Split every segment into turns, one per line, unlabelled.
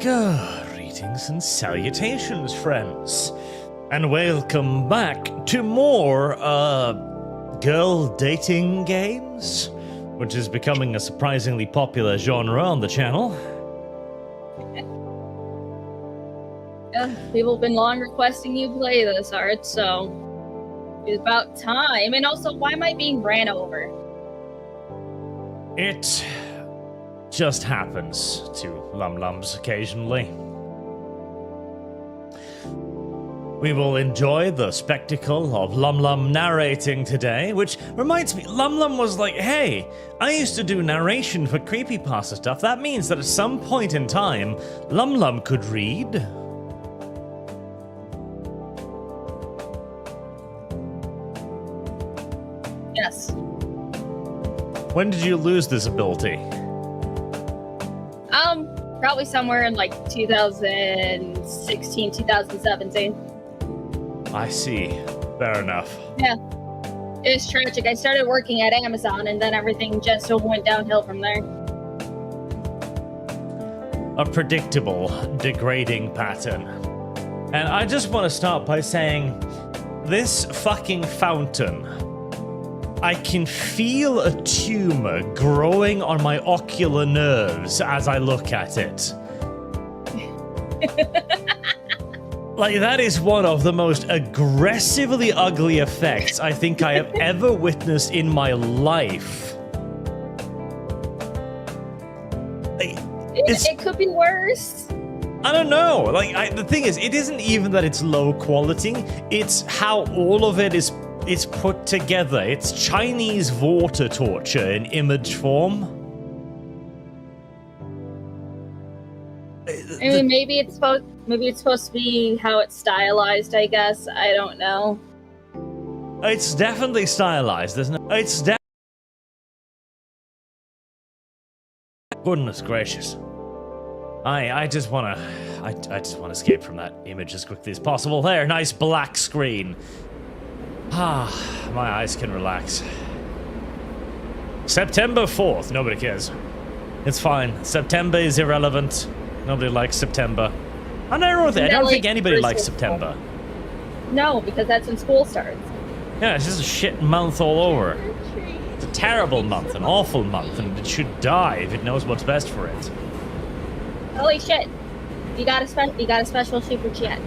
Greetings and salutations, friends. And welcome back to more, girl dating games, which is becoming a surprisingly popular genre on the channel.
Yeah, people have been long requesting you play this, Arch, so it's about time. And also, why am I being ran over?
It just happens to lum-lums occasionally. We will enjoy the spectacle of Lum-Lum narrating today, which reminds me, Lum-Lum was like, hey, I used to do narration for creepypasta stuff. That means that at some point in time, Lum-Lum could read.
Yes.
When did you lose this ability?
Probably somewhere in like 2016, 2017.
I see. Fair enough.
Yeah. It was tragic. I started working at Amazon and then everything just went downhill from there.
A predictable, degrading pattern. And I just want to start by saying, this fucking fountain, I can feel a tumor growing on my ocular nerves as I look at it. Like, that is one of the most aggressively ugly effects I think I have ever witnessed in my life.
It could be worse.
I don't know. Like, the thing is, it isn't even that it's low quality. It's how all of it is put together. It's Chinese water torture in image form.
I mean, maybe it's supposed to be how it's stylized, I guess. I don't know.
It's definitely stylized. There's no. It's goodness gracious. I just wanna escape from that image as quickly as possible. There, nice black screen. Ah, my eyes can relax. September 4th. Nobody cares. It's fine. September is irrelevant. Nobody likes September. I don't think anybody likes September.
No, because that's when school starts.
Yeah, it's just a shit month all over. It's a terrible month, an awful month, and it should die if it knows what's best for it.
Holy shit! You got a special super chat.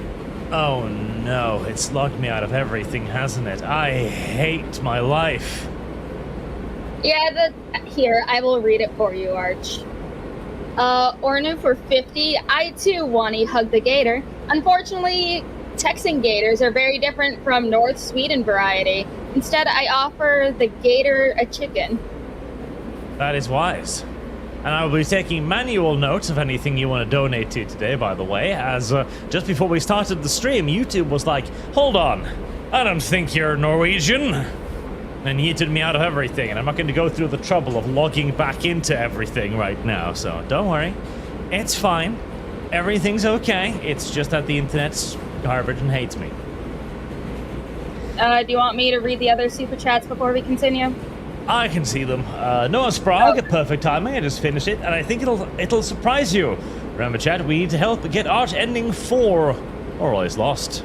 Oh no, it's locked me out of everything, hasn't it? I hate my life.
Yeah, here, I will read it for you, Arch. Ornu for 50, I too Wani Hug the Gator. Unfortunately, Texan gators are very different from North Sweden variety. Instead, I offer the gator a chicken.
That is wise. And I will be taking manual notes of anything you want to donate to today, by the way, as just before we started the stream, YouTube was like, hold on, I don't think you're Norwegian. And yeeted me out of everything, and I'm not going to go through the trouble of logging back into everything right now, so don't worry. It's fine. Everything's okay. It's just that the internet's garbage and hates me.
Do you want me to read the other super chats before we continue?
I can see them. Noah Sprague, perfect timing. I just finished it, and I think it'll surprise you. Remember, chat, we need to help get Arch ending 4, or all is lost.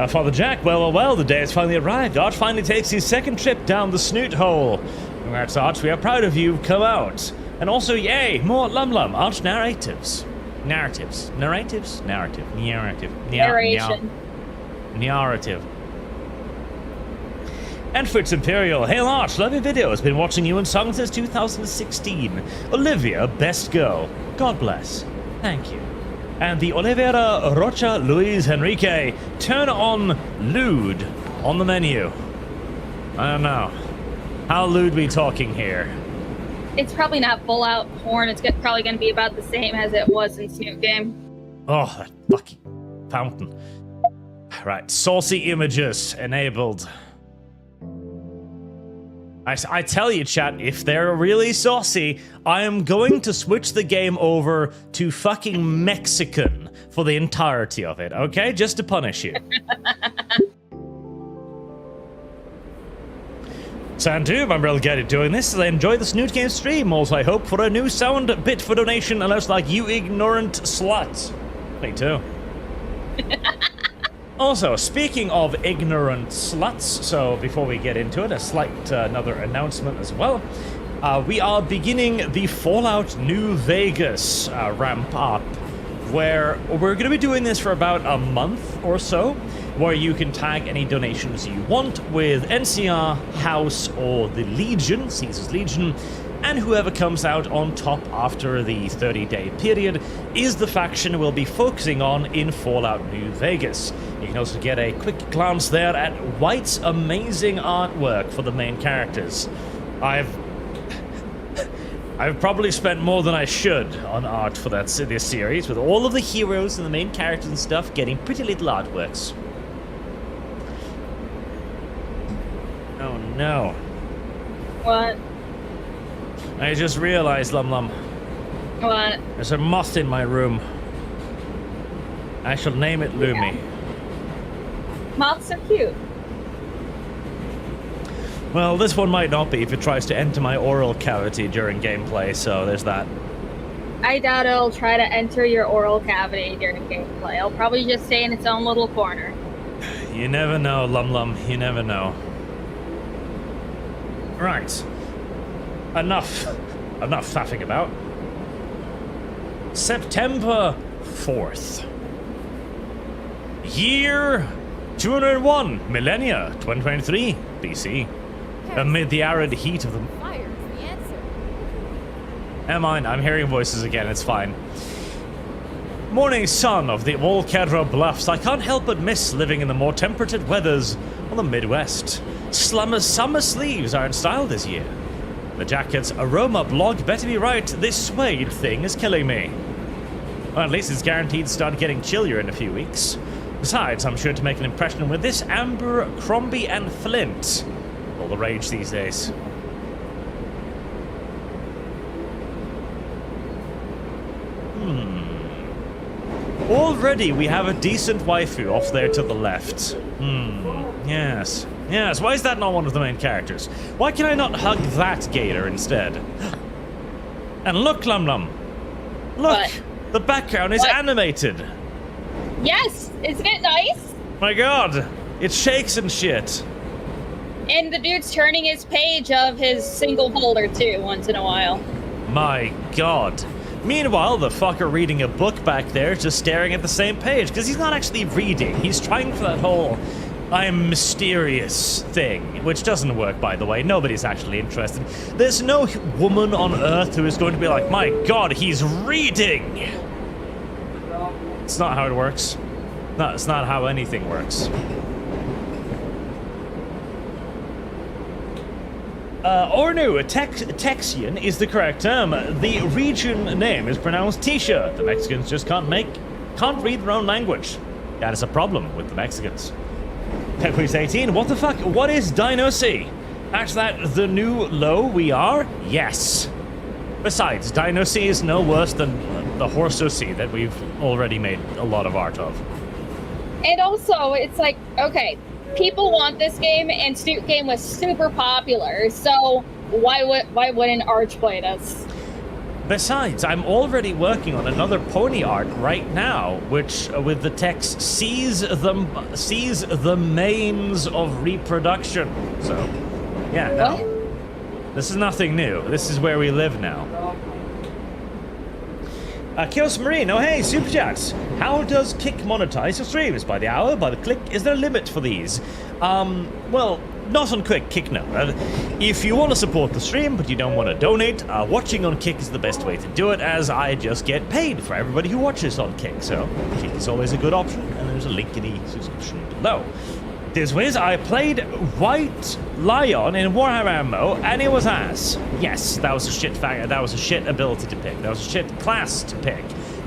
Father Jack, well, the day has finally arrived. Arch finally takes his second trip down the snoot hole. Congrats, Arch, we are proud of you. Come out. And also, yay, more Lum-Lum. Arch narratives. Narrative. And Fritz Imperial, hail Arch, love your videos, been watching you in song since 2016. Olivia, best girl, God bless, thank you. And the Oliveira Rocha Luis Enrique, turn on lewd on the menu. I don't know, how lewd we talking here?
It's probably not full out porn, it's probably going to be about the same as it was in Snoot Game.
Oh, that fucking fountain. Right, saucy images enabled. I tell you, chat, if they're really saucy, I am going to switch the game over to fucking Mexican for the entirety of it, okay? Just to punish you. Sandu, I'm real good at doing this. I enjoy the Snoot Game stream. Also, I hope for a new sound bit for donation, unless like you ignorant slut. Me too. Also, speaking of ignorant sluts, so before we get into it, a slight another announcement as well. We are beginning the Fallout New Vegas ramp up, where we're going to be doing this for about a month or so, where you can tag any donations you want with NCR, House, or the Legion, Caesar's Legion, and whoever comes out on top after the 30-day period is the faction we'll be focusing on in Fallout New Vegas. You can also get a quick glance there at White's amazing artwork for the main characters. I've probably spent more than I should on art for this series, with all of the heroes and the main characters and stuff getting pretty little artworks. Oh no.
What?
I just realized, Lum Lum.
What?
There's a moth in my room. I shall name it Lumi.
Yeah. Moths are cute.
Well, this one might not be if it tries to enter my oral cavity during gameplay, so there's that.
I doubt it'll try to enter your oral cavity during gameplay. It'll probably just stay in its own little corner.
You never know, Lum Lum. You never know. Right. Enough faffing about. September 4th. Year 201, millennia, 2023 BC. Amid the arid heat of the...
Fire is the answer.
Never mind, I'm hearing voices again, it's fine. Morning sun of the Volcadro Bluffs. I can't help but miss living in the more temperated weathers on the Midwest. Summer sleeves are in style this year. The jacket's aroma blog better be right, this suede thing is killing me. Well, at least it's guaranteed to start getting chillier in a few weeks. Besides, I'm sure to make an impression with this amber, Crombie and Flint. All the rage these days. Already we have a decent waifu off there to the left. Yes. Yes, why is that not one of the main characters? Why can I not hug that gator instead? And look, Lum Lum. Look,
What?
The background is
What?
animated.
Yes! Isn't it nice?
My god, it shakes and shit.
And the dude's turning his page of his single folder too once in a while.
My god. Meanwhile, the fucker reading a book back there just staring at the same page, because he's not actually reading. He's trying for that whole I am mysterious thing, which doesn't work, by the way. Nobody's actually interested. There's no woman on Earth who is going to be like, my god, he's reading! It's not how it works. No, it's not how anything works. Ornu, Texian is the correct term. The region name is pronounced T-shirt. The Mexicans just can't read their own language. That is a problem with the Mexicans. Pepper's 18, what the fuck? What is Dinosaur? Is that the new low we are? Yes. Besides, Dinosaur is no worse than the Horse-O-C that we've already made a lot of art of.
And also, it's like, okay, people want this game, and Snoot Game was super popular, so why wouldn't Arch play this?
Besides, I'm already working on another pony art right now, which with the text sees the mains of reproduction. So, yeah, no. This is nothing new. This is where we live now. Chaos Marine, oh hey, Superchats. How does Kick monetize your streams? By the hour, by the click? Is there a limit for these? Well, not on Quick, Kick no. If you want to support the stream, but you don't want to donate, watching on Kick is the best way to do it, as I just get paid for everybody who watches on Kick. So, Kick is always a good option, and there's a link in the subscription below. This was, I played White Lion in Warhammer MMO, and it was ass. Yes, that was a shit that was a shit ability to pick. That was a shit class to pick.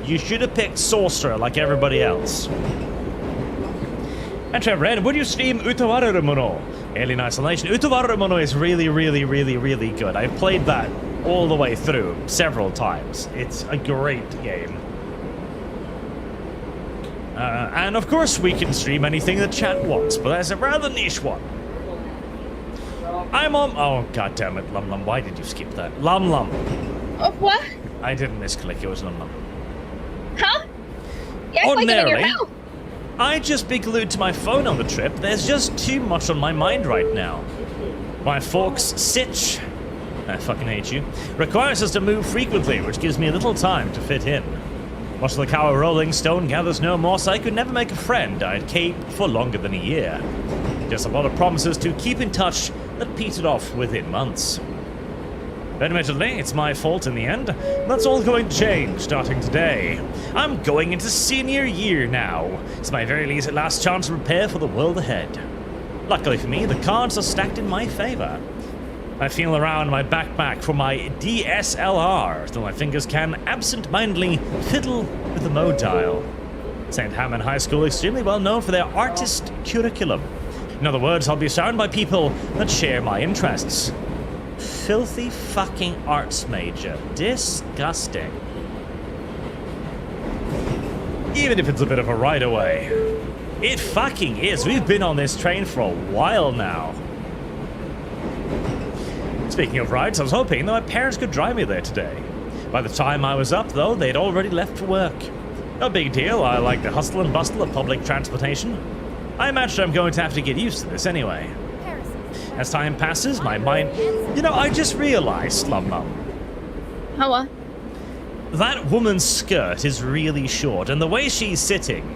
You should have picked Sorcerer like everybody else. And Trevor Red, would you stream Utawaru Mono? Alien Isolation. Utawaru Mono is really, really, really, really good. I've played that all the way through several times. It's a great game. And of course we can stream anything the chat wants, but that's a rather niche one. I'm on... Oh, god damn it, Lum Lum. Why did you skip that? Lum Lum.
Oh, what?
I didn't misclick. It was Lum Lum.
Huh? Yeah,
Ordinarily,
like
I'd just be glued to my phone on the trip. There's just too much on my mind right now. My folks' sitch, I fucking hate you, requires us to move frequently, which gives me a little time to fit in. Much like how a rolling stone gathers no moss, I could never make a friend I'd keep for longer than a year. Just a lot of promises to keep in touch that petered off within months. Admittedly, it's my fault in the end. That's all going to change starting today. I'm going into senior year now. It's my very last chance to prepare for the world ahead. Luckily for me, the cards are stacked in my favor. I feel around my backpack for my DSLR, though my fingers can absent-mindedly fiddle with the mode dial. St. Hammond High School is extremely well known for their artist curriculum. In other words, I'll be surrounded by people that share my interests. Filthy fucking arts major. Disgusting. Even if it's a bit of a ride away. It fucking is. We've been on this train for a while now. Speaking of rides, I was hoping that my parents could drive me there today. By the time I was up, though, they'd already left for work. No big deal. I like the hustle and bustle of public transportation. I imagine I'm going to have to get used to this anyway. As time passes, my mind... You know, I just realized, Lum Lum.
How what?
That woman's skirt is really short, and the way she's sitting...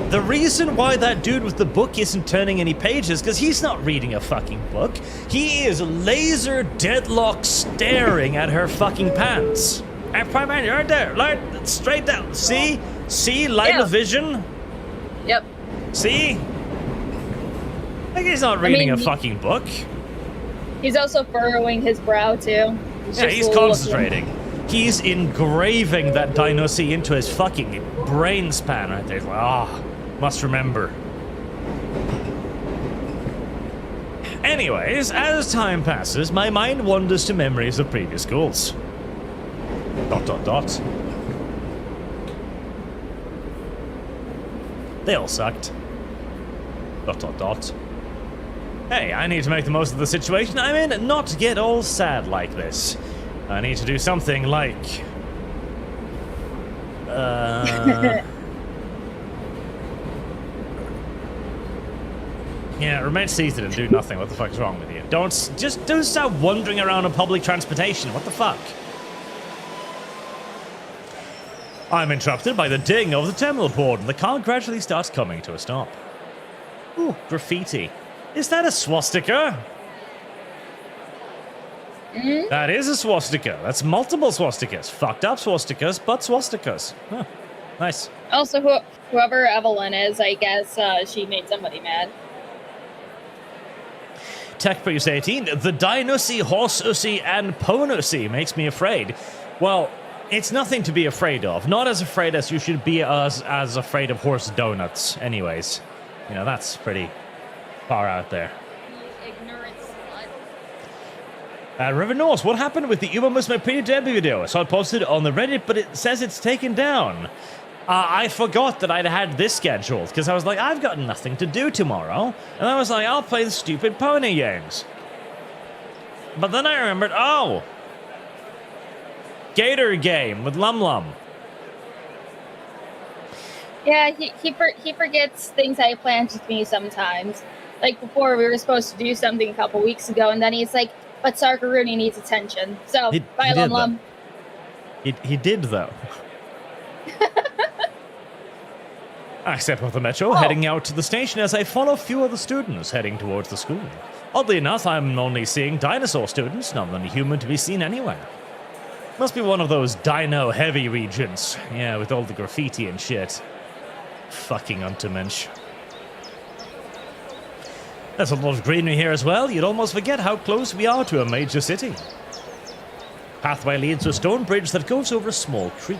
The reason why that dude with the book isn't turning any pages, because he's not reading a fucking book. He is laser deadlock staring at her fucking pants. Right there, right, straight down. See? See? Line of vision?
Yep.
See? Like he's not reading a fucking book.
He's also furrowing his brow, too.
He's concentrating. He's engraving that dinosaur into his fucking brain span right there. He's like, must remember. Anyways, as time passes, my mind wanders to memories of previous schools. ... They all sucked. ... Hey, I need to make the most of the situation I'm in and not get all sad like this. I need to do something like... Yeah, remain seated and do nothing. What the fuck is wrong with you? Don't stop wandering around on public transportation. What the fuck? I'm interrupted by the ding of the terminal board, and the car gradually starts coming to a stop. Ooh, graffiti. Is that a swastika?
Mm-hmm.
That is a swastika. That's multiple swastikas. Fucked up swastikas, but swastikas. Huh. Nice.
Also, whoever Evelyn is, I guess she made somebody mad.
Tech Priest 18, the Dinosaur, Horse-ussy, and Ponussy makes me afraid. Well, it's nothing to be afraid of. Not as afraid as you should be as afraid of horse donuts. Anyways, you know, that's pretty far out there.
You ignorant slut.
River Norse, what happened with the Uma Must My Pretty Debbie video? I saw it posted on the Reddit, but it says it's taken down. I forgot that I'd had this scheduled, because I was like, I've got nothing to do tomorrow. And I was like, I'll play the stupid pony games. But then I remembered, oh, Gator game with Lum Lum.
Yeah, he forgets things I planned with me sometimes. Like before, we were supposed to do something a couple weeks ago, and then he's like, but Sarkaruni needs attention. So, bye, Lum Lum.
He did, though. I step off the metro, heading out to the station as I follow a few other students heading towards the school. Oddly enough, I'm only seeing dinosaur students, not many human to be seen anywhere. Must be one of those dino-heavy regions. Yeah, with all the graffiti and shit. Fucking Untermensch. There's a lot of greenery here as well. You'd almost forget how close we are to a major city. Pathway leads to a stone bridge that goes over a small creek.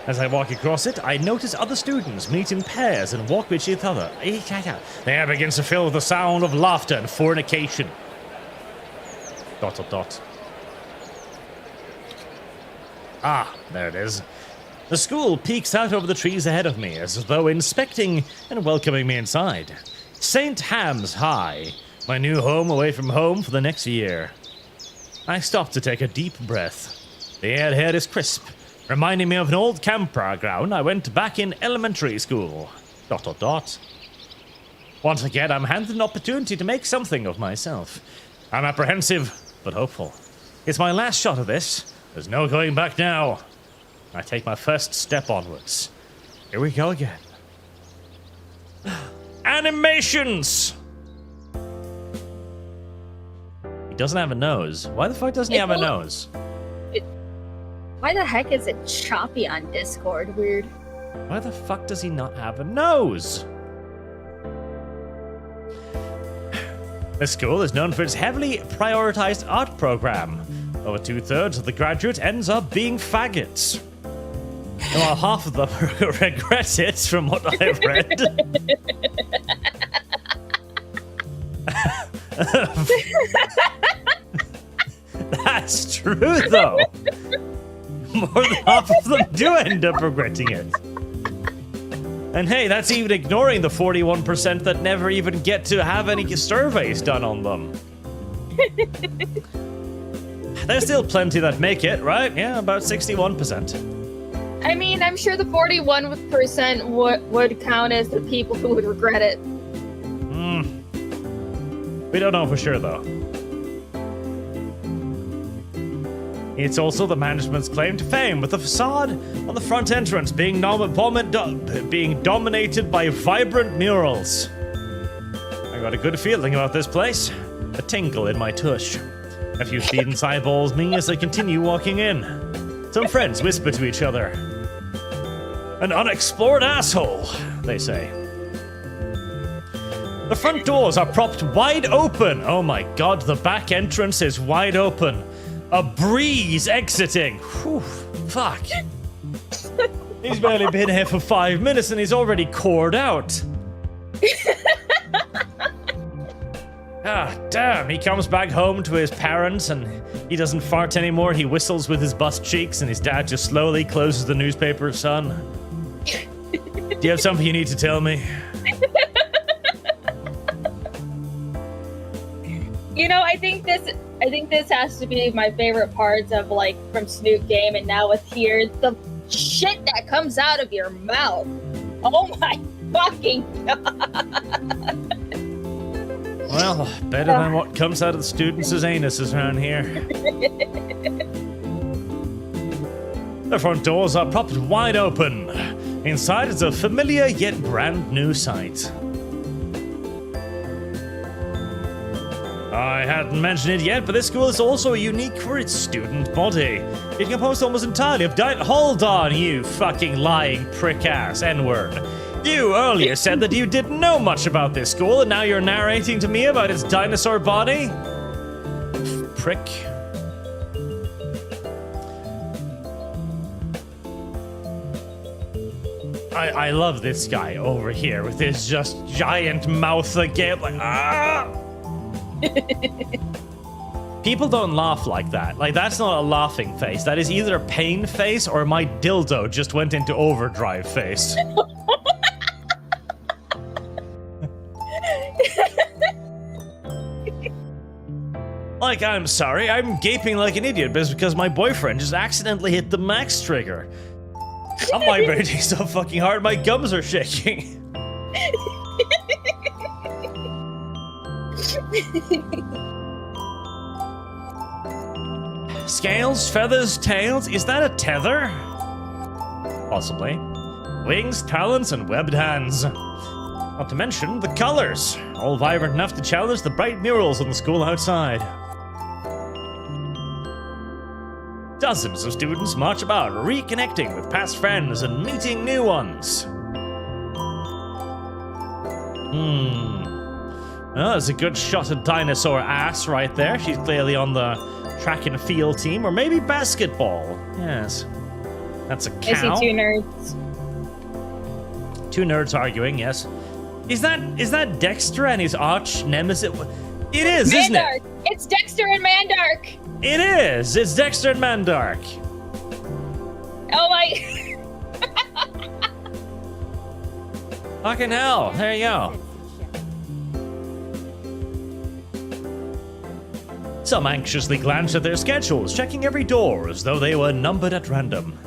As I walk across it, I notice other students meet in pairs and walk with each other. The air begins to fill with the sound of laughter and fornication. ... Ah, there it is. The school peeks out over the trees ahead of me, as though inspecting and welcoming me inside. St. Ham's High. My new home away from home for the next year. I stopped to take a deep breath. The air here is crisp, reminding me of an old campground I went back in elementary school. ... Once again, I'm handed an opportunity to make something of myself. I'm apprehensive, but hopeful. It's my last shot of this. There's no going back now. I take my first step onwards. Here we go again. Animations! He doesn't have a nose. Why the fuck doesn't he have a nose?
Why the heck is it choppy on Discord? Weird.
Why the fuck does he not have a nose? This school is known for its heavily prioritized art program. Over 2/3 of the graduates ends up being faggots. While half of them regret it, from what I've read. That's true, though. More than half of them do end up regretting it. And hey, that's even ignoring the 41% that never even get to have any surveys done on them. There's still plenty that make it, right? Yeah, about 61%.
I mean, I'm sure the 41% would count as the people who would regret it.
We don't know for sure, though. It's also the management's claim to fame, with the facade on the front entrance being dominated by vibrant murals. I got a good feeling about this place. A tingle in my tush. A few students eyeballs me as I continue walking in. Some friends whisper to each other. An unexplored asshole, they say. The front doors are propped wide open. Oh my god, the back entrance is wide open. A breeze exiting. Whew, fuck. He's barely been here for 5 minutes and he's already cored out. Ah, damn. He comes back home to his parents and he doesn't fart anymore. He whistles with his bust cheeks and his dad just slowly closes the newspaper. Son, do you have something you need to tell me?
You know, I think this has to be my favorite parts of, like, from Snoop Game, and now with here, the shit that comes out of your mouth. Oh my fucking god.
Well, better than what comes out of the students' anuses around here. The front doors are propped wide open. Inside is a familiar yet brand new sight. I hadn't mentioned it yet, but this school is also unique for its student body. It's composed almost entirely of Hold on, you fucking lying prick-ass N-word. You earlier said that you didn't know much about this school, and now you're narrating to me about its dinosaur body? Prick. I love this guy over here with his just giant mouth again, like, ah! People don't laugh like that. Like, that's not a laughing face. That is either a pain face or my dildo just went into overdrive face. Like, I'm sorry, I'm gaping like an idiot because my boyfriend just accidentally hit the max trigger. I'm vibrating so fucking hard, my gums are shaking. Scales, feathers, tails, is that a tether? Possibly. Wings, talons, and webbed hands. Not to mention the colors, all vibrant enough to challenge the bright murals on the school outside. Dozens of students march about, reconnecting with past friends and meeting new ones. Oh, there's a good shot of dinosaur ass right there. She's clearly on the track and field team, or maybe basketball. Yes. That's a cow.
I see two nerds.
Two nerds arguing, yes. Is that Dexter and his arch nemesis? It is, isn't it?
It's Dexter and Mandark.
It is. It's Dexter and Mandark.
Oh my.
Fucking hell. There you go. Some anxiously glanced at their schedules, checking every door as though they were numbered at random.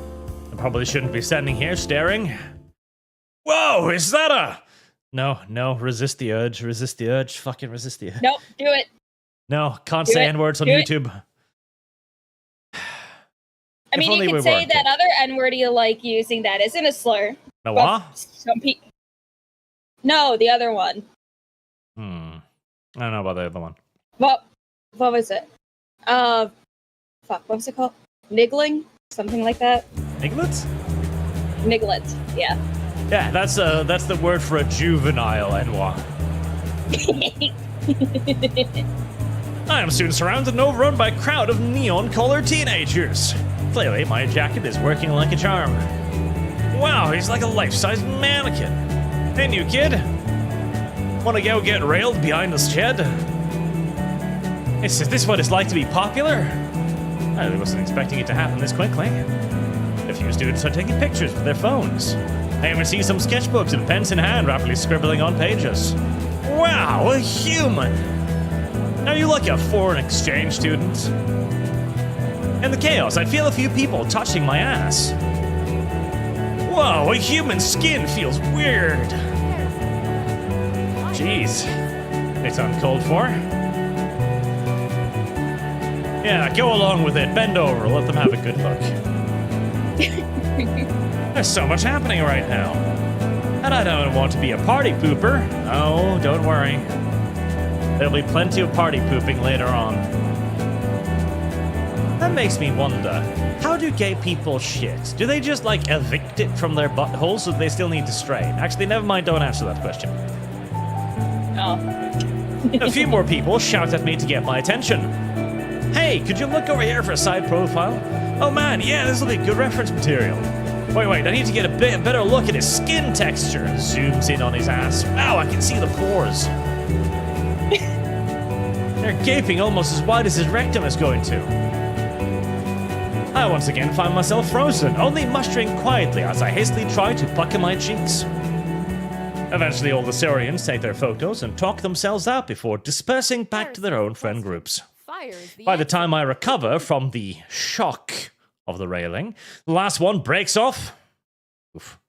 I probably shouldn't be standing here staring. Whoa, is that a... No, resist the urge, fucking resist the urge.
Nope, do it.
No, can't say N-words on YouTube.
I mean, you could say that other N-word you like using that isn't a slur.
No, what?
No, the other one.
I don't know about the other one.
What was it? Fuck, what was it called? Niggling? Something like that?
Niglets?
Niglet, yeah.
Yeah, that's the word for a juvenile N-word. I am soon surrounded and overrun by a crowd of neon-colored teenagers. Clearly, my jacket is working like a charm. Wow, he's like a life-size mannequin. Hey, new kid. Wanna go get railed behind this shed? Is this what it's like to be popular? I really wasn't expecting it to happen this quickly. A few students are taking pictures with their phones. I even see some sketchbooks and pens in hand rapidly scribbling on pages. Wow, a human! Are you like a foreign exchange student? In the chaos, I feel a few people touching my ass. Whoa, a human skin feels weird. Jeez, it's uncalled for. Yeah, go along with it. Bend over, let them have a good look. There's so much happening right now. And I don't want to be a party pooper. Oh, don't worry. There'll be plenty of party pooping later on. That makes me wonder, how do gay people shit? Do they just, like, evict it from their buttholes or do they still need to strain? Actually, never mind, don't answer that question.
Oh.
A few more people shout at me to get my attention. Hey, could you look over here for a side profile? Oh man, yeah, this will be good reference material. Wait, I need to get a better look at his skin texture. Zooms in on his ass. Wow, I can see the pores. They're gaping almost as wide as his rectum is going to. I once again find myself frozen, only mustering quietly as I hastily try to pucker my cheeks. Eventually, all the Syrians take their photos and talk themselves out before dispersing back to their own friend groups. By the time I recover from the shock of the railing, the last one breaks off. Oof.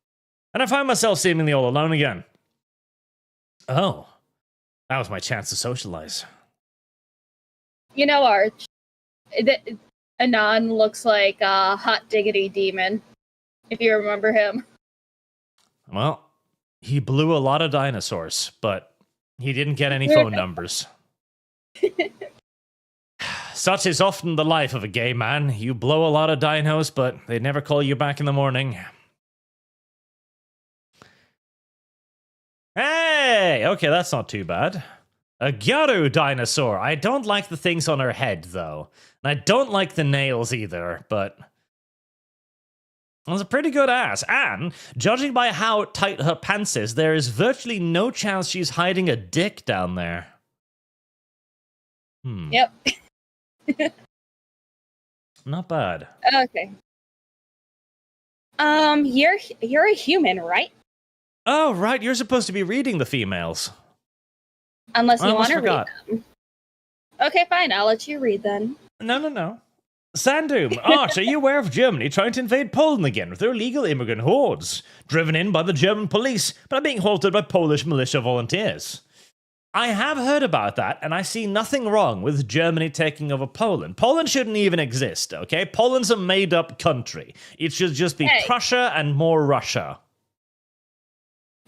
And I find myself seemingly all alone again. Oh, that was my chance to socialize.
You know, Arch, Anon looks like a hot diggity demon, if you remember him.
Well, he blew a lot of dinosaurs, but he didn't get any phone numbers. Such is often the life of a gay man. You blow a lot of dinos, but they never call you back in the morning. Hey! Okay, that's not too bad. A Gator dinosaur. I don't like the things on her head, though. And I don't like the nails either, but... it was a pretty good ass. And, judging by how tight her pants is, there is virtually no chance she's hiding a dick down there.
Yep.
Not bad.
Okay. You're a human, right?
Oh, right. You're supposed to be reading the females.
Unless you want to read them. Okay, fine. I'll let you read then.
No. Sandum, Arch, are you aware of Germany trying to invade Poland again with their illegal immigrant hordes? Driven in by the German police, but are being halted by Polish militia volunteers. I have heard about that, and I see nothing wrong with Germany taking over Poland. Poland shouldn't even exist, okay? Poland's a made-up country. It should just be Prussia and more Russia.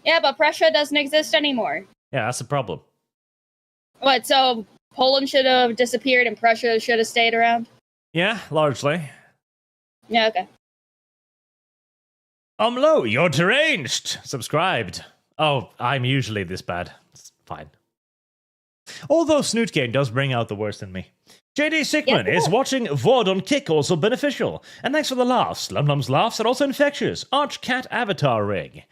Yeah, but Prussia doesn't exist anymore.
Yeah, that's the problem.
What, so Poland should have disappeared and Prussia should have stayed around?
Yeah, largely.
Yeah, okay.
Low, you're deranged. Subscribed. Oh, I'm usually this bad. It's fine. Although Snootgate does bring out the worst in me. JD Sickman is watching VOD on Kick also beneficial. And thanks for the laughs. Lumlum's laughs are also infectious. ArchCat avatar rig.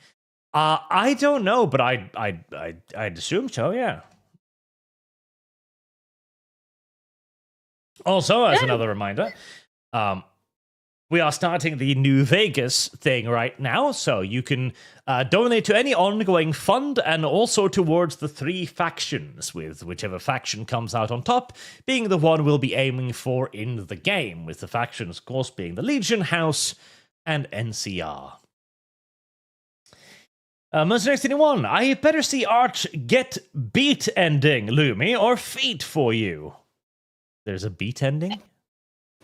I don't know, but I'd assume so, yeah. Also, as another reminder, we are starting the New Vegas thing right now, so you can donate to any ongoing fund and also towards the 3 factions, with whichever faction comes out on top being the one we'll be aiming for in the game, with the factions, of course, being the Legion, House, and NCR. Mercenaries 81, I better see Arch get beat ending, Lumi, or feet for you. There's a beat ending?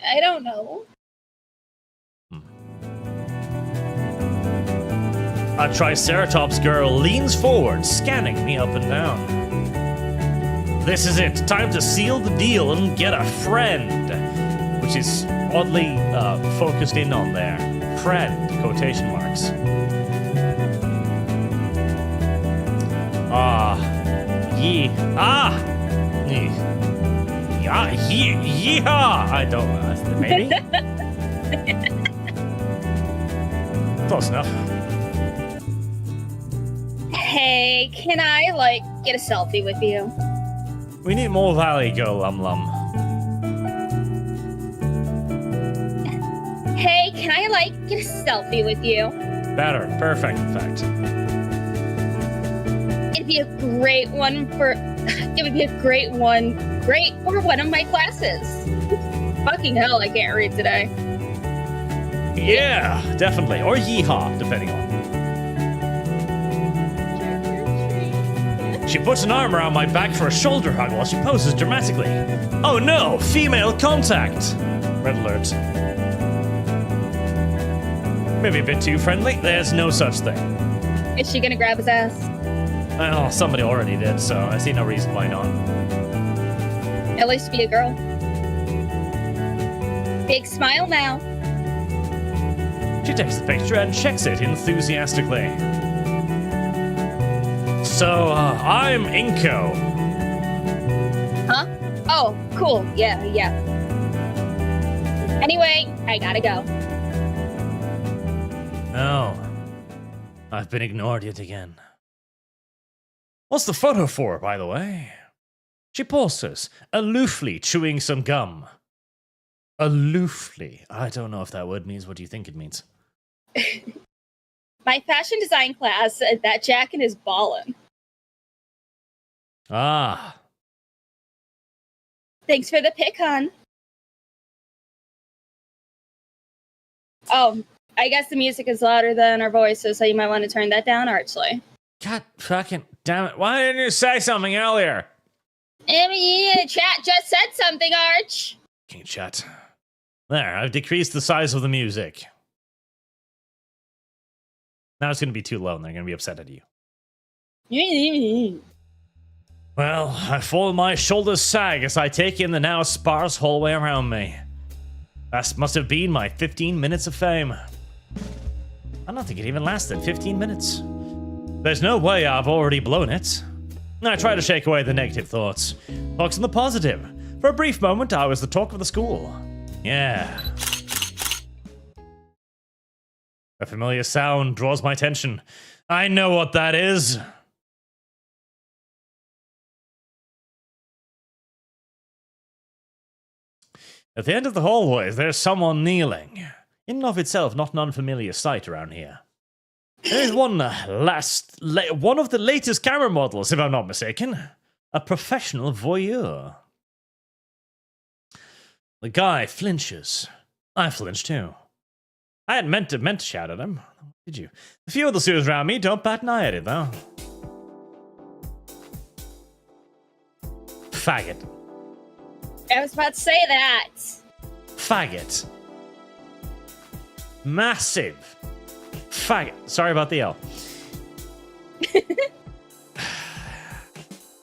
I don't know.
A Triceratops girl leans forward, scanning me up and down. This is it. Time to seal the deal and get a friend. Which is oddly focused in on there. Friend, quotation marks. Yeehaw! I don't know. Maybe? Close enough.
Hey, can I, like, get a selfie with you?
We need more Valley Girl, Lum Lum.
Hey, can I, like, get a selfie with you?
Better. Perfect, in fact.
It'd be a great one for... It would be a great for one of my classes. Fucking hell, I can't read today.
Yeah, definitely. Or yeehaw, depending on. She puts an arm around my back for a shoulder hug while she poses dramatically. Oh no, female contact! Red alert. Maybe a bit too friendly? There's no such thing.
Is she gonna grab his ass?
Well, somebody already did, so I see no reason why not.
At least be a girl. Big smile now.
She takes the picture and checks it enthusiastically. So, I'm Inko.
Huh? Oh, cool. Yeah. Anyway, I gotta go.
Oh. I've been ignored yet again. What's the photo for, by the way? She pauses, aloofly chewing some gum. Aloofly. I don't know if that word means what you think it means.
My fashion design class, that jacket is ballin'.
Ah.
Thanks for the pic, hon. Oh, I guess the music is louder than our voices, so you might want to turn that down, Archly.
God fucking damn it. Why didn't you say something earlier?
Chat just said something, Arch.
Can't chat. There, I've decreased the size of the music. Now it's going to be too low and they're going to be upset at you. Well, I feel my shoulders sag as I take in the now sparse hallway around me. That must have been my 15 minutes of fame. I don't think it even lasted 15 minutes. There's no way I've already blown it. I try to shake away the negative thoughts. Focus on the positive. For a brief moment, I was the talk of the school. Yeah. A familiar sound draws my attention. I know what that is. At the end of the hallways, there's someone kneeling. In and of itself, not an unfamiliar sight around here. There is one of the latest camera models, if I'm not mistaken. A professional voyeur. The guy flinches. I flinch too. I hadn't meant to shout at him. Did you? A few of the suitors around me don't bat an eye at it, though. Faggot.
I was about to say that.
Faggot. Massive. Faggot. Sorry about the L.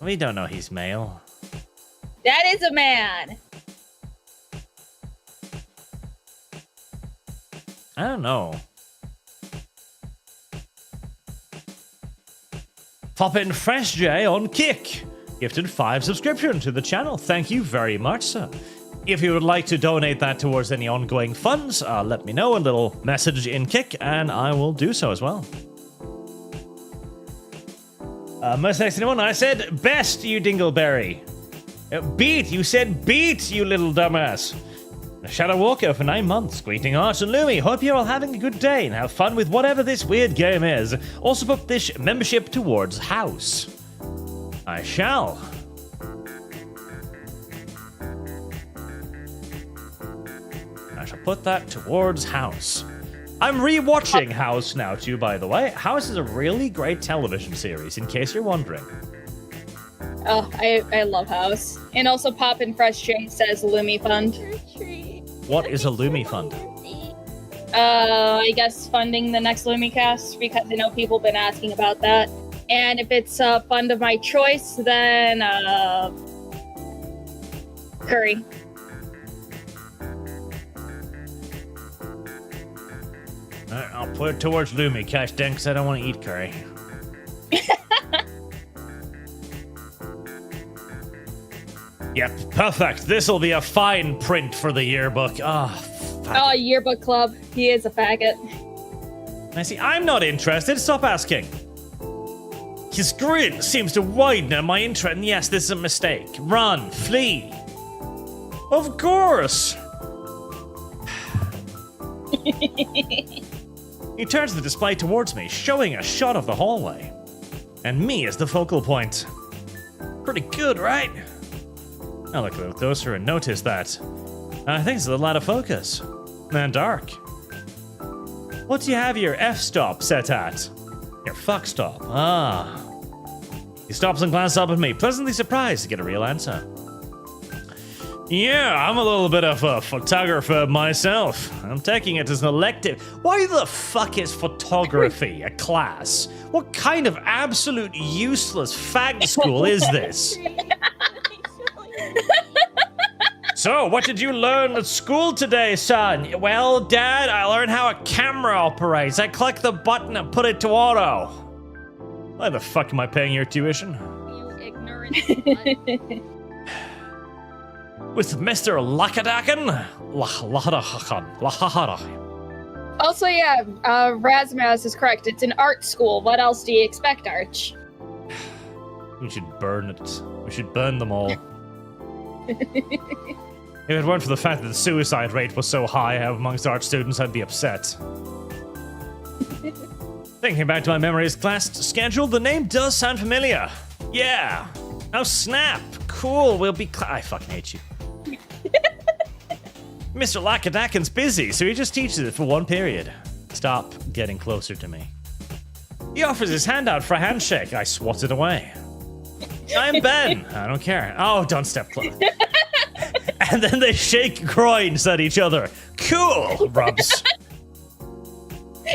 We don't know he's male.
That is a man.
I don't know. Pop in Fresh J on Kick. Gifted 5 subscription to the channel. Thank you very much, sir. If you would like to donate that towards any ongoing funds, let me know. A little message in Kick, and I will do so as well. Most next anyone, I said best, you dingleberry. Beat, you said beat, you little dumbass. Shadow Walker for 9 months. Greeting Arch and Lumi. Hope you're all having a good day and have fun with whatever this weird game is. Also put this membership towards house. I shall. I shall put that towards house. I'm rewatching House now too, by the way. House is a really great television series, in case you're wondering.
Oh, I love House. And also Poppin' Fresh Drink says Lumi Fund.
What is a Lumi Fund?
I guess funding the next LumiCast, because I know people have been asking about that. And if it's a fund of my choice, then curry.
I'll put it towards Lumi Cash then, because I don't want to eat curry. Yep, perfect. This'll be a fine print for the yearbook.
Oh, yearbook club. He is a faggot.
I see. I'm not interested. Stop asking. His grin seems to widen at my interest. And yes, this is a mistake. Run. Flee. Of course. He turns the display towards me, showing a shot of the hallway. And me as the focal point. Pretty good, right? I look a little closer and notice that I think it's a little out of focus and dark. What do you have your f-stop set at? Your fuck stop. Ah. He stops and glances up at me, pleasantly surprised to get a real answer. Yeah, I'm a little bit of a photographer myself. I'm taking it as an elective. Why the fuck is photography a class? What kind of absolute useless fag school is this? So, what did you learn at school today, son? Well, Dad, I learned how a camera operates. I click the button and put it to auto. Why the fuck am I paying your tuition?
You ignorant slut.
With Mr. Lakadakan?
Also, yeah, Razmaz is correct. It's an art school. What else do you expect, Arch?
We should burn it. We should burn them all. If it weren't for the fact that the suicide rate was so high amongst art students, I'd be upset. Thinking back to my memories class schedule, the name does sound familiar. Yeah. Oh, snap. Cool, we'll be I fucking hate you. Mr. Lakadakan's busy, so he just teaches it for one period. Stop getting closer to me. He offers his hand out for a handshake. I swat it away. I'm Ben. I don't care. Oh, don't step close. And then they shake groins at each other. Cool, Rubs.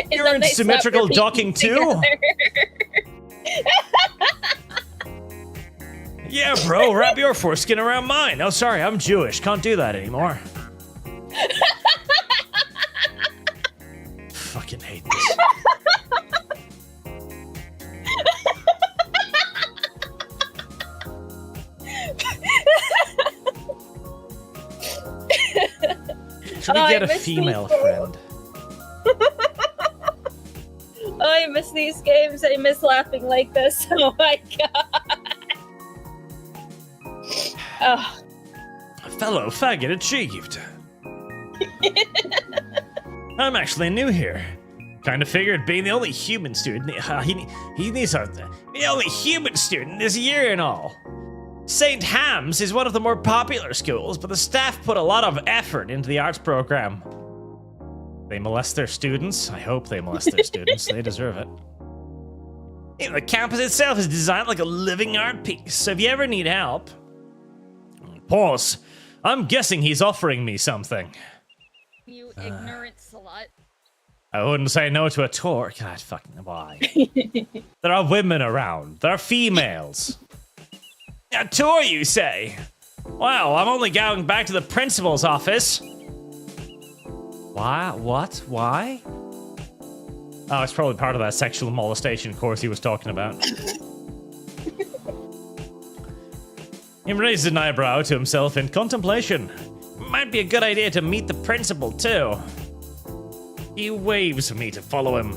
You're in symmetrical docking too? Yeah, bro, wrap your foreskin around mine. Oh, sorry, I'm Jewish. Can't do that anymore. Fucking hate this. Should we get a female friend?
I miss these games. I miss laughing like this. Oh my god. Oh.
Fellow faggot achieved. I'm actually new here. Kind of figured being the only human student, he needs the only human student this year and all. St. Ham's is one of the more popular schools, but the staff put a lot of effort into the arts program. They molest their students? I hope they molest their students. They deserve it. Even the campus itself is designed like a living art piece, so if you ever need help... Pause. I'm guessing he's offering me something.
You ignorant slut.
I wouldn't say no to a tour. God, fucking why? There are women around. There are females. A tour, you say? Well, I'm only going back to the principal's office. Why? What? Why? Oh, it's probably part of that sexual molestation course he was talking about. He raises an eyebrow to himself in contemplation. Might be a good idea to meet the principal, too. He waves for me to follow him.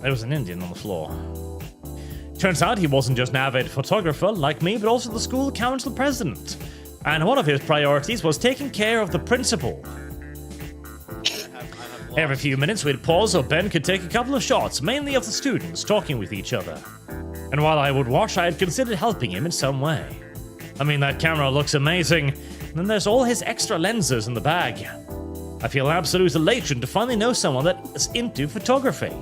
There was an Indian on the floor. Turns out he wasn't just an avid photographer like me, but also the school council president. And one of his priorities was taking care of the principal. Every few minutes we'd pause so Ben could take a couple of shots, mainly of the students talking with each other. And while I would watch, I had considered helping him in some way. I mean, that camera looks amazing, and then there's all his extra lenses in the bag. I feel absolute elation to finally know someone that is into photography.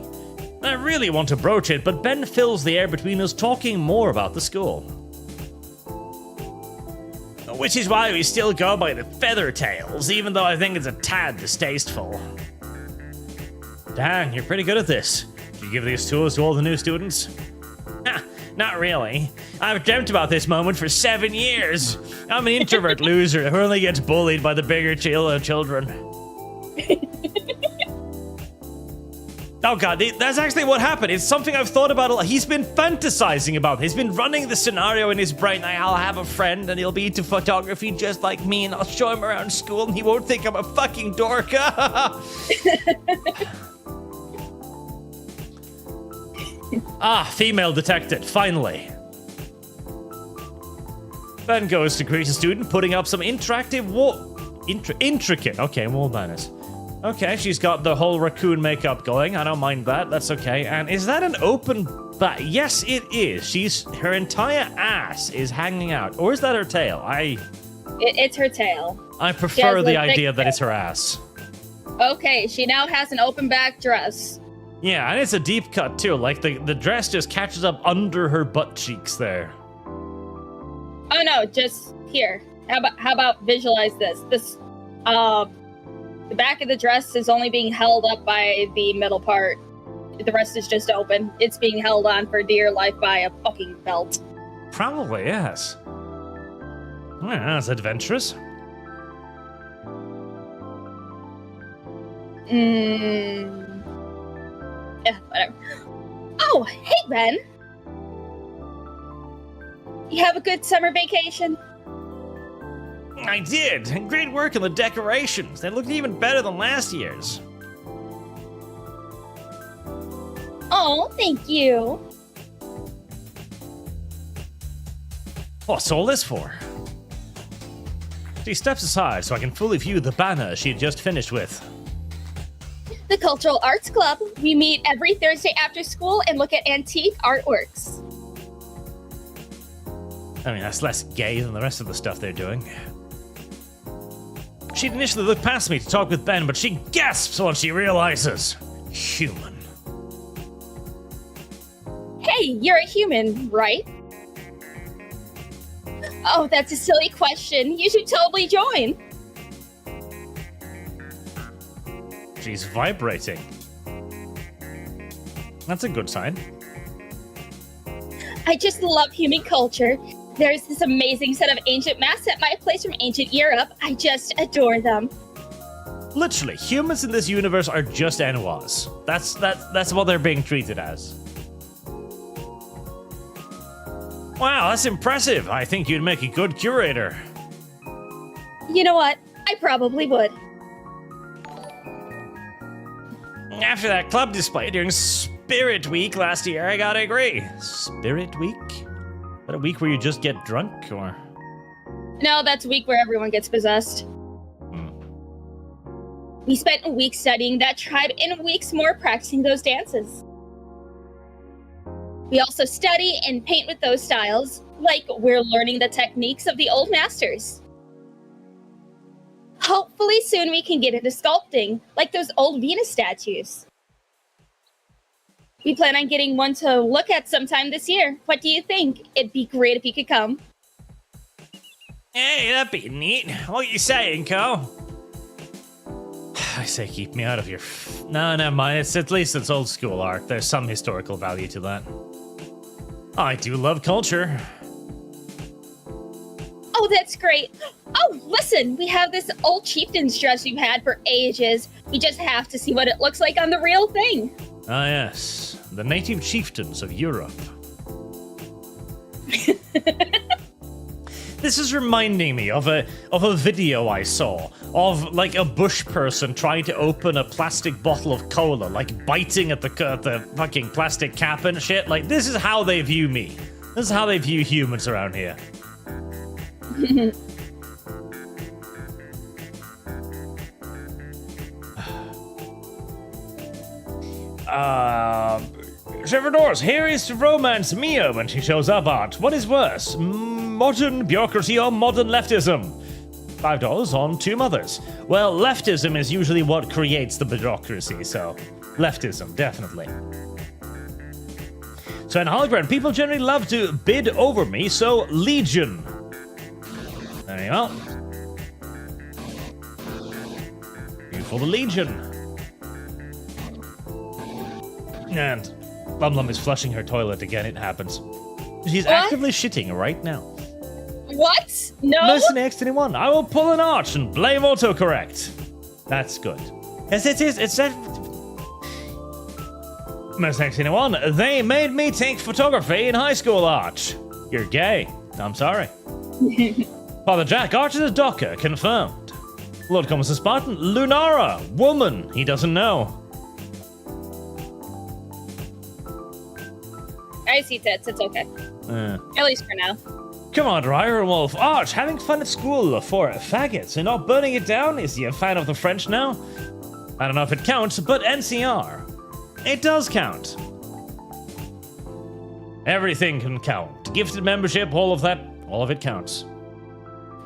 I really want to broach it, but Ben fills the air between us talking more about the school. Which is why we still go by the feather tails, even though I think it's a tad distasteful. Dang, you're pretty good at this. Did you give these tools to all the new students? Not really. I've dreamt about this moment for 7 years. I'm an introvert loser who only gets bullied by the bigger children. Oh god, that's actually what happened. It's something I've thought about a lot. He's been fantasizing about. He's been running the scenario in his brain. I'll have a friend and he'll be into photography just like me and I'll show him around school and he won't think I'm a fucking dork. Female detected, finally. Ben goes to greet a student, putting up some interactive intricate, okay, wall banners. Okay, she's got the whole raccoon makeup going. I don't mind that. That's okay. And is that an open back? Yes, it is. Her entire ass is hanging out. Or is that her tail?
It's her tail.
I prefer the idea that it's her ass.
Okay, she now has an open back dress.
Yeah, and it's a deep cut too. Like the dress just catches up under her butt cheeks there.
Oh no, just here. How about visualize this? The back of the dress is only being held up by the middle part. The rest is just open. It's being held on for dear life by a fucking belt.
Probably, yes. Yeah, that's adventurous.
Yeah, whatever. Oh, hey, Ben. You have a good summer vacation?
I did. Great work on the decorations. They looked even better than last year's.
Oh, thank you.
What's all this for? She steps aside so I can fully view the banner she had just finished with.
The Cultural Arts Club. We meet every Thursday after school and look at antique artworks.
I mean, that's less gay than the rest of the stuff they're doing. She'd initially look past me to talk with Ben, but she gasps when she realizes. Human.
Hey, you're a human, right? Oh, that's a silly question. You should totally join.
She's vibrating. That's a good sign.
I just love human culture. There's this amazing set of ancient masks at my place from ancient Europe. I just adore them.
Literally, humans in this universe are just Enoirs. That's what they're being treated as. Wow, that's impressive. I think you'd make a good curator.
You know what? I probably would.
After that club display during Spirit Week last year, I gotta agree. Spirit Week? Is that a week where you just get drunk, or?
No, that's a week where everyone gets possessed. We spent a week studying that tribe and weeks more practicing those dances. We also study and paint with those styles, like we're learning the techniques of the old masters. Hopefully soon we can get into sculpting, like those old Venus statues. We plan on getting one to look at sometime this year. What do you think? It'd be great if you could come.
Hey, that'd be neat. What you saying, Co? I say keep me out of your... No, never mind. At least it's old school art. There's some historical value to that. I do love culture.
Oh, that's great. Oh, listen, we have this old chieftain's dress we've had for ages. We just have to see what it looks like on the real thing.
Ah, yes. The native chieftains of Europe. This is reminding me of a video I saw of like a bush person trying to open a plastic bottle of cola, like biting at the fucking plastic cap and shit. Like, this is how they view me. This is how they view humans around here. Trevor here is to romance Mia when she shows up, Art. What is worse, modern bureaucracy or modern leftism? $5 on 2 mothers. Well, leftism is usually what creates the bureaucracy, so leftism, definitely. So in Holgren, people generally love to bid over me, so Legion. There you go. For the Legion. And Lum is flushing her toilet again, it happens. She's actively shitting right now.
What? No?
Listen, X21, I will pull an Arch and blame autocorrect. That's good. Yes, it is. It's that. Miss X21, they made me take photography in high school, Arch. You're gay. I'm sorry. Father Jack, Arch is a docker, confirmed. Lord Commons a Spartan, Lunara, woman, he doesn't know.
I see tits, it's okay. At least for now.
Come on, Ryder Wolf. Arch, having fun at school for faggots and not burning it down? Is he a fan of the French now? I don't know if it counts, but NCR. It does count. Everything can count. Gifted membership, all of it counts.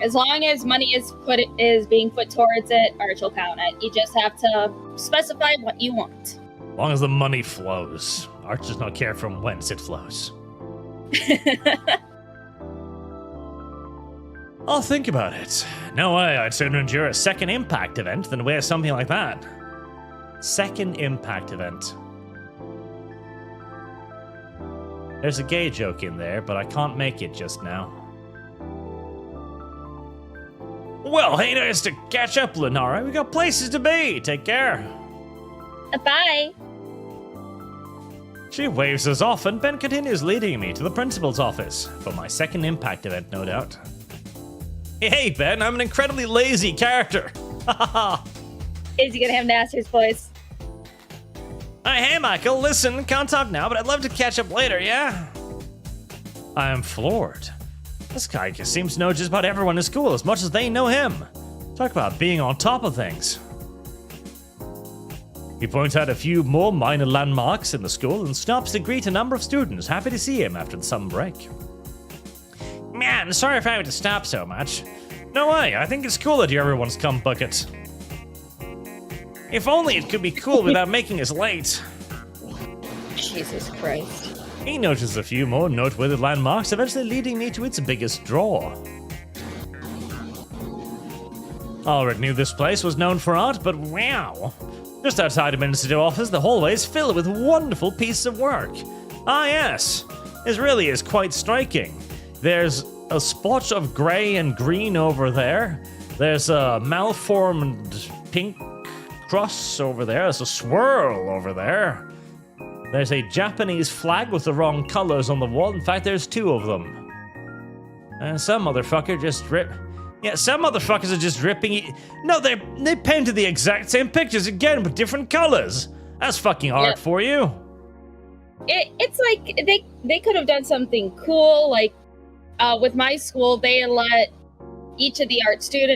As long as money is being put towards it, Arch will count it. You just have to specify what you want.
As long as the money flows. Arch does not care from whence it flows. I'll think about it. No way, I'd sooner endure a second Impact event than wear something like that. Second Impact event. There's a gay joke in there, but I can't make it just now. Well, hey, nice to catch up, Lenara. We got places to be. Take care.
Bye.
She waves us off, and Ben continues leading me to the principal's office for my second Impact event, no doubt. Hey, Ben, I'm an incredibly lazy character.
Is he gonna have Nasser's voice?
Hey, Michael, listen, can't talk now, but I'd love to catch up later, yeah? I am floored. This guy seems to know just about everyone in school as much as they know him. Talk about being on top of things. He points out a few more minor landmarks in the school and stops to greet a number of students happy to see him after the summer break. Man, sorry for having to stop so much. No way, I think it's cool that you're everyone's cum bucket. If only it could be cool without making us late.
Jesus Christ.
He notices a few more noteworthy landmarks, eventually leading me to its biggest draw. Already knew this place was known for art, but wow. Just outside of Ministerial office, the hallway is filled with wonderful pieces of work. Ah yes, this really is quite striking. There's a spot of grey and green over there. There's a malformed pink cross over there. There's a swirl over there. There's a Japanese flag with the wrong colors on the wall. In fact, there's 2 of them. And some motherfucker just some motherfuckers are just ripping. No, they painted the exact same pictures again, but different colors. That's fucking art for you.
It's like they could have done something cool. Like with my school, they let each of the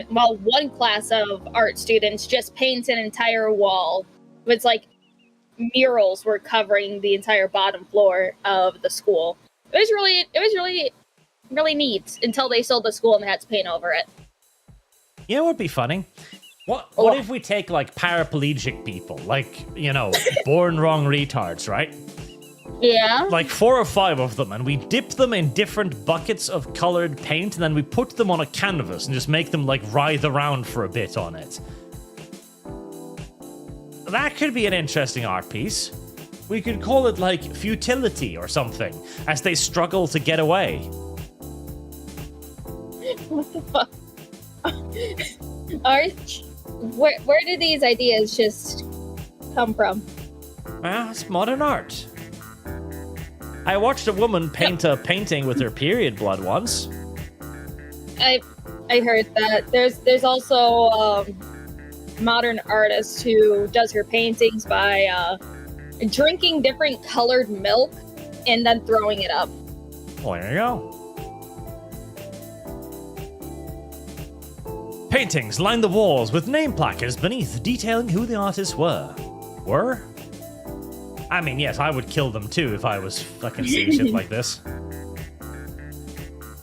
one class of art students just paint an entire wall. It's like murals were covering the entire bottom floor of the school. It was really neat until they sold the school and they had to paint over it.
You know what would be funny? What if we take like paraplegic people, like, you know, born wrong retards, right?
Yeah.
Like 4 or 5 of them, and we dip them in different buckets of colored paint, and then we put them on a canvas and just make them like writhe around for a bit on it. That could be an interesting art piece. We could call it like futility or something, as they struggle to get away.
What the fuck? Arch, where do these ideas just come from?
Well, it's modern art. I watched a woman paint a painting with her period blood once.
I heard that. There's also modern artist who does her paintings by drinking different colored milk and then throwing it up.
Well, there you go. Paintings lined the walls with name placards beneath detailing who the artists were. I mean, yes, I would kill them too if I was fucking seeing shit like this.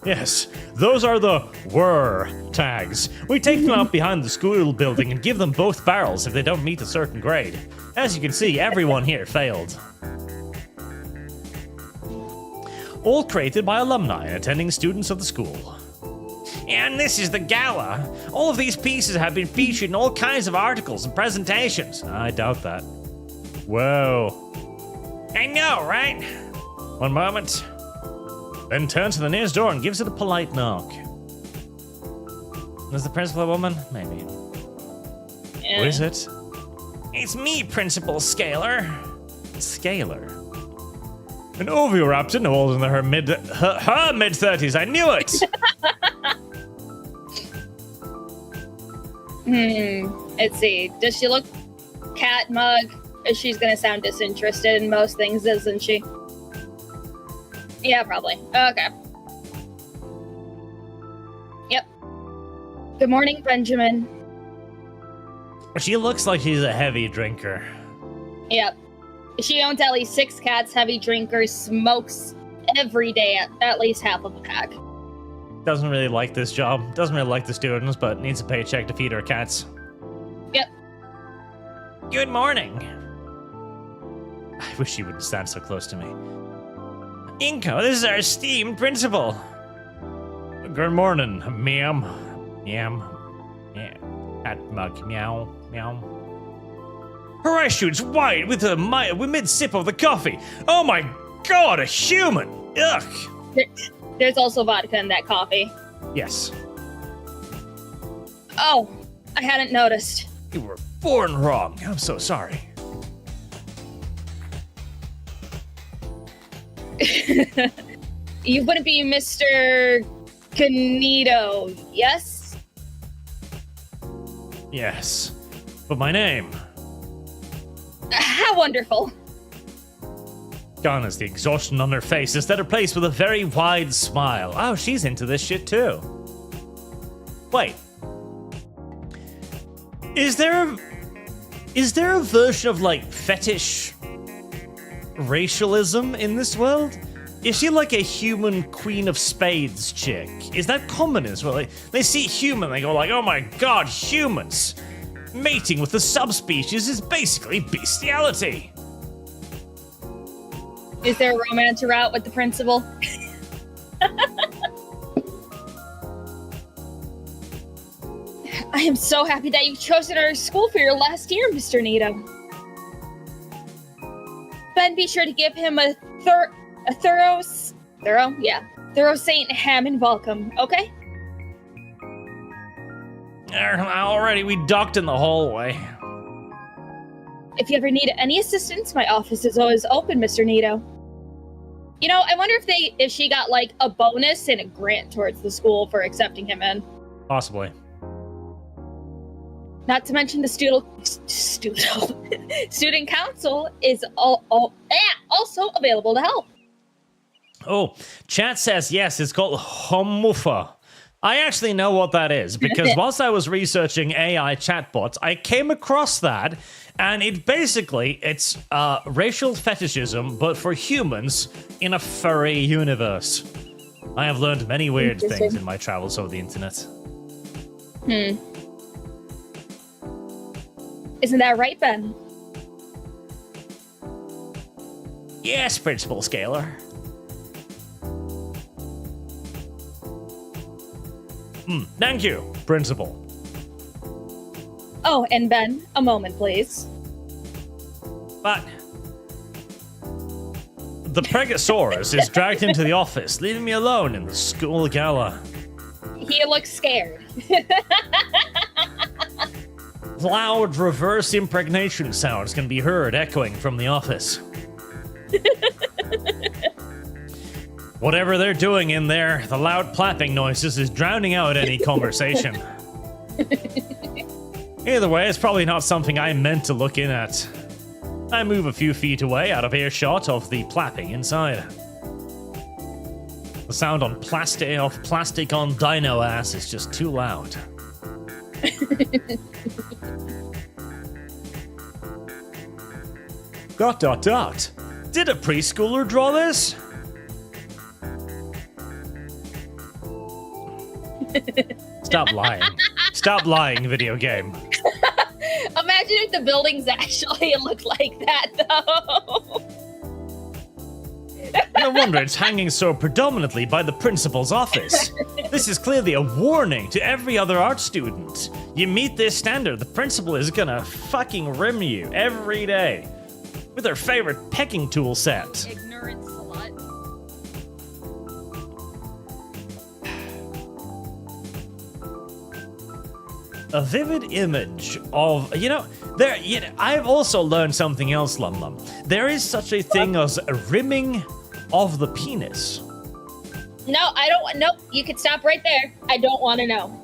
Yes, those are the whir tags. We take them out behind the school building and give them both barrels if they don't meet a certain grade. As you can see, everyone here failed. All created by alumni and attending students of the school. And this is the gala. All of these pieces have been featured in all kinds of articles and presentations. I doubt that. Whoa. I know, right? One moment. Then turns to the nearest door and gives it a polite knock. Is the principal a woman? Maybe. Who is it? It's me, Principal Scalar. Scalar? An Oviraptor no older than her mid-30s. I knew it!
Let's see. Does she look cat mug? She's gonna sound disinterested in most things, isn't she? Yeah, probably. Okay. Yep. Good morning, Benjamin.
She looks like she's a heavy drinker.
Yep. She owns at least 6 cats, heavy drinkers, smokes every day at least half of a pack.
Doesn't really like this job. Doesn't really like the students, but needs a paycheck to feed her cats.
Yep.
Good morning. I wish she wouldn't stand so close to me. Inko, this is our esteemed principal. Good morning, ma'am. Yam. Yeah. Cat mug. Meow. Meow. Her eye shoots wide with mid-sip of the coffee. Oh my god, a human! Ugh!
There's also vodka in that coffee.
Yes.
Oh, I hadn't noticed.
You were born wrong. I'm so sorry.
You wouldn't be Mr. Canito, yes?
Yes. But my name...
How wonderful.
Gone is the exhaustion on her face, instead replaced with a very wide smile. Oh, she's into this shit too. Wait. Is there a version of, like, fetish racialism in this world? Is she like a human Queen of Spades chick? Is that common as well? Like, they see human, they go like, oh my god, humans! Mating with the subspecies is basically bestiality.
Is there a romance route with the principal? I am so happy that you've chosen our school for your last year, Mr. Nito. Ben, be sure to give him a thorough Saint Hammond welcome, okay?
Already, we docked in the hallway.
If you ever need any assistance, my office is always open, Mr. Nito. You know, I wonder if she got like a bonus and a grant towards the school for accepting him in.
Possibly.
Not to mention the student council is also available to help.
Oh, chat says yes, it's called Homufa. I actually know what that is, because whilst I was researching AI chatbots, I came across that, and it's racial fetishism, but for humans in a furry universe. I have learned many weird things in my travels over the internet.
Isn't that right, Ben?
Yes, Principal Scalar. Thank you, Principal.
Oh, and Ben, a moment, please.
But the Pregosaurus is dragged into the office, leaving me alone in the school gala.
He looks scared.
Loud reverse impregnation sounds can be heard echoing from the office. Whatever they're doing in there, the loud clapping noises is drowning out any conversation. Either way, it's probably not something I meant to look in at. I move a few feet away out of earshot of the clapping inside. The sound of plastic on dino ass is just too loud. ... Did a preschooler draw this? Stop lying. Stop lying, video game.
Imagine if the buildings actually looked like that, though.
No wonder it's hanging so predominantly by the principal's office. This is clearly a warning to every other art student. You meet this standard, the principal is gonna fucking rim you every day with her favorite pecking tool set.
Ignorant slut.
A vivid image of, I've also learned something else, Lum Lum. There is such a thing as a rimming of the penis.
No, I don't. Nope. You can stop right there. I don't want to know.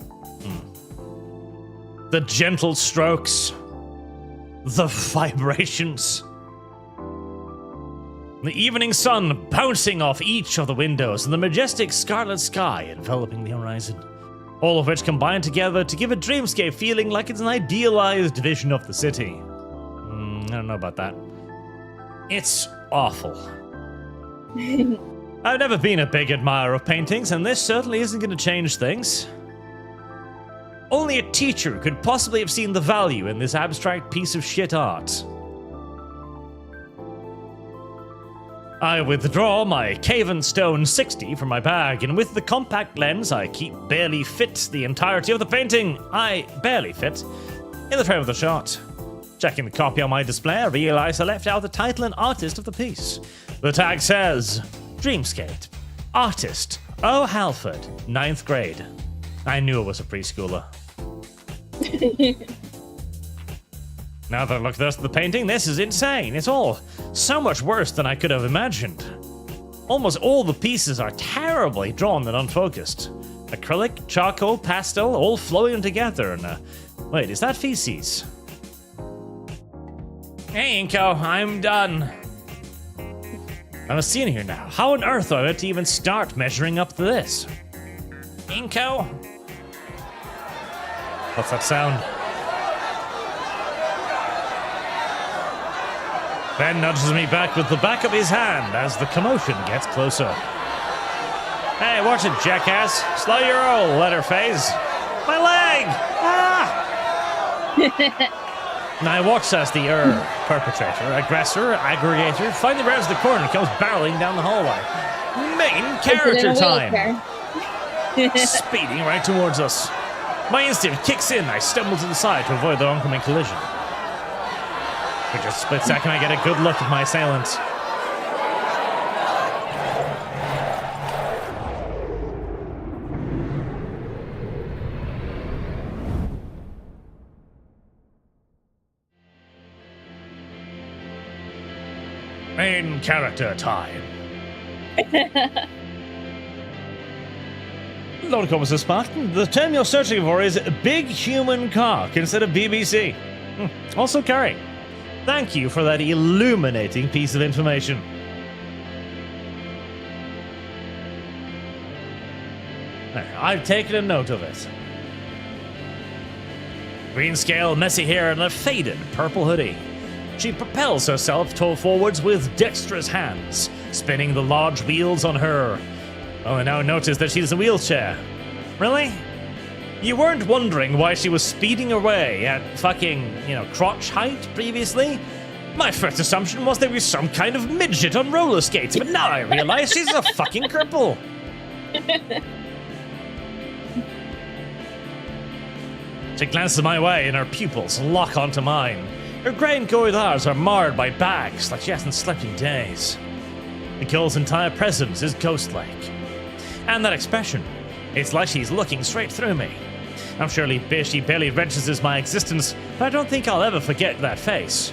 The gentle strokes, the vibrations, the evening sun bouncing off each of the windows, and the majestic scarlet sky enveloping the horizon. All of which combine together to give a dreamscape feeling like it's an idealized vision of the city. I don't know about that. It's awful. I've never been a big admirer of paintings, and this certainly isn't going to change things. Only a teacher could possibly have seen the value in this abstract piece of shit art. I withdraw my Caven Stone 60 from my bag, and with the compact lens I keep barely fit the entirety of the painting. I barely fit in the frame of the shot. Checking the copy on my display, I realize I left out the title and artist of the piece. The tag says, Dreamscape, Artist, O. Halford, 9th grade. I knew it was a preschooler. Now that I look at the painting, this is insane. It's all so much worse than I could have imagined. Almost all the pieces are terribly drawn and unfocused. Acrylic, charcoal, pastel, all flowing together. And wait, is that feces? Hey, Inko, I'm done. I'm a senior now. How on earth are I to even start measuring up to this? Inko? What's that sound? Ben nudges me back with the back of his hand as the commotion gets closer. Hey, watch it, jackass. Slow your roll, Letterface. My leg! Ah! And I watch as the perpetrator, aggressor, aggregator finally rounds the corner and comes barreling down the hallway. Main character time! Speeding right towards us. My instinct kicks in. I stumble to the side to avoid the oncoming collision. For just a split second, I get a good look at my assailant. Main character time. Lord Commissar Spartan, the term you're searching for is big human cock instead of BBC. Also Curry. Thank you for that illuminating piece of information. I've taken a note of it. Green scale, messy hair, and a faded purple hoodie. She propels herself forwards with dexterous hands, spinning the large wheels on her. Oh, I now notice that she's in a wheelchair. Really? You weren't wondering why she was speeding away at fucking, crotch height previously? My first assumption was there was some kind of midget on roller skates, but now I realize she's a fucking cripple. She glances my way and her pupils lock onto mine. Her grey corridors are marred by bags like she hasn't slept in days. The girl's entire presence is ghost-like. And that expression, it's like she's looking straight through me. I'm surely she barely registers my existence, but I don't think I'll ever forget that face.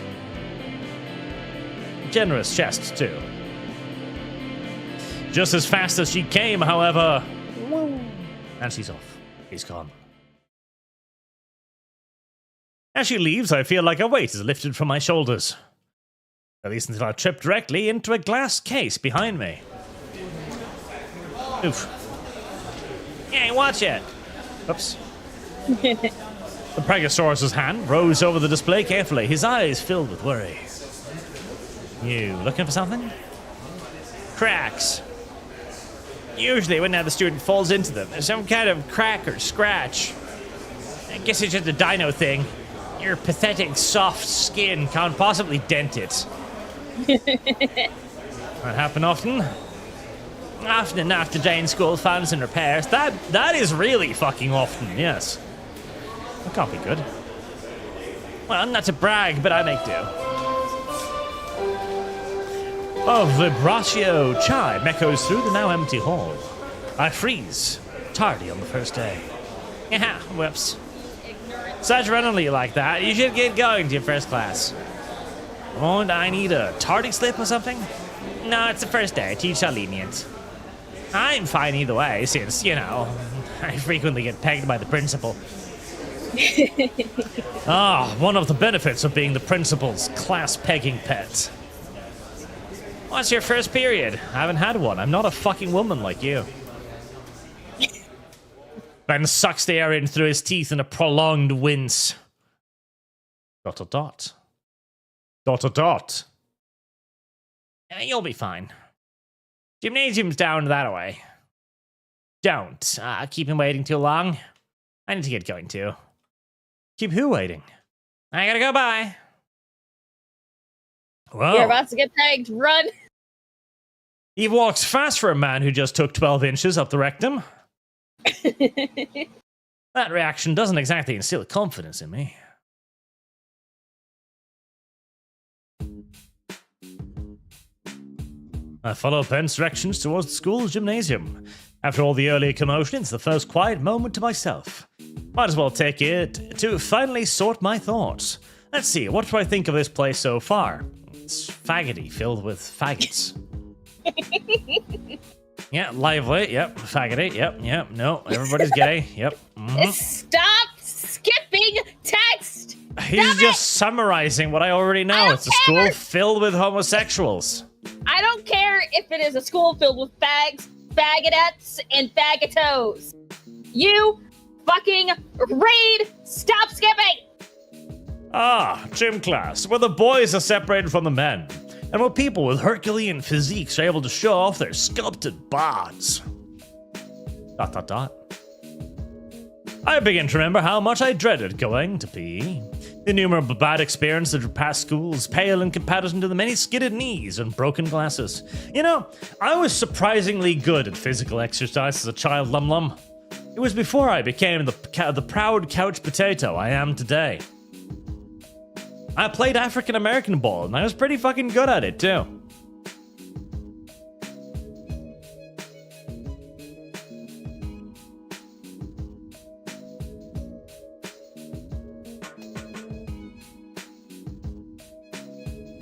Generous chest, too. Just as fast as she came, however... And she's off. He's gone. As she leaves, I feel like a weight is lifted from my shoulders. At least until I trip directly into a glass case behind me. Oof. Hey, watch it! Oops. The Pregosaurus's hand rose over the display carefully, his eyes filled with worry. You looking for something? Cracks. Usually when the student falls into them, there's some kind of crack or scratch. I guess it's just a dino thing. Your pathetic soft skin can't possibly dent it. That happen often? Often enough today in school, funds and repairs. That is really fucking often, yes. That can't be good. Well, not to brag, but I make do. A vibratio chime echoes through the now empty hall. I freeze, tardy on the first day. Yeah, whoops. Such randomly like that, you should get going to your first class. Won't I need a tardy slip or something? No, it's the first day. Teach are lenient. I'm fine either way, since, you know, I frequently get pegged by the principal. One of the benefits of being the principal's class pegging pet. What's your first period? I haven't had one. I'm not a fucking woman like you. Ben sucks the air in through his teeth in a prolonged wince. ... You'll be fine. Gymnasium's down that way. Don't keep him waiting too long. I need to get going too. Keep who waiting? I gotta go, bye. Whoa.
You're about to get pegged. Run.
He walks fast for a man who just took 12 inches up the rectum. That reaction doesn't exactly instill confidence in me. I follow Ben's directions towards the school's gymnasium. After all the early commotion, it's the first quiet moment to myself. Might as well take it to finally sort my thoughts. Let's see, what do I think of this place so far? It's faggoty, filled with faggots. Yeah, lively, yep, faggoty, yep, no, everybody's gay, yep.
Stop skipping text!
He's just summarizing what I already know. It's a school filled with homosexuals.
I don't care if it is a school filled with fags, faggotettes, and faggotos. You fucking read! Stop skipping!
Gym class, where the boys are separated from the men, and where people with Herculean physiques are able to show off their sculpted bods. ... I begin to remember how much I dreaded going to PE. The innumerable bad experiences of past schools pale in comparison to the many skidded knees and broken glasses. You know, I was surprisingly good at physical exercise as a child, Lum. It was before I became the proud couch potato I am today. I played African American ball, and I was pretty fucking good at it, too.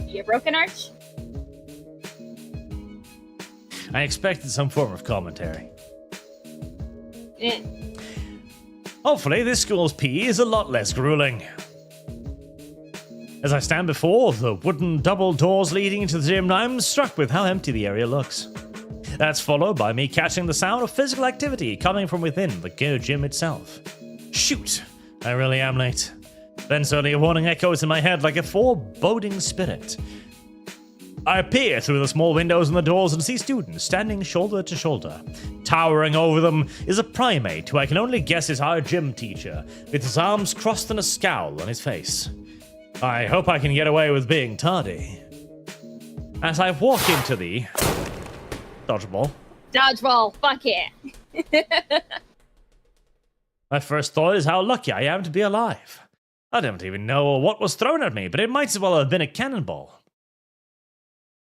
You broken, Arch?
I expected some form of commentary. Hopefully, this school's PE is a lot less grueling. As I stand before the wooden double doors leading into the gym, I'm struck with how empty the area looks. That's followed by me catching the sound of physical activity coming from within the gym itself. Shoot, I really am late. Then suddenly a warning echoes in my head like a foreboding spirit. I peer through the small windows in the doors and see students standing shoulder to shoulder. Towering over them is a primate who I can only guess is our gym teacher, with his arms crossed and a scowl on his face. I hope I can get away with being tardy. As I walk into the... Dodgeball.
Dodgeball, fuck it.
My first thought is how lucky I am to be alive. I don't even know what was thrown at me, but it might as well have been a cannonball.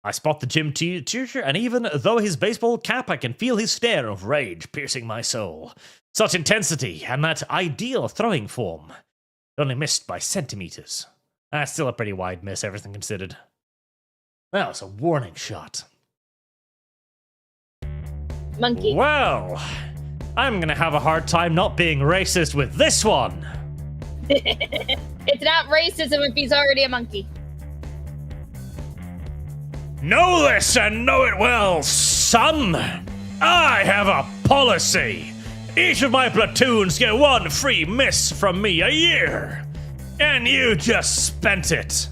I spot the gym teacher, and even though his baseball cap, I can feel his stare of rage piercing my soul. Such intensity, and that ideal throwing form. Only missed by centimeters. That's still a pretty wide miss, everything considered. That was a warning shot.
Monkey.
Well, I'm gonna have a hard time not being racist with this one.
It's not racism if he's already a monkey.
Know this and know it well, son. I have a policy. Each of my platoons get one free miss from me a year. And you just spent it.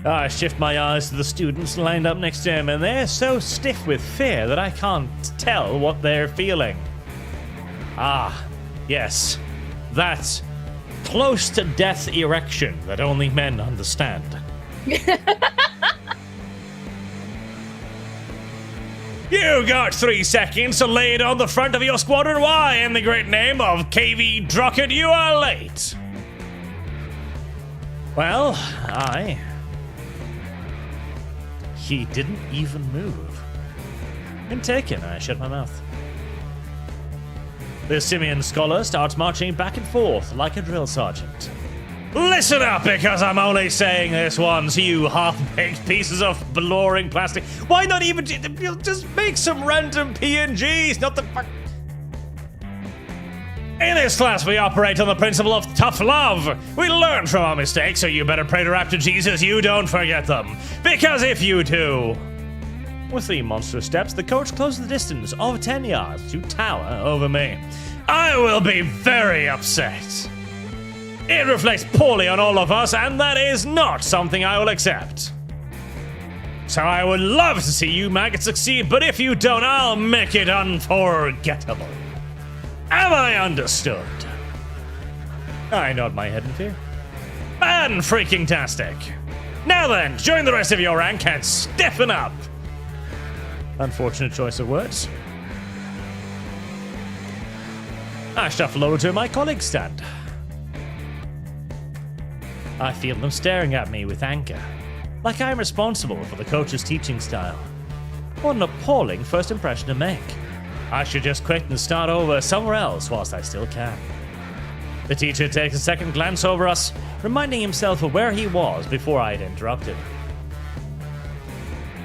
I shift my eyes to the students lined up next to him, and they're so stiff with fear that I can't tell what they're feeling. Ah, yes. That close-to-death erection that only men understand. You got 3 seconds to lay it on the front of your squadron. Why, in the great name of KV Drocket, you are late? Well, He didn't even move. Been taken, I shut my mouth. The simian scholar starts marching back and forth like a drill sergeant. Listen up, because I'm only saying this once, you half-baked pieces of boring plastic. Why not even just make some random PNGs, not the fuck. In this class, we operate on the principle of tough love. We learn from our mistakes, so you better pray to Raptor Jesus you don't forget them. Because if you do... With 3 monstrous steps, the coach closes the distance of 10 yards to tower over me. I will be very upset. It reflects poorly on all of us, and that is not something I will accept. So I would love to see you maggots succeed, but if you don't, I'll make it unforgettable. Am I understood? I nod my head in fear. Fan-freaking-tastic. Now then, join the rest of your rank and stiffen up. Unfortunate choice of words. I shuffle over to my colleague's stand. I feel them staring at me with anger, like I'm responsible for the coach's teaching style. What an appalling first impression to make. I should just quit and start over somewhere else whilst I still can. The teacher takes a second glance over us, reminding himself of where he was before I had interrupted.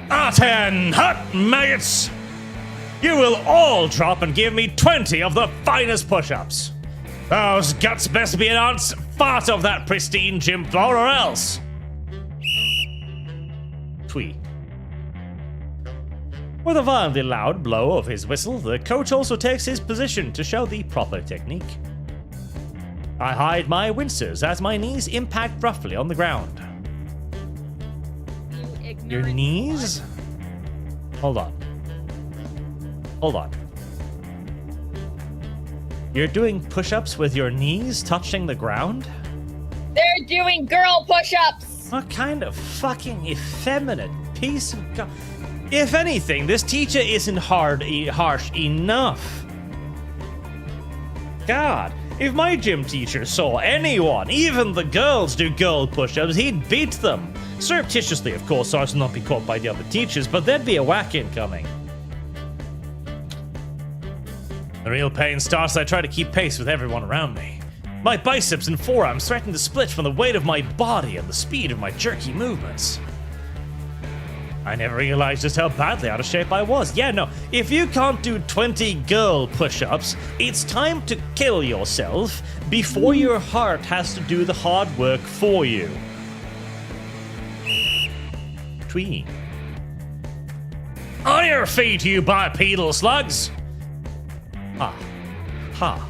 Arch and Hut, maggots! You will all drop and give me 20 of the finest push-ups. Those guts best be an ounce fart of that pristine gym floor or else. Twee. With a violently loud blow of his whistle, the coach also takes his position to show the proper technique. I hide my wincers as my knees impact roughly on the ground. Your knees? Hold on. You're doing push-ups with your knees touching the ground?
They're doing girl push-ups!
What kind of fucking effeminate piece of God? If anything, this teacher isn't harsh enough. God, if my gym teacher saw anyone, even the girls, do girl push-ups, he'd beat them. Surreptitiously, of course, so as to not be caught by the other teachers, but there'd be a whack incoming. The real pain starts as I try to keep pace with everyone around me. My biceps and forearms threaten to split from the weight of my body and the speed of my jerky movements. I never realized just how badly out of shape I was. Yeah, no, if you can't do 20 girl push-ups, it's time to kill yourself before your heart has to do the hard work for you. Twee. On your feet, you bipedal slugs! Ha.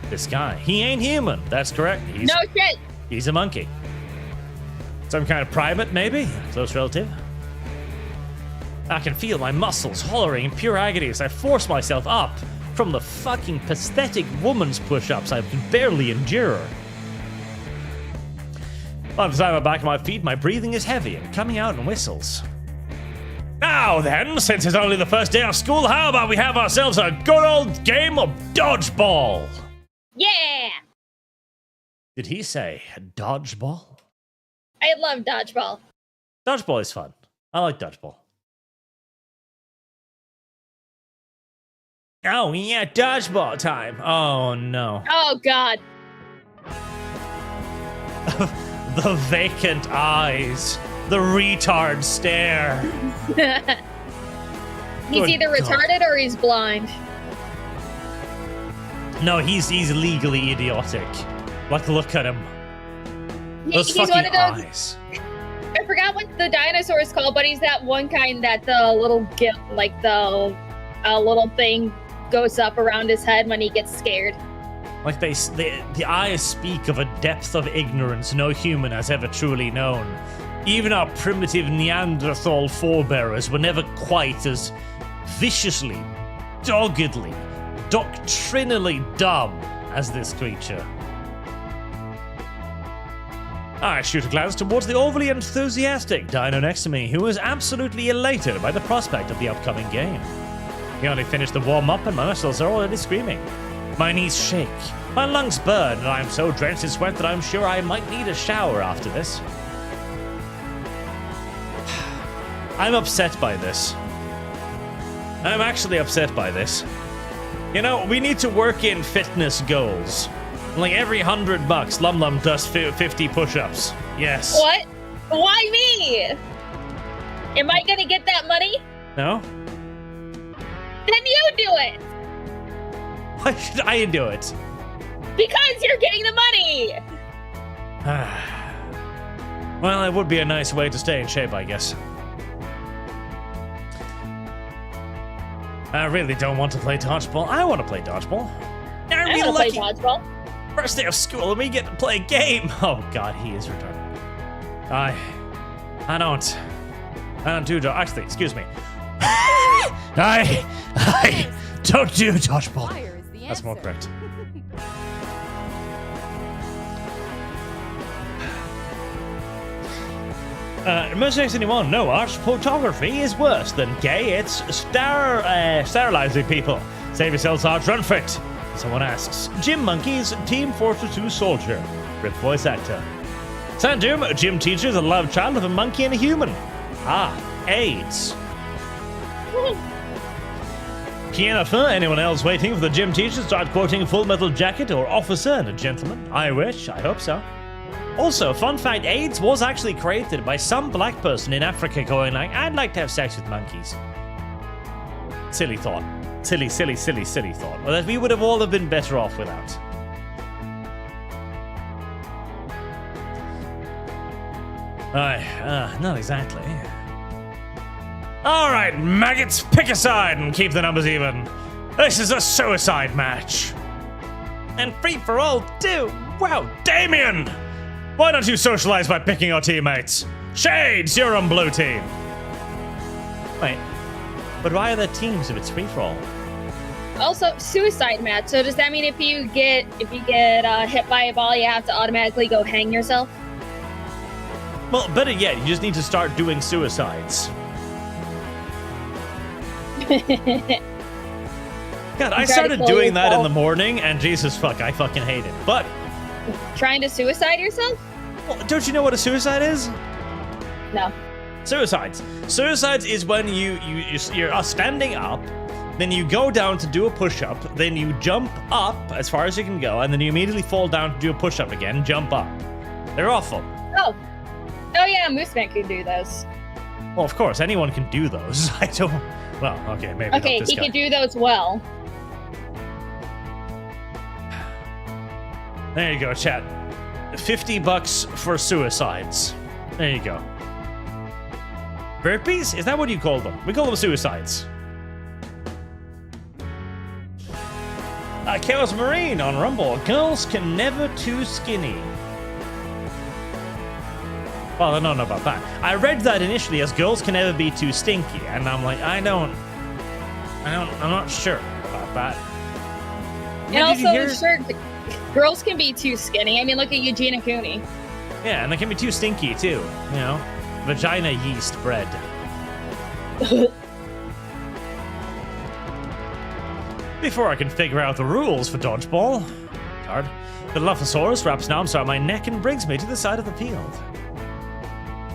This guy, he ain't human. That's correct.
No shit.
He's a monkey. Some kind of primate, maybe? Close relative? I can feel my muscles hollering in pure agony as I force myself up from the fucking pathetic woman's push-ups I can barely endure. By the time I'm back on my feet, my breathing is heavy and coming out in whistles. Now then, since it's only the first day of school, how about we have ourselves a good old game of dodgeball?
Yeah!
Did he say dodgeball?
I love dodgeball.
Dodgeball is fun. I like dodgeball. Oh, yeah, dodgeball time. Oh, no.
Oh, God.
The vacant eyes. The retard stare.
He's either retarded or he's blind.
No, he's legally idiotic. Like, look at him. Those
He's
fucking
one of those,
eyes.
I forgot what the dinosaur is called, but he's that one kind that the little little thing goes up around his head when he gets scared.
Like the eyes speak of a depth of ignorance no human has ever truly known. Even our primitive Neanderthal forebearers were never quite as viciously, doggedly, doctrinally dumb as this creature. I shoot a glance towards the overly enthusiastic dino next to me, who is absolutely elated by the prospect of the upcoming game. He only finished the warm-up and my muscles are already screaming. My knees shake, my lungs burn, and I am so drenched in sweat that I'm sure I might need a shower after this. I'm upset by this. I'm actually upset by this. You know, we need to work in fitness goals. Like every $100, Lum Lum does 50 push-ups. Yes.
What? Why me? Am I gonna get that money?
No?
Then you do it!
Why should I do it?
Because you're getting the money!
Well, it would be a nice way to stay in shape, I guess. I really don't want to play dodgeball. I want to play dodgeball. Aren't we lucky?
Play dodgeball.
First day of school and we get to play a game. Oh god, he is retarded. I don't do dodgeball. Actually, excuse me. I don't do dodgeball. That's more correct. Message anyone? No, Arch, photography is worse than gay. It's sterilizing people. Save yourselves, Arch, run for it. Someone asks. Gym Monkeys, Team Fortress 2 Soldier. Rip voice actor. Sandoom, a gym teacher is a love child of a monkey and a human. Ah, AIDS. Pianofa, anyone else waiting for the gym teacher to start quoting Full Metal Jacket or Officer and a Gentleman? I wish, I hope so. Also, fun fact, AIDS was actually created by some black person in Africa going like, I'd like to have sex with monkeys. Silly thought. Silly thought. Or that we would have all been better off without. Not exactly. Alright, maggots, pick a side and keep the numbers even. This is a suicide match. And free for all, too. Wow, Damien! Why don't you socialize by picking our teammates? Shades, you're on blue team. Wait, but why are there teams if it's free for all?
Also, suicide match. So does that mean if you get hit by a ball, you have to automatically go hang yourself?
Well, better yet, you just need to start doing suicides. God, I started doing that in the morning, and Jesus fuck, I fucking hate it. But
trying to suicide yourself?
Well, don't you know what a suicide is?
No.
Suicides is when you're standing up, then you go down to do a push-up, then you jump up as far as you can go, and then you immediately fall down to do a push-up again, jump up. They're awful.
Oh yeah, Mooseman can do those.
Well, of course, anyone can do those. I don't. Well, okay, maybe.
Okay, he can do those well.
There you go, chat. $50 for suicides. There you go. Burpees? Is that what you call them? We call them suicides. Chaos Marine on Rumble. Girls can never too skinny. Well, I don't know about that. I read that initially as girls can never be too stinky, and I'm like, I'm not sure about that.
And also, sure, girls can be too skinny. I mean, look at Eugenia Cooney.
Yeah, and they can be too stinky, too. You know? Vagina yeast bread. Before I can figure out the rules for dodgeball, card, the Lophosaurus wraps an arms around my neck and brings me to the side of the field.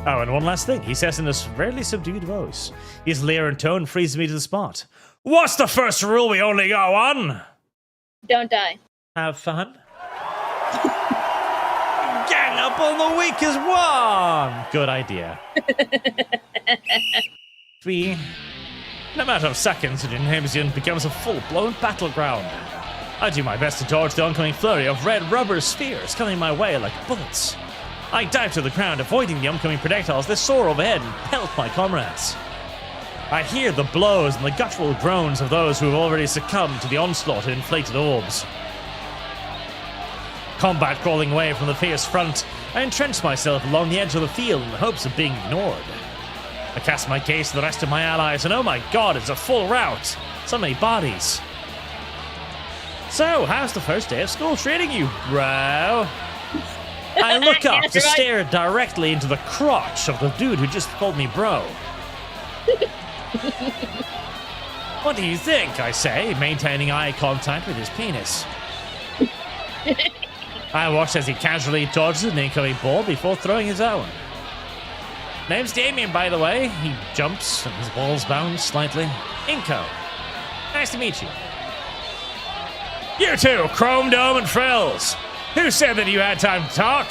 Oh, and one last thing, he says in this rarely subdued voice. His leer and tone freezes me to the spot. What's the first rule we only go on?
Don't die.
Have fun. Gang up on the weak as one. Good idea. 3. In a matter of seconds, the gymnasium becomes a full-blown battleground. I do my best to dodge the oncoming flurry of red rubber spheres coming my way like bullets. I dive to the ground, avoiding the oncoming projectiles that soar overhead and pelt my comrades. I hear the blows and the guttural groans of those who have already succumbed to the onslaught of inflated orbs. Combat crawling away from the fierce front, I entrench myself along the edge of the field in the hopes of being ignored. I cast my gaze to the rest of my allies, and oh my god, it's a full rout! So many bodies. So, how's the first day of school treating you, bro? I look up to stare directly into the crotch of the dude who just called me bro. What do you think, I say, maintaining eye contact with his penis. I watch as he casually dodges an incoming ball before throwing his own. Name's Damien, by the way. He jumps and his balls bounce slightly. Inco. Nice to meet you. You two, Chrome Dome and Frills. Who said that you had time to talk?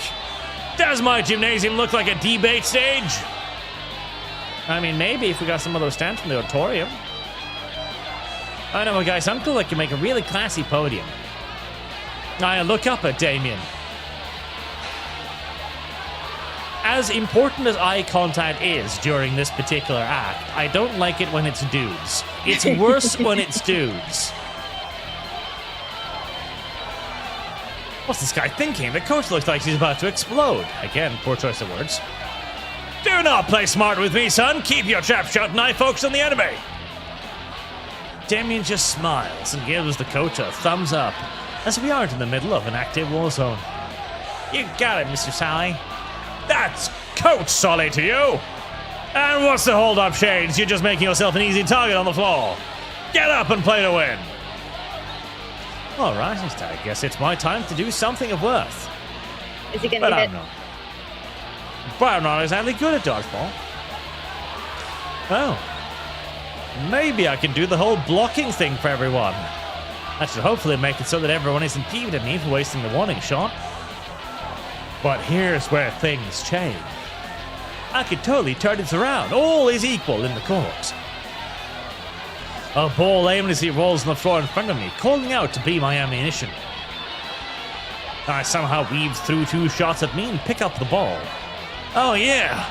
Does my gymnasium look like a debate stage? I mean, maybe if we got some of those stands from the auditorium. I know a guy's uncle that can make a really classy podium. I look up at Damien. As important as eye contact is during this particular act, I don't like it when it's dudes. It's worse when it's dudes. What's this guy thinking? The coach looks like he's about to explode. Again, poor choice of words. Do not play smart with me, son. Keep your trap shut and I focus on the enemy. Damien just smiles and gives the coach a thumbs up, as we aren't in the middle of an active war zone. You got it, Mr. Sally. That's Coach Solly to you! And what's the hold-up, Shades? You're just making yourself an easy target on the floor. Get up and play to win! Alright, I guess it's my time to do something of worth.
Is he gonna hit?
But I'm not exactly good at dodgeball. Oh. Maybe I can do the whole blocking thing for everyone. That should hopefully make it so that everyone isn't peeved at me for wasting the warning shot. But here's where things change. I could totally turn this around. All is equal in the court. A ball aimlessly rolls on the floor in front of me, calling out to be my ammunition. I somehow weave through two shots at me and pick up the ball. Oh yeah!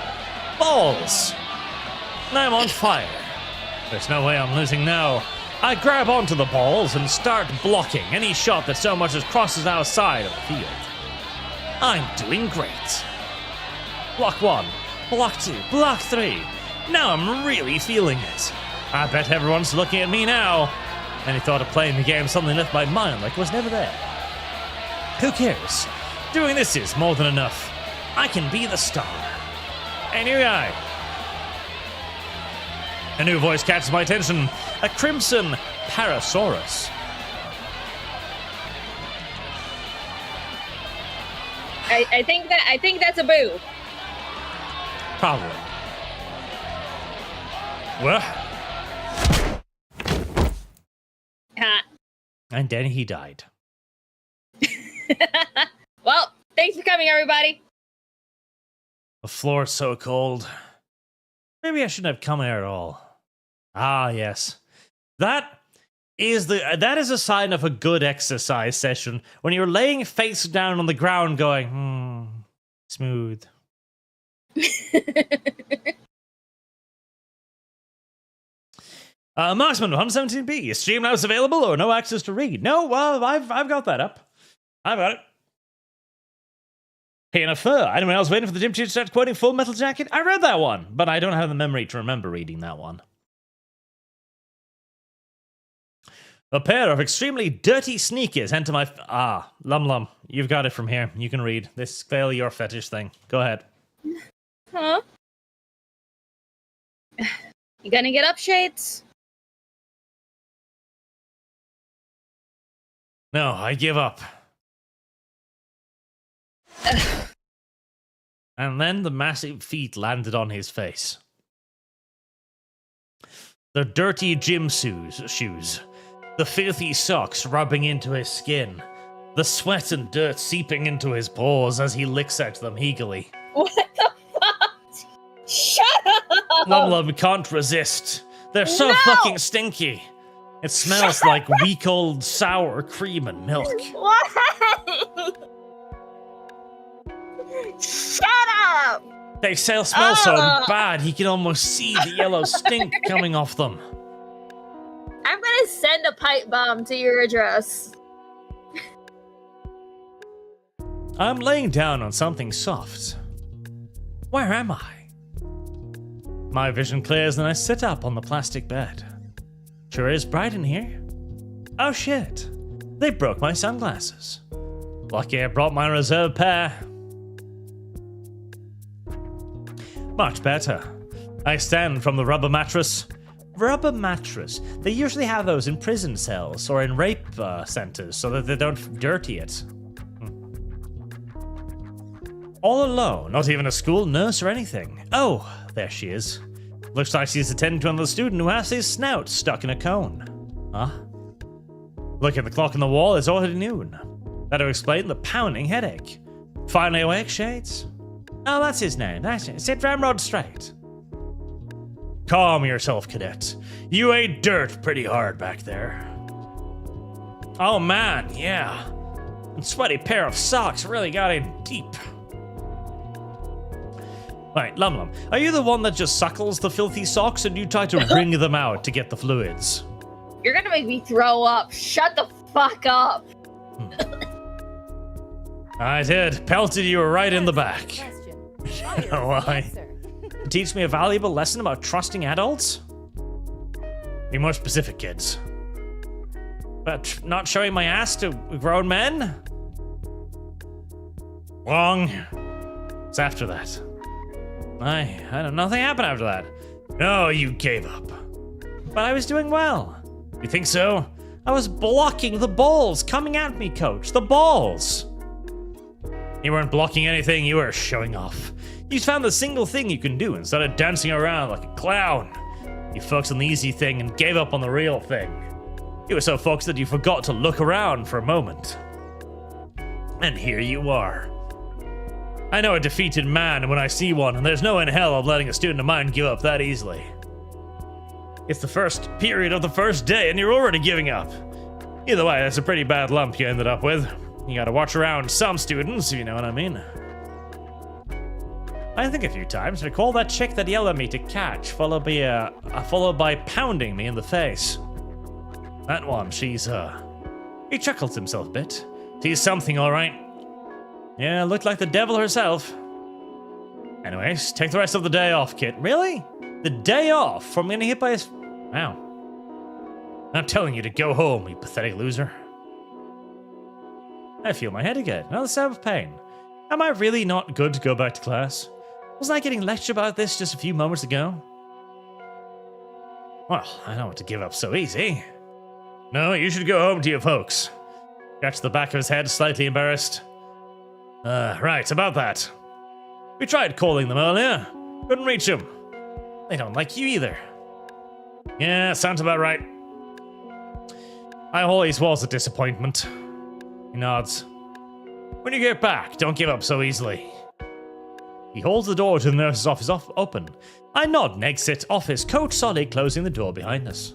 Balls! I'm on fire. There's no way I'm losing now. I grab onto the balls and start blocking any shot that so much as crosses outside of the field. I'm doing great. Block 1, block 2, block 3. Now I'm really feeling it. I bet everyone's looking at me now. Any thought of playing the game suddenly left my mind like it was never there. Who cares? Doing this is more than enough. I can be the star. Hey, new guy. A new voice catches my attention. A crimson Parasaurus.
I think that's a boo.
Probably. Well. And then he died.
Well, thanks for coming, everybody.
The floor's so cold. Maybe I shouldn't have come here at all. Ah, yes. That is a sign of a good exercise session when you're laying face down on the ground going, smooth. Marksman 117B, is Streamlabs available or no access to read? No, well, I've got that up. I've got it. Hey, and a fur. Anyone else waiting for the gym teacher to start quoting Full Metal Jacket? I read that one, but I don't have the memory to remember reading that one. A pair of extremely dirty sneakers enter my... Lum Lum, you've got it from here. You can read. This is clearly your fetish thing. Go ahead.
Huh? You gonna get up, Shades?
No, I give up. And then the massive feet landed on his face. The dirty gym shoes. The filthy socks rubbing into his skin. The sweat and dirt seeping into his pores as he licks at them eagerly.
What the fuck? Shut up!
Lum Lum can't resist. They're so fucking stinky. It smells like week old sour cream and milk.
What? Shut up!
They smell so bad he can almost see the yellow stink coming off them.
I'm gonna send a pipe bomb to your address.
I'm laying down on something soft. Where am I? My vision clears and I sit up on the plastic bed. Sure is bright in here. Oh shit, they broke my sunglasses. Lucky I brought my reserve pair. Much better. I stand from the rubber mattress. Rubber mattress. They usually have those in prison cells or in rape centers so that they don't dirty it. All alone, not even a school nurse or anything. Oh, there she is. Looks like she's attending to another student who has his snout stuck in a cone. Huh? Look at the clock on the wall, it's already noon. That'll explain the pounding headache. Finally awake, Shades? Oh, that's his name, that's it. Sit ramrod straight. Calm yourself, cadet. You ate dirt pretty hard back there. Oh man, yeah. A sweaty pair of socks really got in deep. Right, Lum Lum, are you the one that just suckles the filthy socks, or do you try to wring them out to get the fluids?
You're gonna make me throw up. Shut the fuck up.
I did. Pelted you right in the back. Why? Teach me a valuable lesson about trusting adults? Be more specific, kids. But not showing my ass to grown men? Wrong. It's after that. I don't. Nothing happened after that. No, you gave up. But I was doing well. You think so? I was blocking the balls coming at me, coach. The balls. You weren't blocking anything. You were showing off. You found the single thing you can do and started dancing around like a clown. You focused on the easy thing and gave up on the real thing. You were so focused that you forgot to look around for a moment. And here you are. I know a defeated man when I see one, and there's no in hell of letting a student of mine give up that easily. It's the first period of the first day, and you're already giving up. Either way, that's a pretty bad lump you ended up with. You gotta watch around some students, if you know what I mean. I think a few times recall that chick that yelled at me to catch, followed by pounding me in the face. That one, she's, he chuckles himself a bit. She's something, alright. Yeah, looked like the devil herself. Anyways, take the rest of the day off, kid. Really? The day off from getting hit by a... Wow. I'm telling you to go home, you pathetic loser. I feel my head again. Another stab of pain. Am I really not good to go back to class? Wasn't I getting lectured about this just a few moments ago? Well, I don't want to give up so easy. No, you should go home to your folks. Scratched the back of his head, slightly embarrassed. Right, about that. We tried calling them earlier. Couldn't reach them. They don't like you either. Yeah, sounds about right. I always was a disappointment. He nods. When you get back, don't give up so easily. He holds the door to the nurse's office open. I nod and exit office, coat solid, closing the door behind us.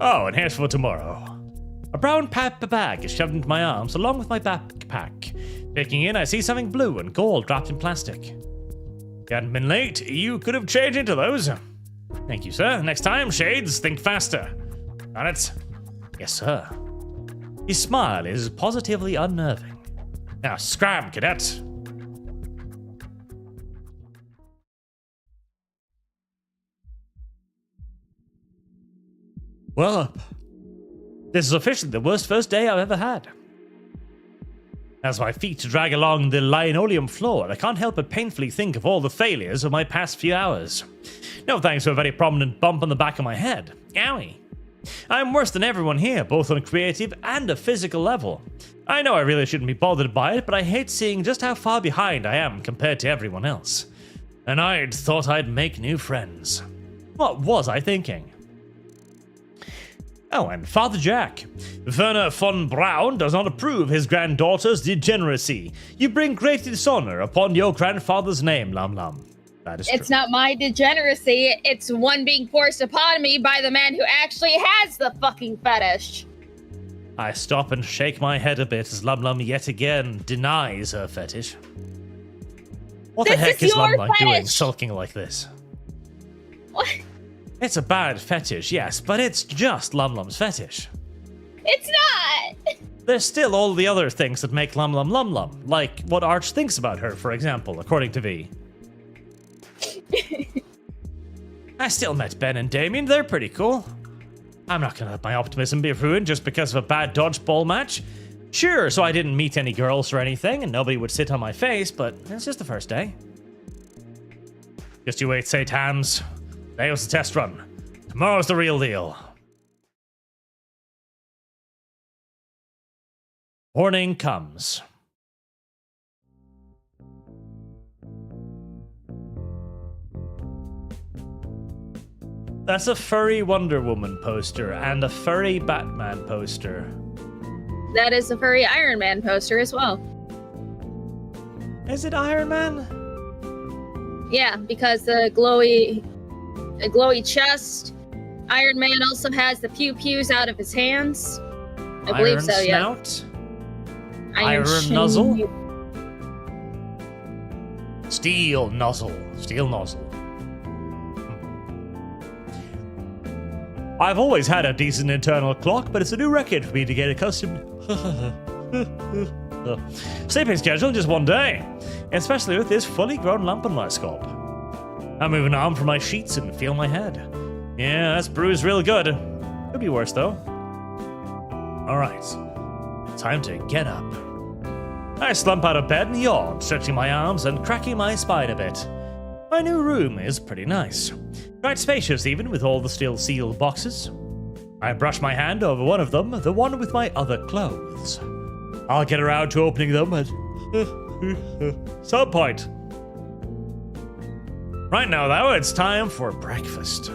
Oh, and here's for tomorrow. A brown paper bag is shoved into my arms along with my backpack. Picking in, I see something blue and gold wrapped in plastic. If you hadn't been late, you could have changed into those. Thank you, sir. Next time, Shades, think faster. Got it? Yes, sir. His smile is positively unnerving. Now, scram, cadet. Well, this is officially the worst first day I've ever had. As my feet drag along the linoleum floor, I can't help but painfully think of all the failures of my past few hours. No thanks to a very prominent bump on the back of my head. Owie. I'm worse than everyone here, both on a creative and a physical level. I know I really shouldn't be bothered by it, but I hate seeing just how far behind I am compared to everyone else. And I'd thought I'd make new friends. What was I thinking? Oh, and Father Jack. Werner von Braun does not approve his granddaughter's degeneracy. You bring great dishonor upon your grandfather's name, Lum Lum. That is true.
It's not my degeneracy, it's one being forced upon me by the man who actually has the fucking fetish.
I stop and shake my head a bit as Lum Lum yet again denies her fetish. What the heck is Lum Lum doing sulking like this?
What?
It's a bad fetish, yes, but it's just Lum Lum's fetish.
It's not!
there's still all the other things that make Lum Lum Lum Lum, like what Arch thinks about her, for example, according to V. I still met Ben and Damien, they're pretty cool. I'm not gonna let my optimism be ruined just because of a bad dodgeball match. Sure, so I didn't meet any girls or anything, and nobody would sit on my face, but it's just the first day. Just you wait, Satans. Today was the test run. Tomorrow's the real deal. Morning comes. That's a furry Wonder Woman poster and a furry Batman poster.
That is a furry Iron Man poster as well.
Is it Iron Man?
Yeah, because the glowy chest. Iron Man also has the pew-pews out of his hands. I believe so, yeah.
Snout? Iron nozzle? Steel nozzle. Steel nozzle. I've always had a decent internal clock, but it's a new record for me to get accustomed. Sleeping schedule just one day, especially with this fully grown lump on my scalp. I'm moving on from my sheets and feel my head. Yeah, that's bruised real good. Could be worse though. Alright, time to get up. I slump out of bed and yawn, stretching my arms and cracking my spine a bit. My new room is pretty nice. Quite spacious even, with all the still sealed boxes. I brush my hand over one of them, the one with my other clothes. I'll get around to opening them at some point. Right now though, it's time for breakfast.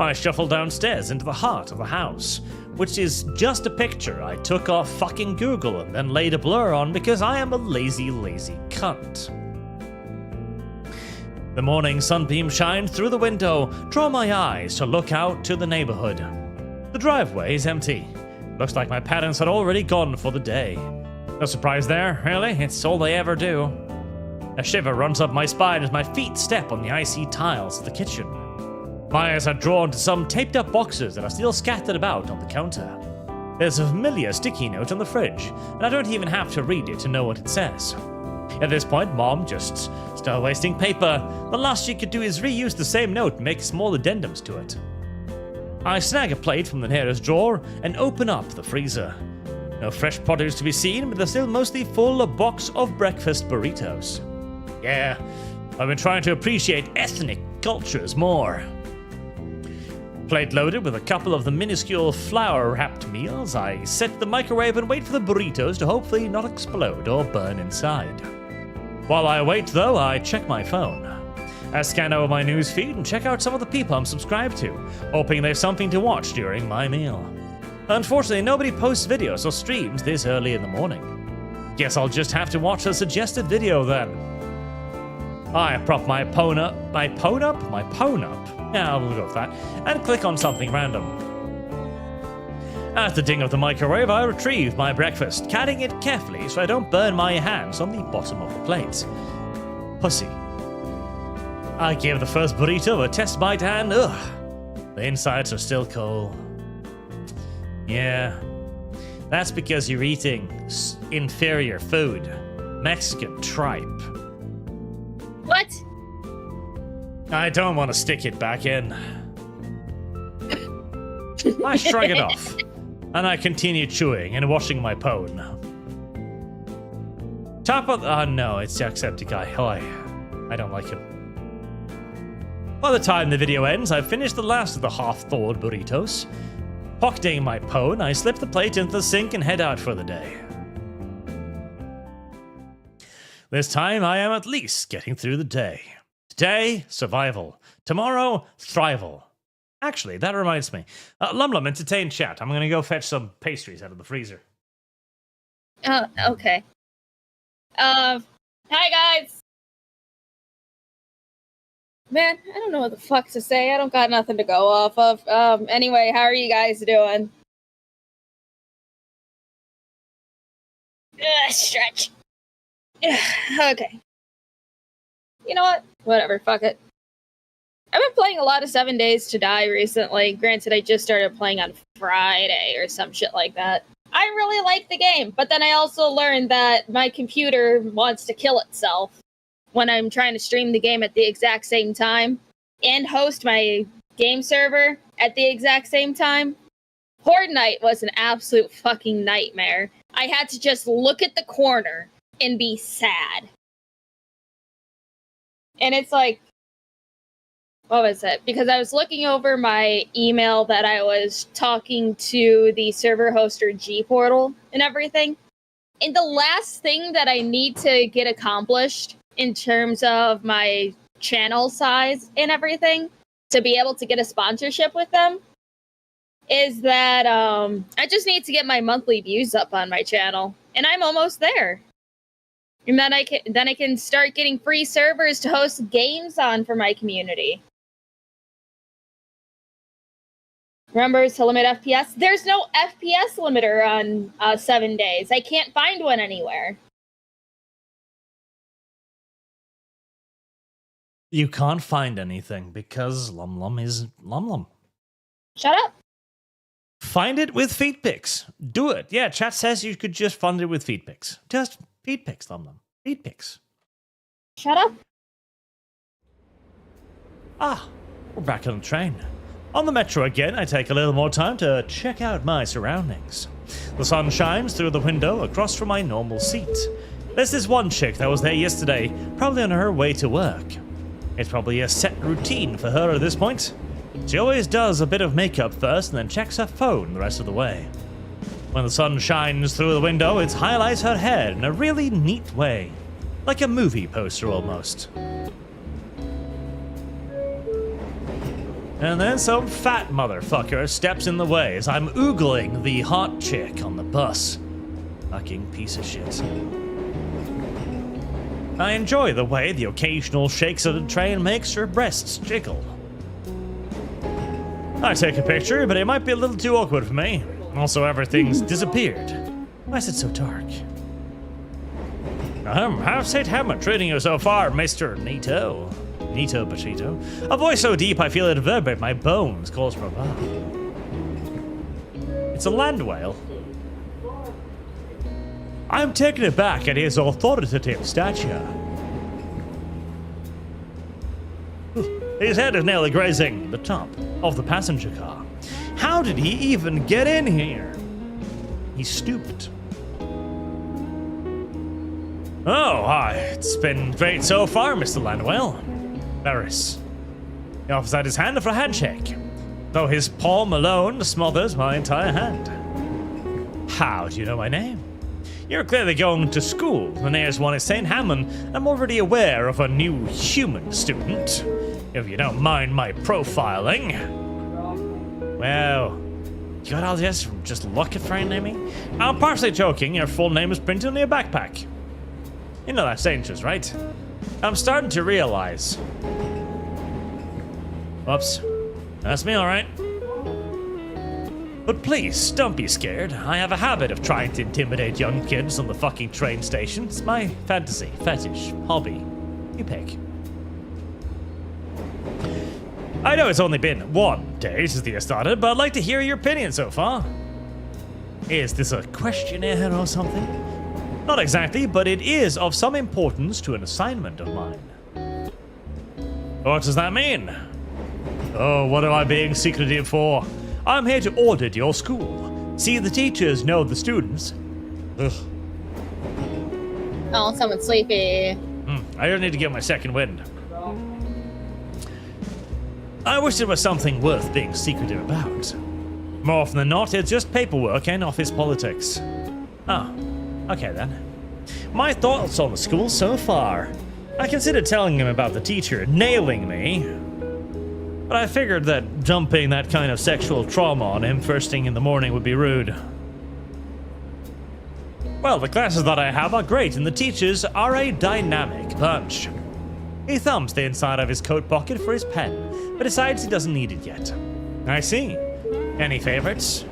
I shuffle downstairs into the heart of the house, which is just a picture I took off fucking Google and then laid a blur on because I am a lazy, lazy cunt. The morning sunbeam shines through the window, draw my eyes to look out to the neighborhood. The driveway is empty. Looks like my parents had already gone for the day. No surprise there, really, it's all they ever do. A shiver runs up my spine as my feet step on the icy tiles of the kitchen. My eyes are drawn to some taped up boxes that are still scattered about on the counter. There's a familiar sticky note on the fridge, and I don't even have to read it to know what it says. At this point, Mom just started wasting paper. The last she could do is reuse the same note and make small addendums to it. I snag a plate from the nearest drawer and open up the freezer. No fresh produce to be seen, but they're still mostly full of box of breakfast burritos. Yeah, I've been trying to appreciate ethnic cultures more. Plate loaded with a couple of the minuscule flour-wrapped meals, I set the microwave and wait for the burritos to hopefully not explode or burn inside. While I wait, though, I check my phone. I scan over my news feed and check out some of the people I'm subscribed to, hoping there's something to watch during my meal. Unfortunately, nobody posts videos or streams this early in the morning. Guess I'll just have to watch a suggested video then. I prop my phone up, yeah, we'll go with that, and click on something random. At the ding of the microwave, I retrieve my breakfast, cutting it carefully so I don't burn my hands on the bottom of the plate. Pussy. I give the first burrito a test bite and, the insides are still cold. Yeah, that's because you're eating inferior food. Mexican tripe.
What?
I don't want to stick it back in. I shrug it off, and I continue chewing and washing my pone. Top of no, it's Jacksepticeye. Oh, I don't like him. By the time the video ends, I've finished the last of the half-thawed burritos. Pocketing my pone, I slip the plate into the sink and head out for the day. This time, I am at least getting through the day. Today, survival. Tomorrow, thrival. Actually, that reminds me. Lum Lum, entertain chat. I'm gonna go fetch some pastries out of the freezer.
Okay. Hi guys! Man, I don't know what the fuck to say. I don't got nothing to go off of. Anyway, how are you guys doing? Stretch. Okay. You know what? Whatever, fuck it. I've been playing a lot of 7 Days to Die recently. Granted, I just started playing on Friday or some shit like that. I really like the game, but then I also learned that my computer wants to kill itself when I'm trying to stream the game at the exact same time and host my game server at the exact same time. Horde Night was an absolute fucking nightmare. I had to just look at the corner and be sad. And it's like, what was it? Because I was looking over my email that I was talking to the server hoster G Portal and everything. And the last thing that I need to get accomplished in terms of my channel size and everything to be able to get a sponsorship with them is that I just need to get my monthly views up on my channel. And I'm almost there. And then I can start getting free servers to host games on for my community. Remember to limit FPS? There's no FPS limiter on 7 Days. I can't find one anywhere.
You can't find anything because Lum Lum is Lum Lum.
Shut up.
Find it with feed pics. Do it. Yeah, chat says you could just fund it with feed pics. Just feed pics, Lum Lum. Feed pics.
Shut up.
Ah, we're back on the train. On the metro again, I take a little more time to check out my surroundings. The sun shines through the window across from my normal seat. There's this one chick that was there yesterday, probably on her way to work. It's probably a set routine for her at this point. She always does a bit of makeup first and then checks her phone the rest of the way. When the sun shines through the window, it highlights her hair in a really neat way. Like a movie poster almost. And then some fat motherfucker steps in the way as I'm oogling the hot chick on the bus. Fucking piece of shit. I enjoy the way the occasional shakes of the train makes her breasts jiggle. I take a picture, but it might be a little too awkward for me. Also, everything's disappeared. Why is it so dark? How's it hammer treating you so far, Mr. Nito? Nito Pachito. A voice so deep I feel it vibrate my bones, calls Papa. It's a land whale. I'm taken aback at his authoritative stature. His head is nearly grazing the top of the passenger car. How did he even get in here? He stooped. Oh, hi. It's been great so far, Mr. Landwell. Varys. He offers out his hand for a handshake, though his palm alone smothers my entire hand. How do you know my name? You're clearly going to school. The nearest one is St. Hammond. I'm already aware of a new human student. If you don't mind my profiling. Well, you got all this from just looking for your name? I'm partially joking. Your full name is printed on your backpack. You know that's dangerous, right? I'm starting to realize. Whoops. That's me, alright. But please, don't be scared. I have a habit of trying to intimidate young kids on the fucking train station. It's my fantasy, fetish, hobby. You pick. I know it's only been 1 day since the year started, but I'd like to hear your opinion so far. Is this a questionnaire or something? Not exactly, but it is of some importance to an assignment of mine. What does that mean? Oh, what am I being secretive for? I'm here to audit your school. See, the teachers know the students. Ugh.
Oh, someone's sleepy.
I don't need to get my second wind. I wish there was something worth being secretive about. More often than not, it's just paperwork and office politics. Oh, okay then. My thoughts on the school so far. I considered telling him about the teacher nailing me, but I figured that dumping that kind of sexual trauma on him first thing in the morning would be rude. Well, the classes that I have are great, and the teachers are a dynamic bunch. He thumbs the inside of his coat pocket for his pen, but decides he doesn't need it yet. I see. Any favorites?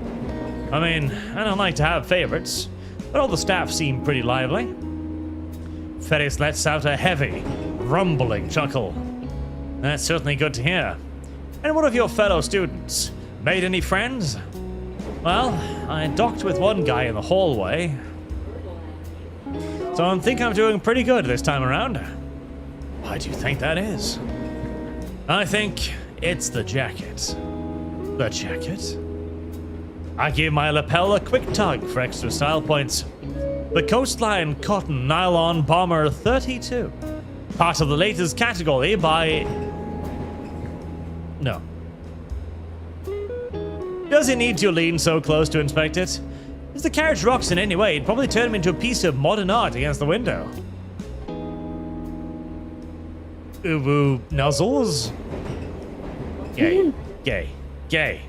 I mean, I don't like to have favorites, but all the staff seem pretty lively. Ferris lets out a heavy, rumbling chuckle. That's certainly good to hear. And what of your fellow students? Made any friends? Well, I docked with one guy in the hallway. So I think I'm doing pretty good this time around. Why do you think that is? I think it's the jacket. The jacket? I give my lapel a quick tug for extra style points. The Coastline Cotton Nylon Bomber 32. Part of the latest category by... No. Does he need to lean so close to inspect it? If the carriage rocks in any way, it'd probably turn him into a piece of modern art against the window. Uwu nuzzles? Gay. Gay. Gay.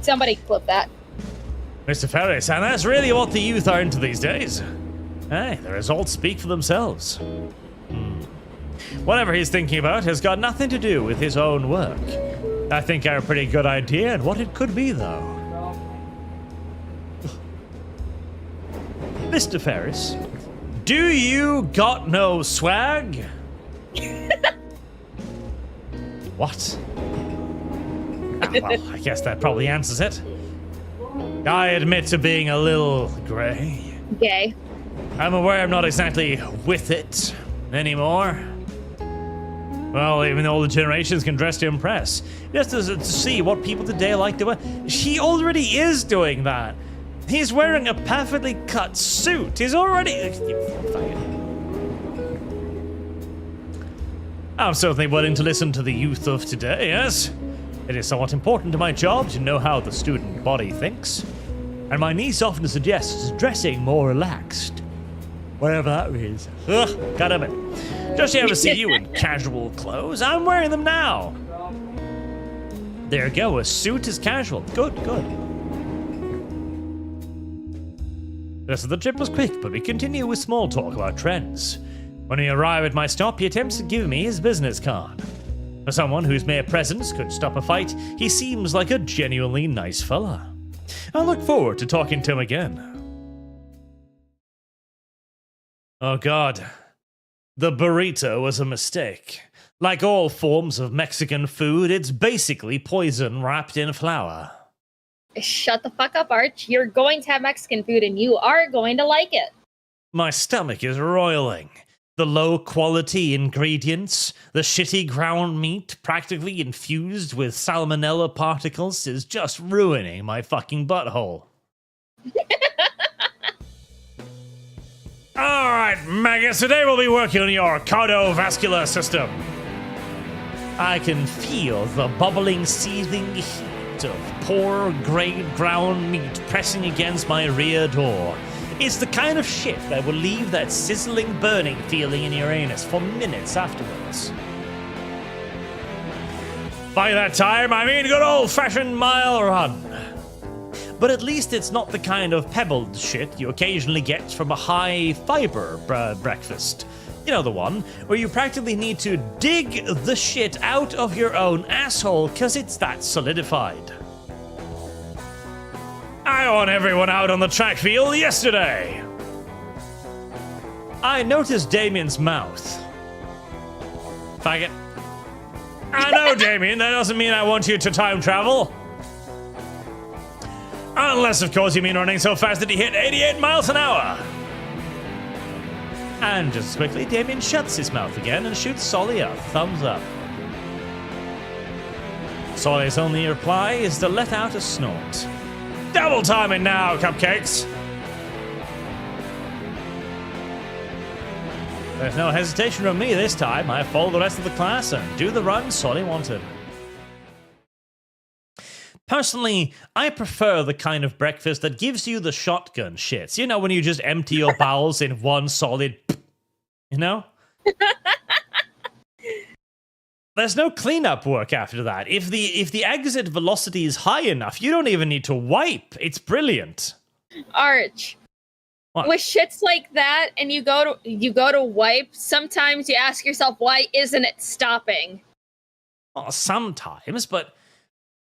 Somebody clip that.
Mr. Ferris, and that's really what the youth are into these days. Hey, the results speak for themselves. Whatever he's thinking about has got nothing to do with his own work. I think I have a pretty good idea of what it could be, though. Mr. Ferris, do you got no swag? What? Well, I guess that probably answers it. I admit to being a little grey.
Gay.
I'm aware I'm not exactly with it anymore. Well, even though the generations can dress to impress. Just to see what people today like to wear. He already is doing that. He's wearing a perfectly cut suit. He's already... I'm certainly willing to listen to the youth of today, yes? It is somewhat important to my job to know how the student body thinks. And my niece often suggests dressing more relaxed. Whatever that means. Ugh, God damn it. Just ever see you in casual clothes? I'm wearing them now. There you go, a suit is casual. Good, good. The rest of the trip was quick, but we continue with small talk about trends. When we arrive at my stop, he attempts to give me his business card. For someone whose mere presence could stop a fight, he seems like a genuinely nice fella. I look forward to talking to him again. Oh god. The burrito was a mistake. Like all forms of Mexican food, it's basically poison wrapped in flour.
Shut the fuck up, Arch. You're going to have Mexican food and you are going to like it.
My stomach is roiling. The low-quality ingredients, the shitty ground meat practically infused with salmonella particles is just ruining my fucking butthole. Alright, maggots, today we'll be working on your cardiovascular system. I can feel the bubbling, seething heat of poor grade ground meat pressing against my rear door. It's the kind of shit that will leave that sizzling, burning feeling in your anus for minutes afterwards. By that time, I mean good old-fashioned mile run. But at least it's not the kind of pebbled shit you occasionally get from a high-fiber breakfast. You know the one, where you practically need to dig the shit out of your own asshole because it's that solidified. I want everyone out on the track field yesterday. I noticed Damien's mouth. Faggot. I know, Damien, that doesn't mean I want you to time travel. Unless, of course, you mean running so fast that he hit 88 miles an hour. And just as quickly, Damien shuts his mouth again and shoots Solly a thumbs up. Solly's only reply is to let out a snort. Double timing now, cupcakes! There's no hesitation from me this time. I follow the rest of the class and do the run Solly wanted. Personally, I prefer the kind of breakfast that gives you the shotgun shits. You know, when you just empty your bowels in one solid... You know? There's no cleanup work after that. If the exit velocity is high enough, you don't even need to wipe. It's brilliant.
Arch.
What?
With shits like that and you go to wipe, sometimes you ask yourself, why isn't it stopping?
Well, sometimes, but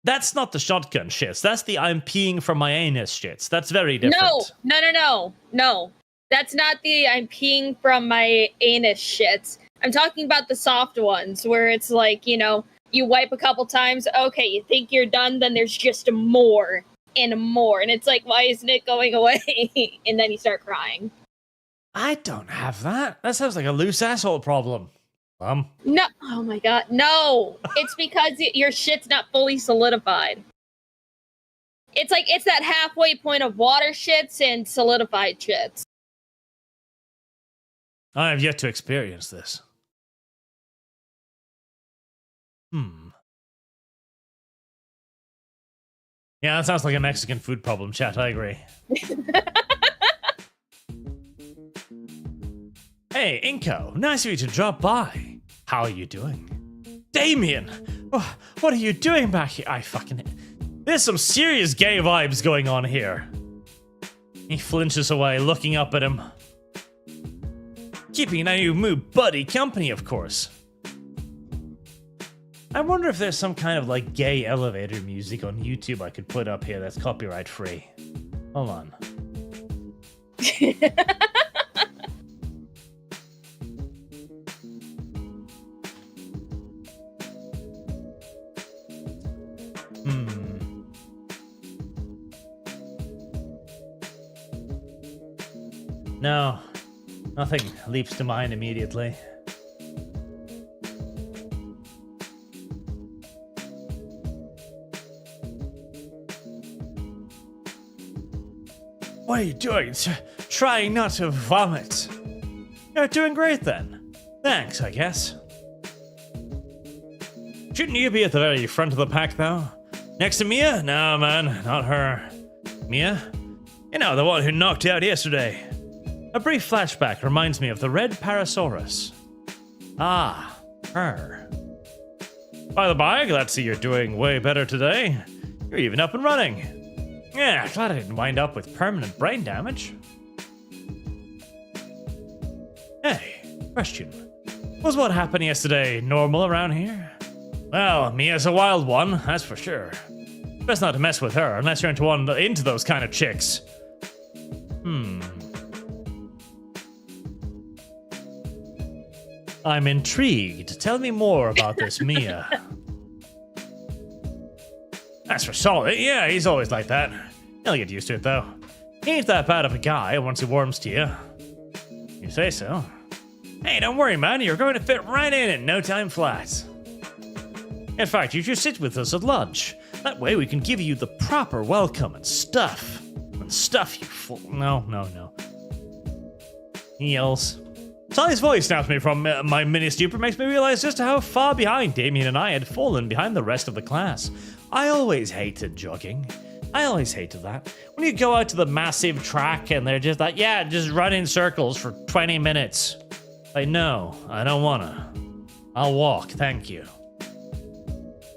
that's not the shotgun shits. That's the I'm peeing from my anus shits. That's very different.
No. That's not the I'm peeing from my anus shits. I'm talking about the soft ones where it's like, you know, you wipe a couple times, okay, you think you're done, then there's just more and more. And it's like, why isn't it going away? And then you start crying.
I don't have that. That sounds like a loose asshole problem.
No, oh my god, no. It's because your shit's not fully solidified. It's like, it's that halfway point of water shits and solidified shits.
I have yet to experience this. Yeah, that sounds like a Mexican food problem, chat. I agree. Hey, Inko. Nice of you to drop by. How are you doing? Damien! Oh, what are you doing back here? There's some serious gay vibes going on here. He flinches away, looking up at him. Keeping a new buddy company, of course. I wonder if there's some kind of like gay elevator music on YouTube I could put up here that's copyright free. Hold on. No, nothing leaps to mind immediately. What are you doing? Trying not to vomit. You're doing great then. Thanks, I guess. Shouldn't you be at the very front of the pack, though? Next to Mia? No, man, not her. Mia? You know, the one who knocked you out yesterday. A brief flashback reminds me of the red Parasaurus. Ah, her. By the by, glad to see you're doing way better today. You're even up and running. Yeah, glad I didn't wind up with permanent brain damage. Hey, question. Was what happened yesterday normal around here? Well, Mia's a wild one, that's for sure. Best not to mess with her unless you're into those kind of chicks. I'm intrigued. Tell me more about this Mia. That's for solid. Yeah, he's always like that. He'll get used to it, though. He ain't that bad of a guy once he warms to you. You say so. Hey, don't worry, man. You're going to fit right in no time flat. In fact, you should sit with us at lunch. That way we can give you the proper welcome and stuff. And stuff you fool. No. He yells. Sally's voice snaps me from my mini stupor, makes me realize just how far behind Damien and I had fallen behind the rest of the class. I always hated jogging. I always hated that. When you go out to the massive track and they're just like, yeah, just run in circles for 20 minutes. Like, no, I don't wanna. I'll walk, thank you.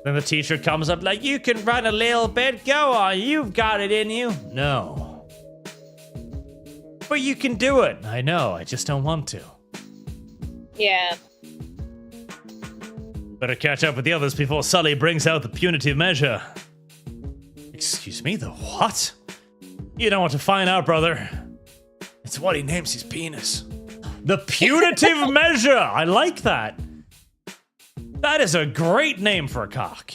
Then the teacher comes up like, you can run a little bit, go on, you've got it in you. No. But you can do it. I know, I just don't want to.
Yeah.
Better catch up with the others before Sully brings out the punitive measure. Excuse me, the what? You don't want to find out, brother. It's what he names his penis. The punitive measure! I like that. That is a great name for a cock.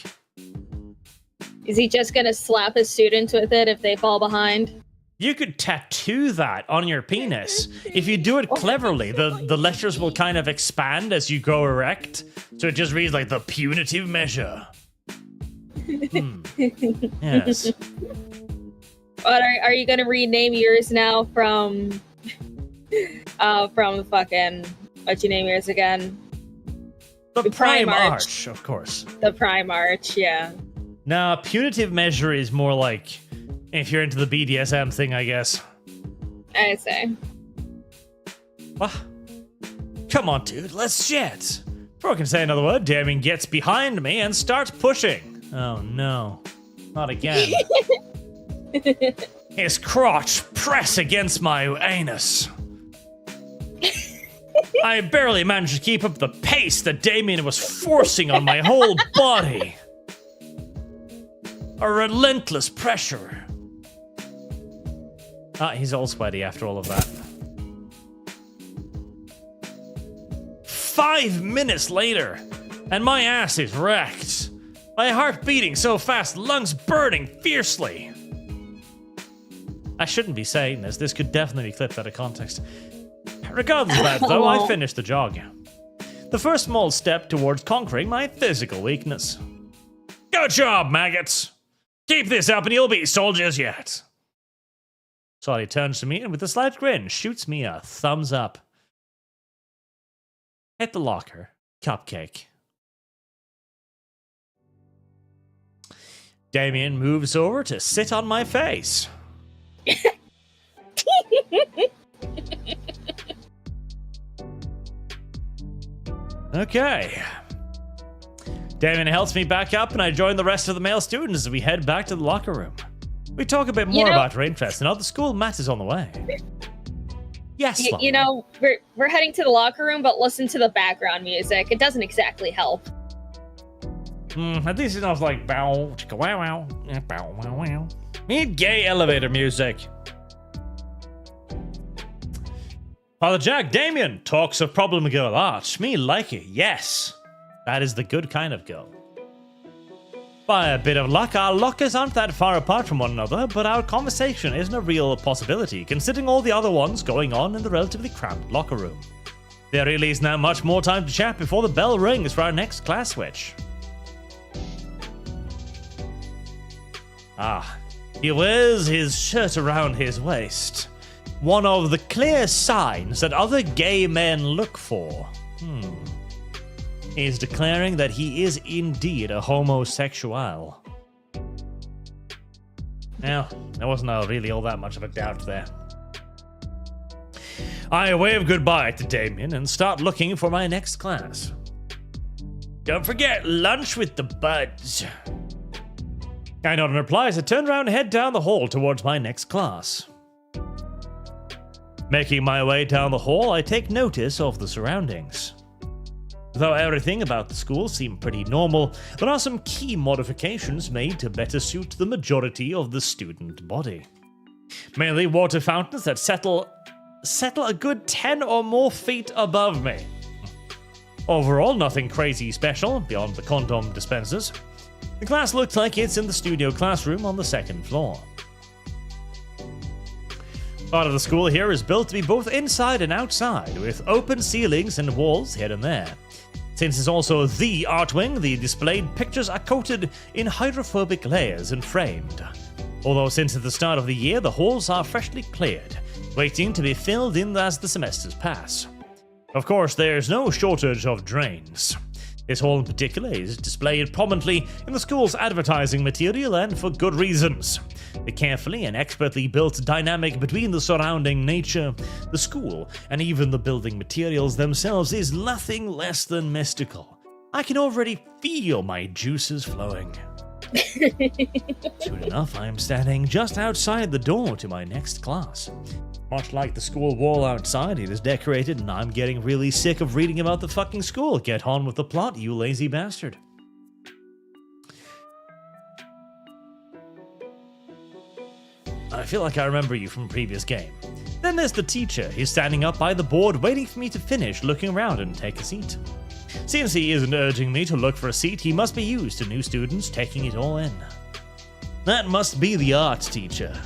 Is he just gonna slap his students with it if they fall behind?
You could tattoo that on your penis. If you do it cleverly, the letters will kind of expand as you go erect. So it just reads like the punitive measure. Yes.
What are you gonna rename yours now from fucking, what'd you name yours again?
The Prime Arch, of course.
The Prime Arch, yeah.
Nah, punitive measure is more like, if you're into the BDSM thing, I guess.
I say.
What? Come on, dude, let's jet. Before I can say another word, Damien gets behind me and starts pushing. Oh no, not again. His crotch press against my anus. I barely managed to keep up the pace that Damien was forcing on my whole body. A relentless pressure. Ah, he's all sweaty after all of that. 5 minutes later, and my ass is wrecked. My heart beating so fast, lungs burning fiercely. I shouldn't be saying this. This could definitely be clipped out of context. Regardless of that, though, I finished the jog. The first small step towards conquering my physical weakness. Good job, maggots! Keep this up and you'll be soldiers yet. Solly turns to me and with a slight grin shoots me a thumbs up. Hit the locker. Cupcake. Damien moves over to sit on my face. Okay. Damien helps me back up and I join the rest of the male students as we head back to the locker room. We talk a bit more about our interests and other school matters on the way. Yes,
you know, we're heading to the locker room, but listen to the background music. It doesn't exactly help.
At least it's not like bow, chicka wow wow, bow wow wow. Need gay elevator music. Father Jack, Damien talks of problem girl Arch. Me like it, yes. That is the good kind of girl. By a bit of luck, our lockers aren't that far apart from one another, but our conversation isn't a real possibility, considering all the other ones going on in the relatively cramped locker room. There really is now much more time to chat before the bell rings for our next class switch. Ah, he wears his shirt around his waist. One of the clear signs that other gay men look for. He's declaring that he is indeed a homosexual. Well, there wasn't really all that much of a doubt there. I wave goodbye to Damien and start looking for my next class. Don't forget, lunch with the buds. I nod and reply as I turn around and head down the hall towards my next class. Making my way down the hall, I take notice of the surroundings. Though everything about the school seemed pretty normal, there are some key modifications made to better suit the majority of the student body. Mainly water fountains that settle a good 10 or more feet above me. Overall, nothing crazy special beyond the condom dispensers. The class looks like it's in the studio classroom on the second floor. Part of the school here is built to be both inside and outside, with open ceilings and walls here and there. Since it's also the art wing, the displayed pictures are coated in hydrophobic layers and framed. Although since at the start of the year, the halls are freshly cleared, waiting to be filled in as the semesters pass. Of course, there's no shortage of drains. This hall in particular is displayed prominently in the school's advertising material, and for good reasons. The carefully and expertly built dynamic between the surrounding nature, the school, and even the building materials themselves is nothing less than mystical. I can already feel my juices flowing. Soon enough, I am standing just outside the door to my next class. Much like the school wall outside, it is decorated, and I'm getting really sick of reading about the fucking school. Get on with the plot, you lazy bastard. I feel like I remember you from a previous game. Then there's the teacher. He's standing up by the board waiting for me to finish, looking around and take a seat. Since he isn't urging me to look for a seat, he must be used to new students taking it all in. That must be the art teacher.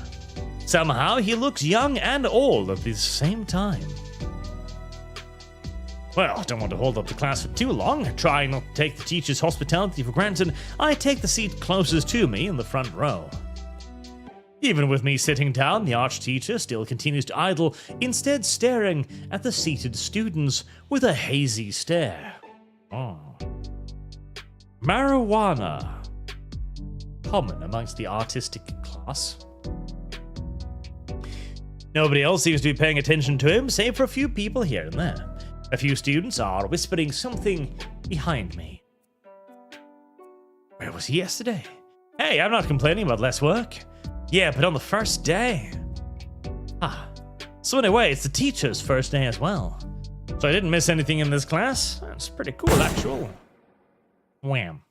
Somehow he looks young and old at the same time. Well, I don't want to hold up the class for too long. Trying not to take the teacher's hospitality for granted, I take the seat closest to me in the front row. Even with me sitting down, the arch teacher still continues to idle, instead staring at the seated students with a hazy stare. Marijuana. Common amongst the artistic class. Nobody else seems to be paying attention to him, save for a few people here and there. A few students are whispering something behind me. Where was he yesterday? Hey, I'm not complaining about less work. Yeah, but on the first day. So anyway, it's the teacher's first day as well. So I didn't miss anything in this class. That's pretty cool, actual. Wham.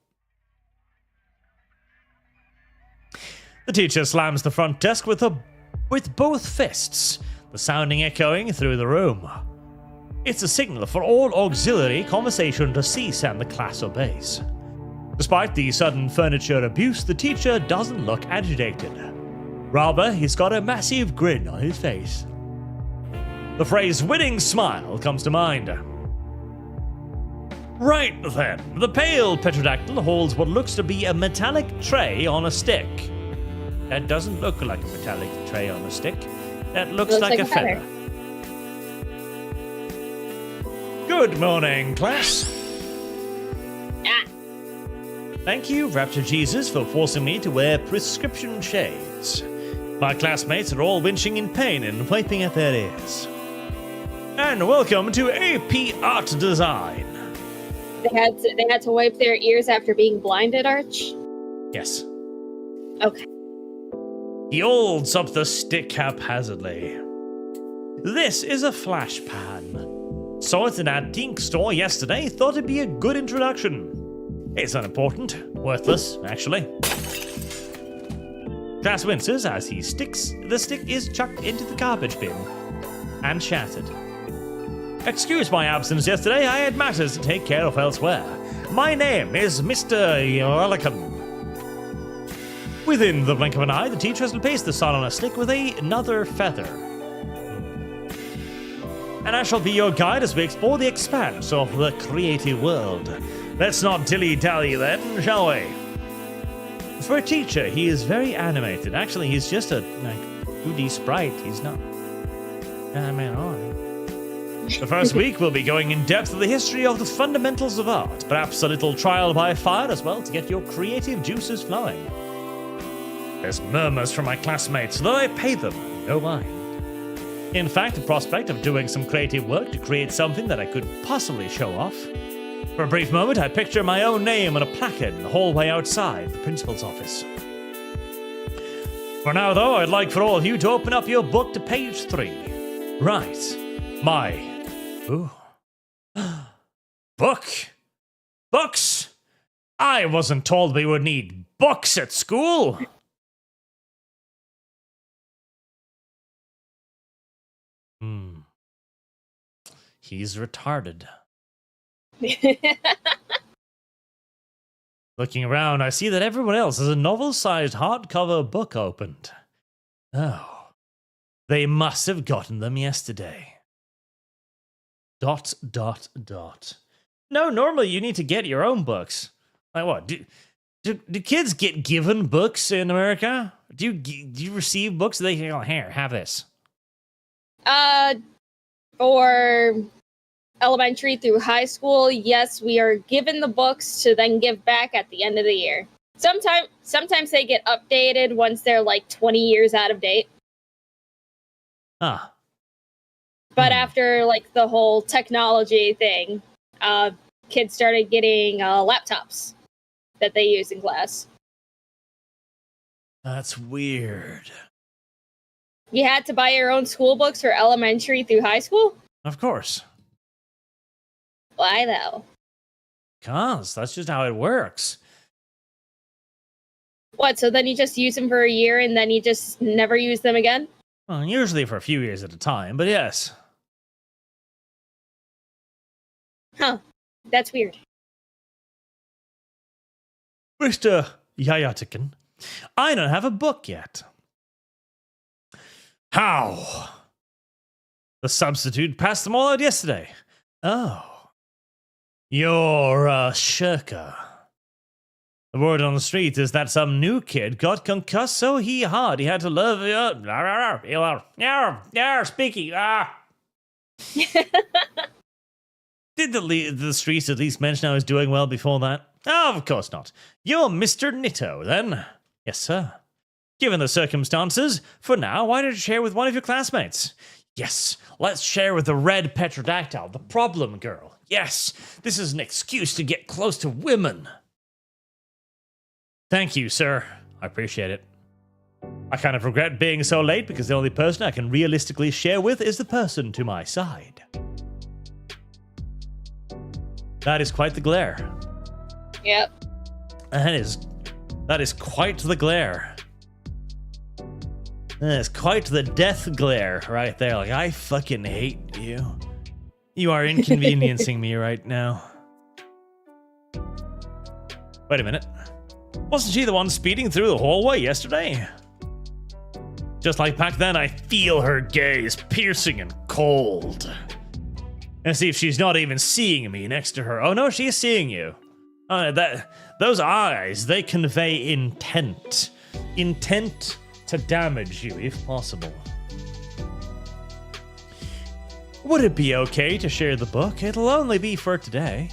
The teacher slams the front desk with both fists, the sounding echoing through the room. It's a signal for all auxiliary conversation to cease and the class obeys. Despite the sudden furniture abuse, the teacher doesn't look agitated. Rather, he's got a massive grin on his face. The phrase winning smile comes to mind. Right then, the pale pterodactyl holds what looks to be a metallic tray on a stick. That doesn't look like a metallic tray on a stick. That looks like a feather. Good morning, class.
Ah.
Thank you, Raptor Jesus, for forcing me to wear prescription shades. My classmates are all winching in pain and wiping at their ears. And welcome to AP Art Design.
They had to wipe their ears after being blinded, Arch?
Yes.
Okay.
He holds up the stick haphazardly. This is a flash pan. Saw it in an antique store yesterday, thought it'd be a good introduction. It's unimportant, worthless, actually. Class winces as the stick is chucked into the garbage bin and shattered. Excuse my absence yesterday, I had matters to take care of elsewhere. My name is Mr. Yorlican. Within the blink of an eye, the teacher has replaced the sun on a stick with another feather. And I shall be your guide as we explore the expanse of the creative world. Let's not dilly-dally then, shall we? For a teacher, he is very animated. Actually, he's just a 2D sprite. He's not animated. The first week, we'll be going in depth with the history of the fundamentals of art. Perhaps a little trial by fire as well to get your creative juices flowing. There's murmurs from my classmates, though I pay them no mind. In fact, the prospect of doing some creative work to create something that I could possibly show off. For a brief moment, I picture my own name on a placard in the hallway outside the principal's office. For now, though, I'd like for all of you to open up your book to page 3. Right. Ooh. Book? Books? I wasn't told we would need books at school. He's retarded. Looking around, I see that everyone else has a novel-sized hardcover book opened. Oh. They must have gotten them yesterday. ... No, normally you need to get your own books. Like what? Do kids get given books in America? Do you receive books? They go, here, have this.
For elementary through high school, yes, we are given the books to then give back at the end of the year. Sometimes they get updated once they're like 20 years out of date.
Ah.
But after like the whole technology thing, kids started getting laptops that they use in class.
That's weird.
You had to buy your own school books for elementary through high school?
Of course.
Why though?
Because that's just how it works.
What, so then you just use them for a year and then you just never use them again?
Well, usually for a few years at a time, but yes.
Huh. That's weird.
Mr. Yayatikin, I don't have a book yet. How? The substitute passed them all out yesterday. Oh. You're a shirker. The word on the street is that some new kid got concussed so hard he had to love speaking. Did the streets at least mention I was doing well before that? Oh, of course not. You're Mr. Nitto, then. Yes, sir. Given the circumstances, for now, why don't you share with one of your classmates? Yes, let's share with the red petrodactyl, the problem girl. Yes, this is an excuse to get close to women. Thank you, sir. I appreciate it. I kind of regret being so late because the only person I can realistically share with is the person to my side. That is quite the glare.
Yep.
That is quite the glare. That is quite the death glare right there. Like, I fucking hate you. You are inconveniencing me right now. Wait a minute. Wasn't she the one speeding through the hallway yesterday? Just like back then, I feel her gaze piercing and cold. And see if she's not even seeing me next to her. Oh no, she is seeing you. Those eyes, they convey intent. Intent to damage you, if possible. Would it be okay to share the book? It'll only be for today.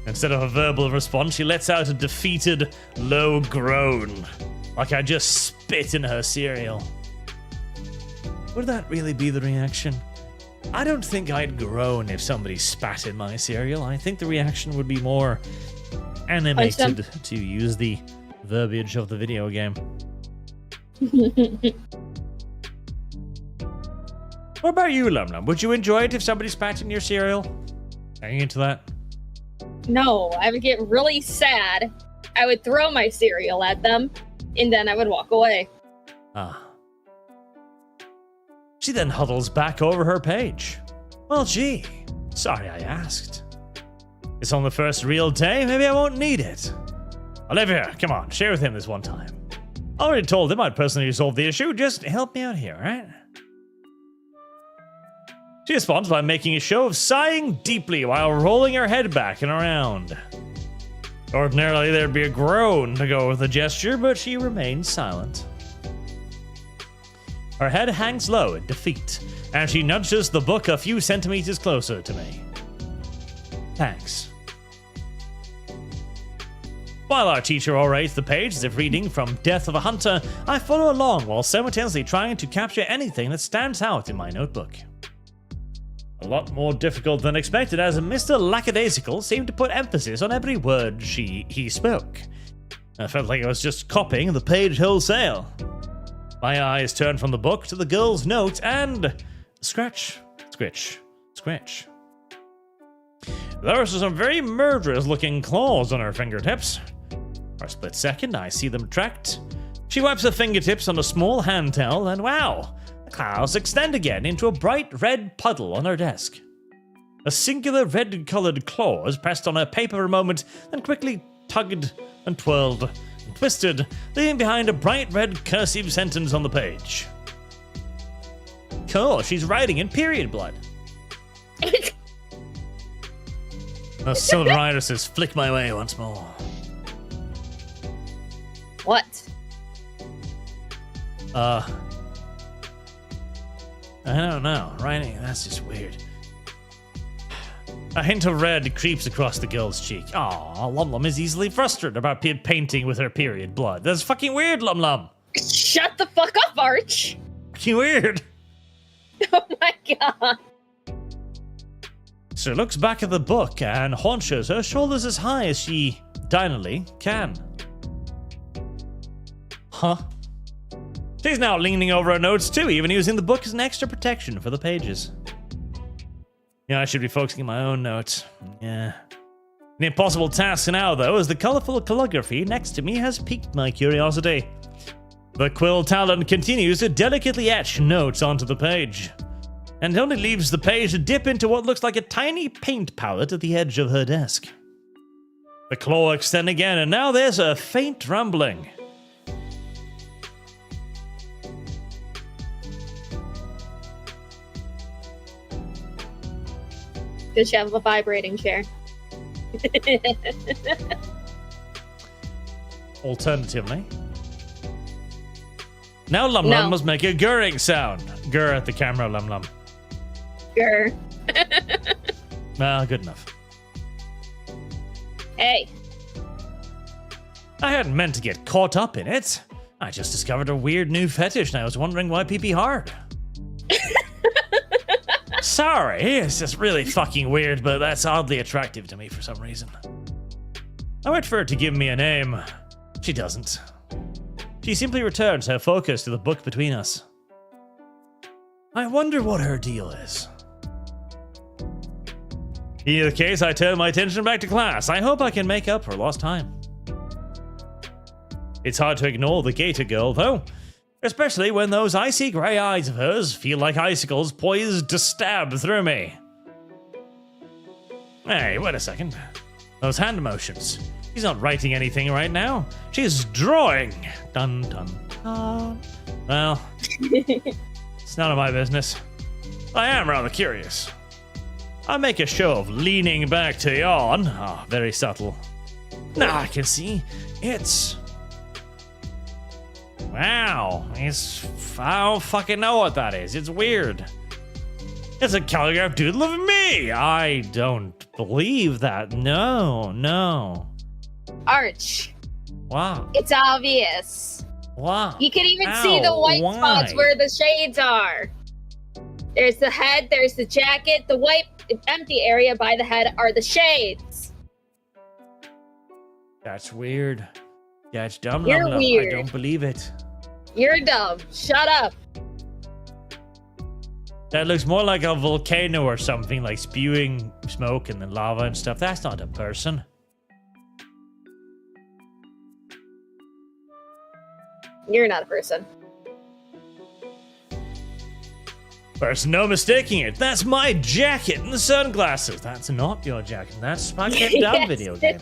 Instead of a verbal response, she lets out a defeated, low groan. Like I just spit in her cereal. Would that really be the reaction? I don't think I'd groan if somebody spat in my cereal. I think the reaction would be more animated, to use the verbiage of the video game. What about you, Lum Lum? Would you enjoy it if somebody spat in your cereal? Are you into that?
No, I would get really sad. I would throw my cereal at them, and then I would walk away.
Ah. She then huddles back over her page. Well, gee, sorry I asked. It's on the first real day, maybe I won't need it. Olivia, come on, share with him this one time. I already told him I'd personally resolve the issue, just help me out here, right? She responds by making a show of sighing deeply while rolling her head back and around. Ordinarily, there'd be a groan to go with the gesture, but she remains silent. Her head hangs low in defeat, and she nudges the book a few centimeters closer to me. Thanks. While our teacher orates the page as if reading from Death of a Hunter, I follow along while simultaneously trying to capture anything that stands out in my notebook. A lot more difficult than expected, as Mr. Lackadaisical seemed to put emphasis on every word he spoke. I felt like I was just copying the page wholesale. My eyes turned from the book to the girl's note and... scratch, scritch, scratch. There are some very murderous-looking claws on her fingertips. For a split second, I see them tracked. She wipes her fingertips on a small hand towel, and wow, the claws extend again into a bright red puddle on her desk. A singular red-colored claw is pressed on her paper for a moment, then quickly tugged and twirled and twisted, leaving behind a bright red cursive sentence on the page. Cool, she's writing in period blood. The silver rider says, flick my way once more.
What?
I don't know. Writing, that's just weird. A hint of red creeps across the girl's cheek. Aw, Lum Lum is easily frustrated about painting with her period blood. That's fucking weird, Lum Lum.
Shut the fuck up, Arch.
Fucking weird.
Oh my god.
She looks back at the book and haunches her shoulders as high as she dinily can. Huh? She's now leaning over her notes too, even using the book as an extra protection for the pages. Yeah, I should be focusing on my own notes. Yeah. The impossible task now, though, is the colorful calligraphy next to me has piqued my curiosity. The quill talent continues to delicately etch notes onto the page, and only leaves the page to dip into what looks like a tiny paint palette at the edge of her desk. The claw extends again, and now there's a faint rumbling.
Does she have a vibrating chair?
Alternatively, now Lum Lum must make a gurring sound. Gur at the camera, Lum Lum.
Gur.
Well, good enough.
Hey.
I hadn't meant to get caught up in it. I just discovered a weird new fetish and I was wondering why pee-pee hard. Sorry, it's just really fucking weird, but that's oddly attractive to me for some reason. I wait for her to give me a name. She doesn't. She simply returns her focus to the book between us. I wonder what her deal is. In either case, I turn my attention back to class. I hope I can make up for lost time. It's hard to ignore the Gator girl, though. Especially when those icy grey eyes of hers feel like icicles poised to stab through me. Hey, wait a second. Those hand motions. She's not writing anything right now. She's drawing. Dun dun dun. Well, it's none of my business. I am rather curious. I make a show of leaning back to yawn. Ah, very subtle. Now I can see it's... Wow, I don't fucking know what that is. It's weird. It's a calligraph doodle of me. I don't believe that. No.
Arch.
Wow.
It's obvious.
Wow.
You can even see the white spots where the shades are. There's the head, there's the jacket, the white empty area by the head are the shades.
That's weird. Yeah, it's dumb.
You're weird.
I don't believe it.
You're dumb. Shut up.
That looks more like a volcano or something, like spewing smoke and then lava and stuff. That's not a person.
You're not a person.
There's no mistaking it. That's my jacket and the sunglasses. That's not your jacket. That's my kept down video game.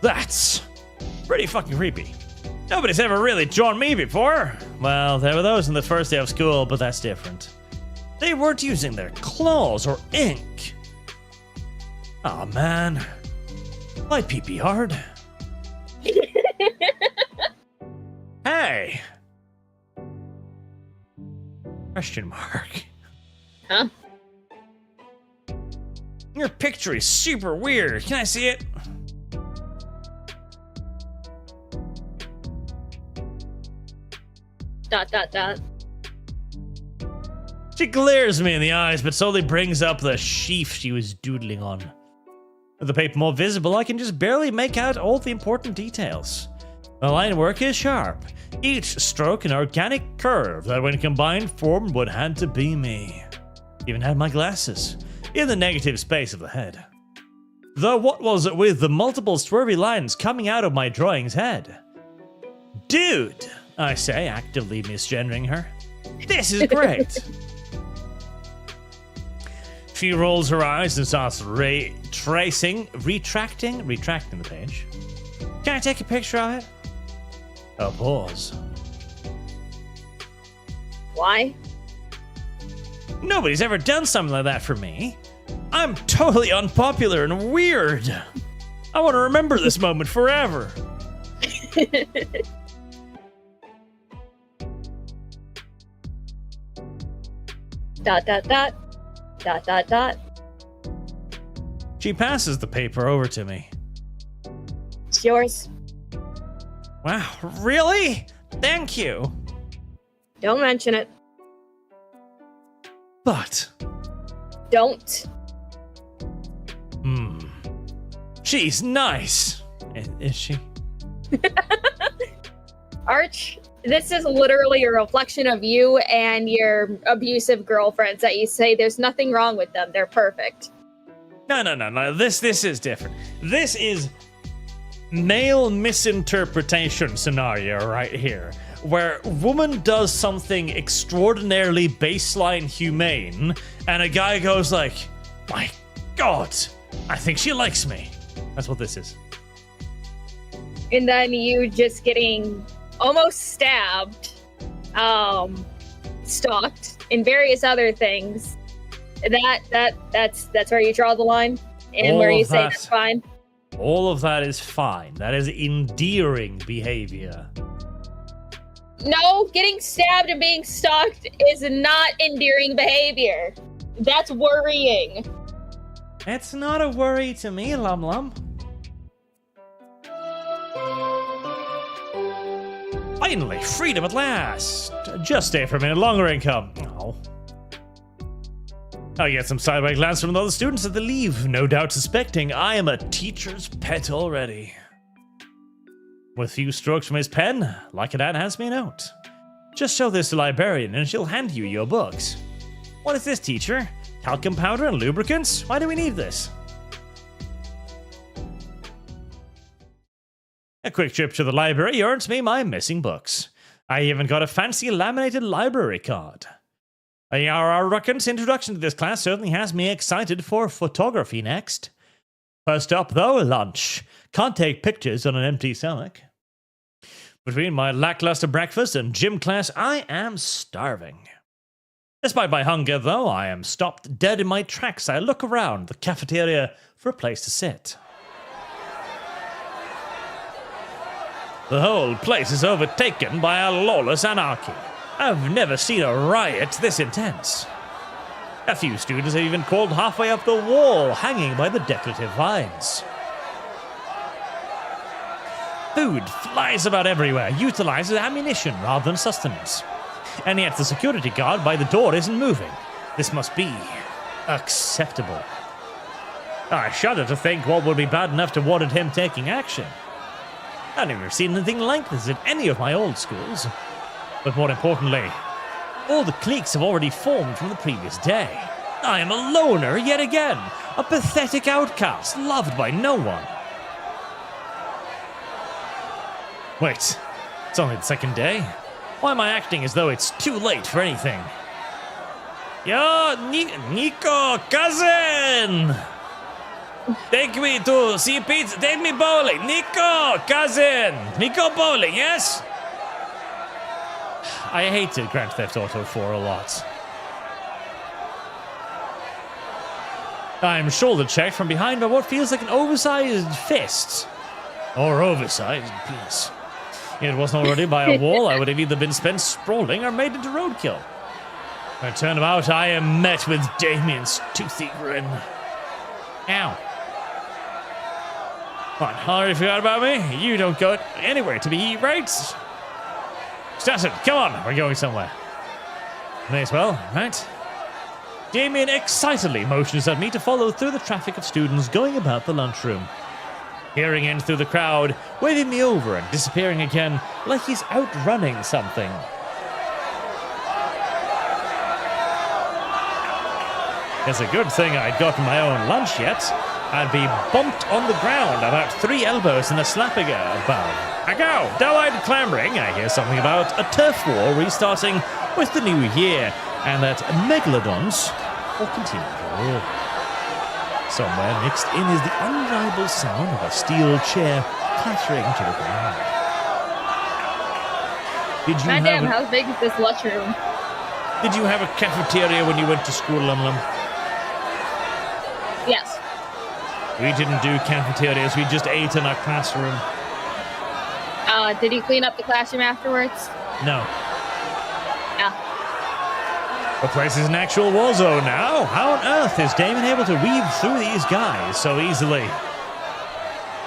That's pretty fucking creepy. Nobody's ever really drawn me before. Well, there were those in the first day of school, but that's different. They weren't using their claws or ink. Aw, man. My pee-pee hard. Hey. Question mark.
Huh?
Your picture is super weird. Can I see it? ... She glares me in the eyes, but slowly brings up the sheaf she was doodling on. With the paper more visible, I can just barely make out all the important details. The line work is sharp, each stroke an organic curve that when combined formed what had to be me. Even had my glasses, in the negative space of the head. Though what was it with the multiple swervy lines coming out of my drawing's head? Dude, I say, actively misgendering her. This is great. She rolls her eyes and starts retracting the page. Can I take a picture of it? A pause.
Why?
Nobody's ever done something like that for me. I'm totally unpopular and weird. I want to remember this moment forever. ... She passes the paper over to me.
It's yours.
Wow, really? Thank you.
Don't mention it.
But...
Don't.
She's nice. Is she?
Arch, this is literally a reflection of you and your abusive girlfriends that you say there's nothing wrong with them. They're perfect.
No. This is different. This is male misinterpretation scenario right here, where woman does something extraordinarily baseline humane, and a guy goes like, my God, I think she likes me. That's what this is.
And then you just getting almost stabbed, stalked, and various other things. That's where you draw the line, and
All
where you
of
say
that-
that's fine.
All of that is fine. That is endearing behavior.
No, getting stabbed and being stalked is not endearing behavior. That's worrying.
It's not a worry to me, Lum Lum. Finally, freedom at last. Just stay for a minute longer and come. Oh. I get some sideway glance from the other students as they leave, no doubt suspecting I am a teacher's pet already. With few strokes from his pen, Lycadan hands me a note. Just show this to librarian and she'll hand you your books. What is this, teacher? Talcum powder and lubricants? Why do we need this? A quick trip to the library earns me my missing books. I even got a fancy laminated library card. Our Ruckin's introduction to this class certainly has me excited for photography next. First up, though, lunch. Can't take pictures on an empty stomach. Between my lackluster breakfast and gym class, I am starving. Despite my hunger, though, I am stopped dead in my tracks. I look around the cafeteria for a place to sit. The whole place is overtaken by a lawless anarchy. I've never seen a riot this intense. A few students have even crawled halfway up the wall, hanging by the decorative vines. Food flies about everywhere, utilizes ammunition rather than sustenance. And yet the security guard by the door isn't moving. This must be acceptable. I shudder to think what would be bad enough to warrant him taking action. I've never seen anything like this at any of my old schools. But more importantly, all the cliques have already formed from the previous day. I am a loner yet again, a pathetic outcast, loved by no one. Wait, it's only the second day? Why am I acting as though it's too late for anything? Yo, Nico, cousin! Take me to see pizza, take me bowling. Nico, cousin! Nico bowling, yes? I hated Grand Theft Auto 4 a lot. I'm shoulder-checked from behind by what feels like an oversized fist. Or oversized penis. If it wasn't already by a wall, I would have either been spent sprawling or made into roadkill. When I turn about, I am met with Damien's toothy grin. Ow. What, already forgot about me? You don't go anywhere to be right? Stassin, come on, we're going somewhere. May as well, right? Damien excitedly motions at me to follow through the traffic of students going about the lunchroom. Peering in through the crowd, waving me over and disappearing again like he's outrunning something. It's a good thing I'd gotten my own lunch yet. I'd be bumped on the ground, about 3 elbows and a slappiger above. I go, dull-eyed clambering, I hear something about a turf war restarting with the new year, and that megalodons will continue to rule. Somewhere mixed in is the unrivaled sound of a steel chair clattering to the ground.
Goddamn, how big is this lunchroom?
Did you have a cafeteria when you went to school, Lum?
Yes.
We didn't do cafeterias, we just ate in our classroom.
Did you clean up the classroom afterwards?
No.
Yeah.
The place is an actual war zone now. How on earth is Damon able to weave through these guys so easily?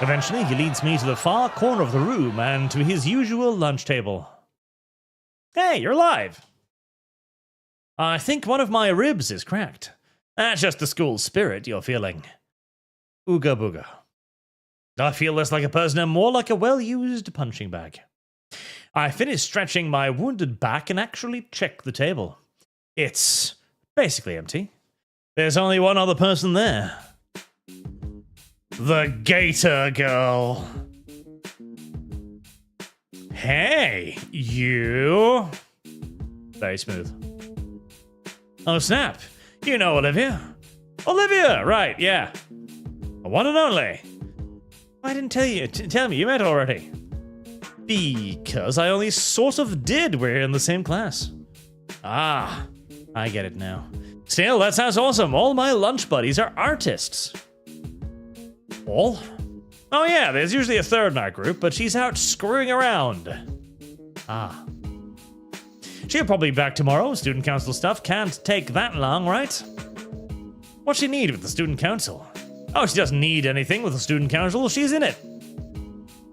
Eventually, he leads me to the far corner of the room and to his usual lunch table. Hey, you're alive. I think one of my ribs is cracked. That's just the school spirit you're feeling. Ooga booga. I feel less like a person and more like a well-used punching bag. I finish stretching my wounded back and actually check the table. It's basically empty. There's only one other person there. The Gator girl. Hey, you. Very smooth. Oh, snap. You know Olivia. Olivia, right, yeah. The one and only. Why didn't tell me you met already? Because I only sort of did. We're in the same class. Ah, I get it now. Still, that sounds awesome. All my lunch buddies are artists. All? Oh yeah, there's usually a third in our group, but she's out screwing around. Ah. She'll probably be back tomorrow. Student council stuff can't take that long, right? What's she need with the student council? Oh, she doesn't need anything with the student council. She's in it.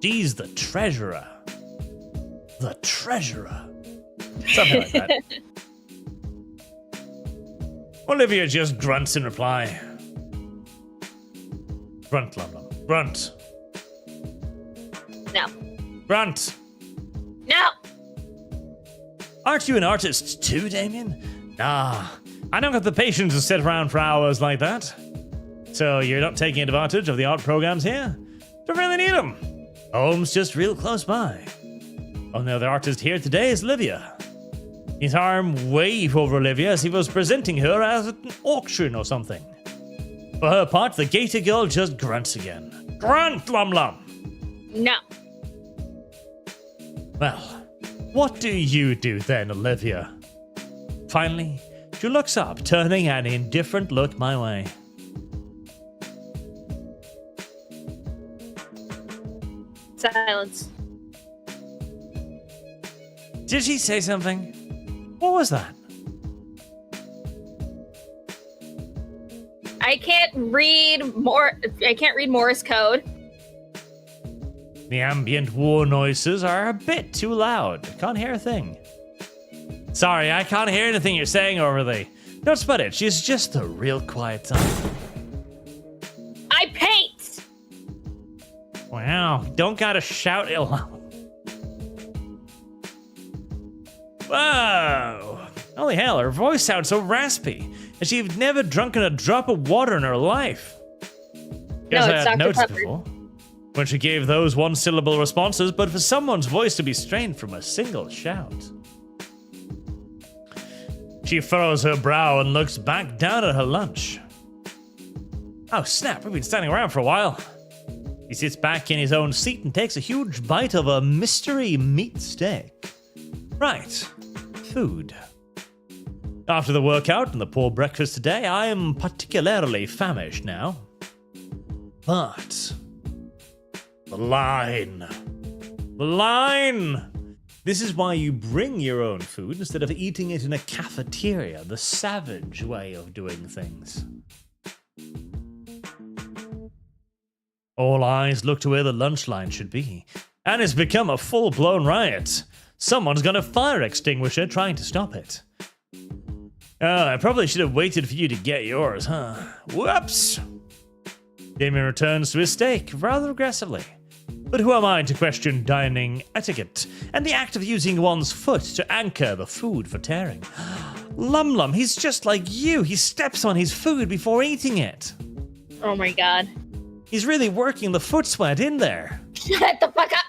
She's the treasurer. The treasurer. Something like that. Olivia just grunts in reply. Grunt, lum, lum. Grunt.
No.
Grunt.
No.
Aren't you an artist too, Damien? Nah, I don't have the patience to sit around for hours like that. So you're not taking advantage of the art programs here? Don't really need them. Home's just real close by. Only other artist here today is Olivia. His arm waved over Olivia as he was presenting her as an auction or something. For her part, the Gator girl just grunts again. Grunt, Lum Lum!
No.
Well, what do you do then, Olivia? Finally, she looks up, turning an indifferent look my way.
Silence.
Did she say something? What was that?
I can't read Morse code.
The ambient war noises are a bit too loud. I can't hear a thing. Sorry, I can't hear anything you're saying over there. Don't sweat it. She's just a real quiet type.
I paint!
Wow, don't gotta shout it loud. Whoa! Holy hell, her voice sounds so raspy. And she's never drunken a drop of water in her life. Guess I had noticed before when she gave those one-syllable responses, but for someone's voice to be strained from a single shout. She furrows her brow and looks back down at her lunch. Oh snap, we've been standing around for a while. He sits back in his own seat and takes a huge bite of a mystery meat steak. Right, food. After the workout and the poor breakfast today, I am particularly famished now. But the line. The line! This is why you bring your own food instead of eating it in a cafeteria, the savage way of doing things. All eyes look to where the lunch line should be, and it's become a full-blown riot. Someone's got a fire extinguisher trying to stop it. Oh, I probably should have waited for you to get yours, huh? Whoops! Damien returns to his steak rather aggressively. But who am I to question dining etiquette and the act of using one's foot to anchor the food for tearing? Lum Lum, he's just like you. He steps on his food before eating it.
Oh my god.
He's really working the foot sweat in there.
Shut the fuck up!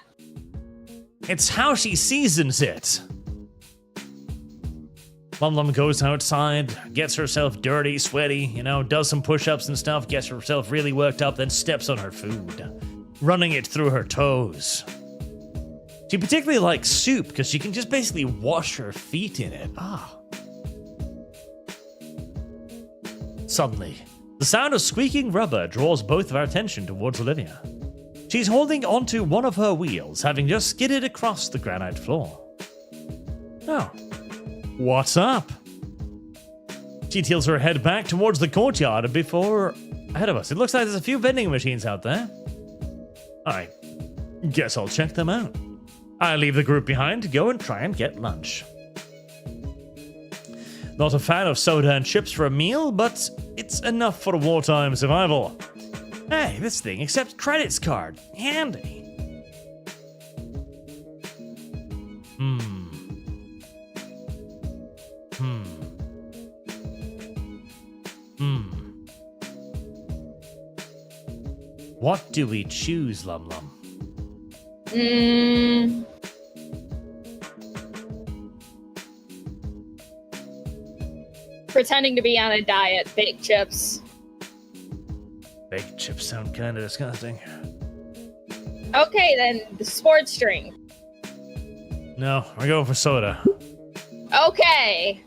It's how she seasons it. Lum Lum goes outside, gets herself dirty, sweaty, does some push-ups and stuff, gets herself really worked up, then steps on her food, running it through her toes. She particularly likes soup because she can just basically wash her feet in it. Suddenly, the sound of squeaking rubber draws both of our attention towards Olivia. She's holding onto one of her wheels, having just skidded across the granite floor. Oh, what's up? She tilts her head back towards the courtyard before ahead of us. It looks like there's a few vending machines out there. I guess I'll check them out. I leave the group behind to go and try and get lunch. Not a fan of soda and chips for a meal, but it's enough for wartime survival. Hey, this thing accepts credits card. Handy. What do we choose, Lum Lum?
Pretending to be on a diet. Baked chips.
Baked chips sound kind of disgusting.
Okay, then the sports drink.
No, we're going for soda.
Okay.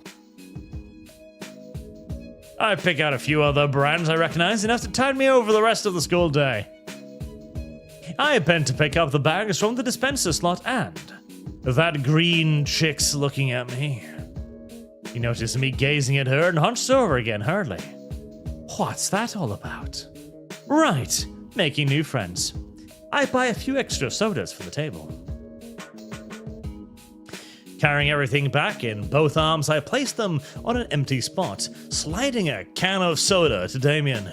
I pick out a few other brands I recognize enough to tide me over the rest of the school day. I bent to pick up the bags from the dispenser slot and that green chick's looking at me. He noticed me gazing at her and hunched over again hurriedly. What's that all about? Right, making new friends. I buy a few extra sodas for the table. Carrying everything back in both arms, I place them on an empty spot, sliding a can of soda to Damien.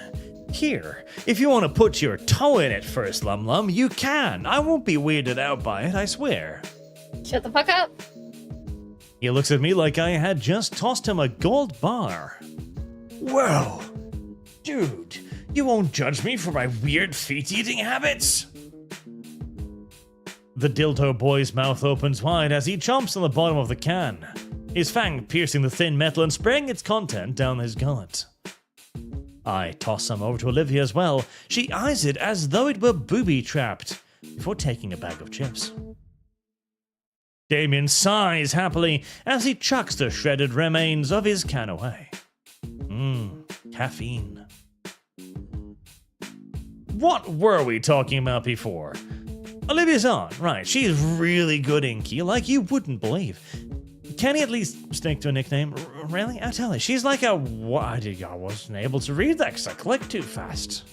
Here, if you want to put your toe in it first, Lum Lum, you can. I won't be weirded out by it, I swear.
Shut the fuck up.
He looks at me like I had just tossed him a gold bar. Whoa, dude, you won't judge me for my weird feet-eating habits? The dildo boy's mouth opens wide as he chomps on the bottom of the can, his fang piercing the thin metal and spraying its content down his gullet. I toss some over to Olivia as well. She eyes it as though it were booby-trapped, before taking a bag of chips. Damien sighs happily as he chucks the shredded remains of his can away. Caffeine. What were we talking about before? Olivia's on, right. She's really good, Inky, like you wouldn't believe. Can he at least stick to a nickname? Really? I tell you, she's like a... I wasn't able to read that because I clicked too fast.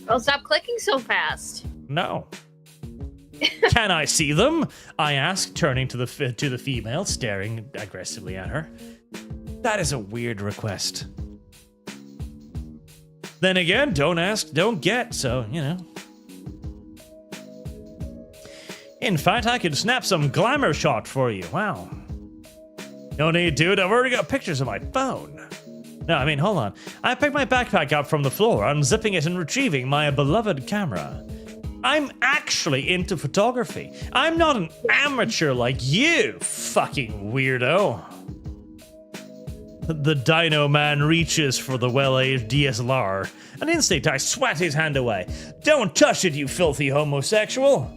Well, stop clicking so fast.
No. Can I see them? I ask, turning to the female, staring aggressively at her. That is a weird request. Then again, don't ask, don't get, so, you know. In fact, I could snap some glamour shot for you. Wow. No need, dude. I've already got pictures on my phone. No, I mean, hold on. I picked my backpack up from the floor, unzipping it and retrieving my beloved camera. I'm actually into photography. I'm not an amateur like you, fucking weirdo. The Dino Man reaches for the well-aged DSLR. An instinct, I swat his hand away. Don't touch it, you filthy homosexual.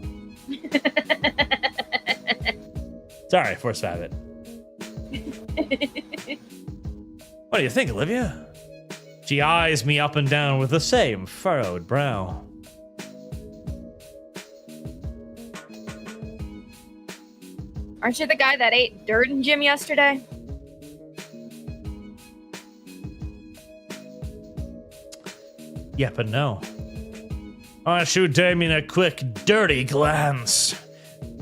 Sorry, force habit. What do you think, Olivia? She eyes me up and down with the same furrowed brow.
Aren't you the guy that ate dirt in gym yesterday?
Yeah, but no. I shoot Damien a quick, dirty glance,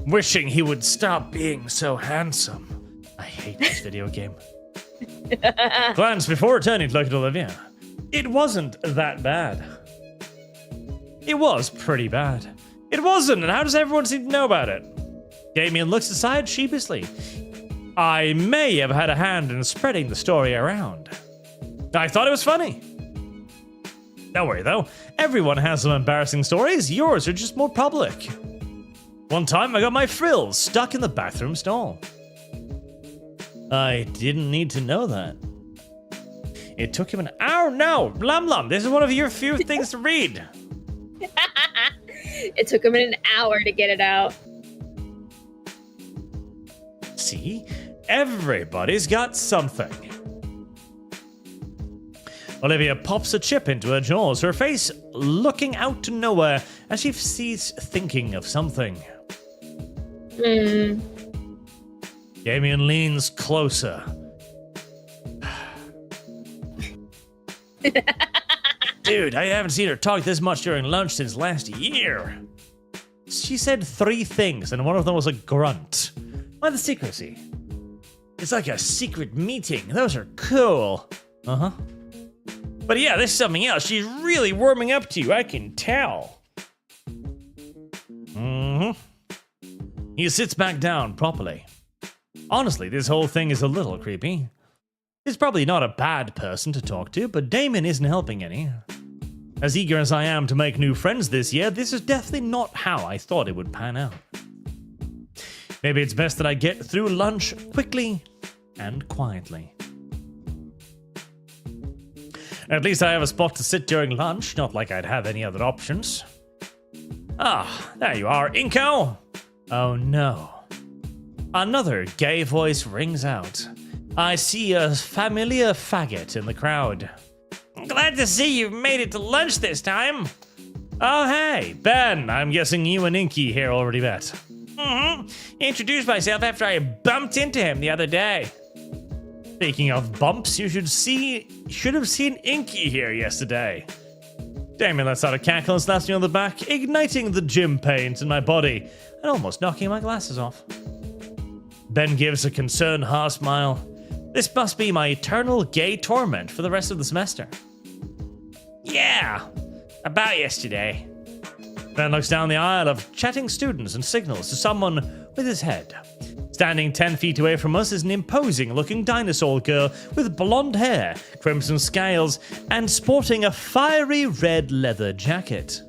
wishing he would stop being so handsome. I hate this video game. Glance before returning to look at Olivia. It wasn't that bad. It was pretty bad. It wasn't, and how does everyone seem to know about it? Damien looks aside sheepishly. I may have had a hand in spreading the story around. I thought it was funny. Don't worry though, everyone has some embarrassing stories, yours are just more public. One time I got my frills stuck in the bathroom stall. I didn't need to know that. It took him an hour. No, Lum, this is one of your few things to read.
It took him an hour to get it out.
See? Everybody's got something. Olivia pops a chip into her jaws, her face looking out to nowhere as she ceases thinking of something. Damien leans closer. Dude, I haven't seen her talk this much during lunch since last year. She said 3 things, and one of them was a grunt. Why the secrecy? It's like a secret meeting. Those are cool. Uh-huh. But yeah, there's something else. She's really warming up to you, I can tell. He sits back down properly. Honestly, this whole thing is a little creepy. He's probably not a bad person to talk to, but Damon isn't helping any. As eager as I am to make new friends this year, this is definitely not how I thought it would pan out. Maybe it's best that I get through lunch quickly and quietly. At least I have a spot to sit during lunch, not like I'd have any other options. Ah, there you are, Inko! Oh no. Another gay voice rings out. I see a familiar faggot in the crowd. Glad to see you've made it to lunch this time. Oh hey, Ben, I'm guessing you and Inky here already met. Introduced myself after I bumped into him the other day. Speaking of bumps, you should have seen Inky here yesterday. Damien lets out a cackle and slaps me on the back, igniting the gym pains in my body and almost knocking my glasses off. Ben gives a concerned half smile. This must be my eternal gay torment for the rest of the semester. Yeah, about yesterday. Ben looks down the aisle of chatting students and signals to someone with his head. Standing 10 feet away from us is an imposing-looking dinosaur girl with blonde hair, crimson scales, and sporting a fiery red leather jacket.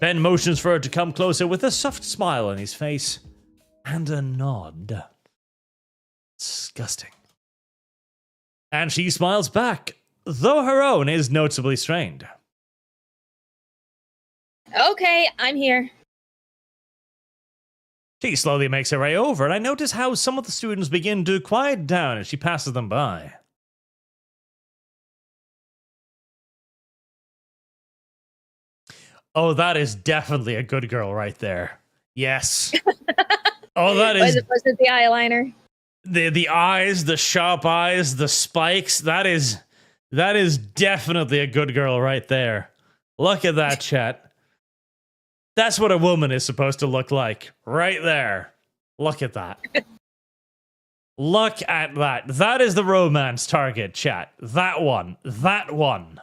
Ben motions for her to come closer with a soft smile on his face and a nod. Disgusting. And she smiles back, though her own is noticeably strained.
Okay, I'm here.
She slowly makes her way over, and I notice how some of the students begin to quiet down as she passes them by. Oh, that is definitely a good girl right there. Yes. Oh, that is...
Was it the eyeliner?
The eyes, the sharp eyes, the spikes. That is definitely a good girl right there. Look at that, chat. That's what a woman is supposed to look like. Right there. Look at that. Look at that. That is the romance target, chat. That one. That one.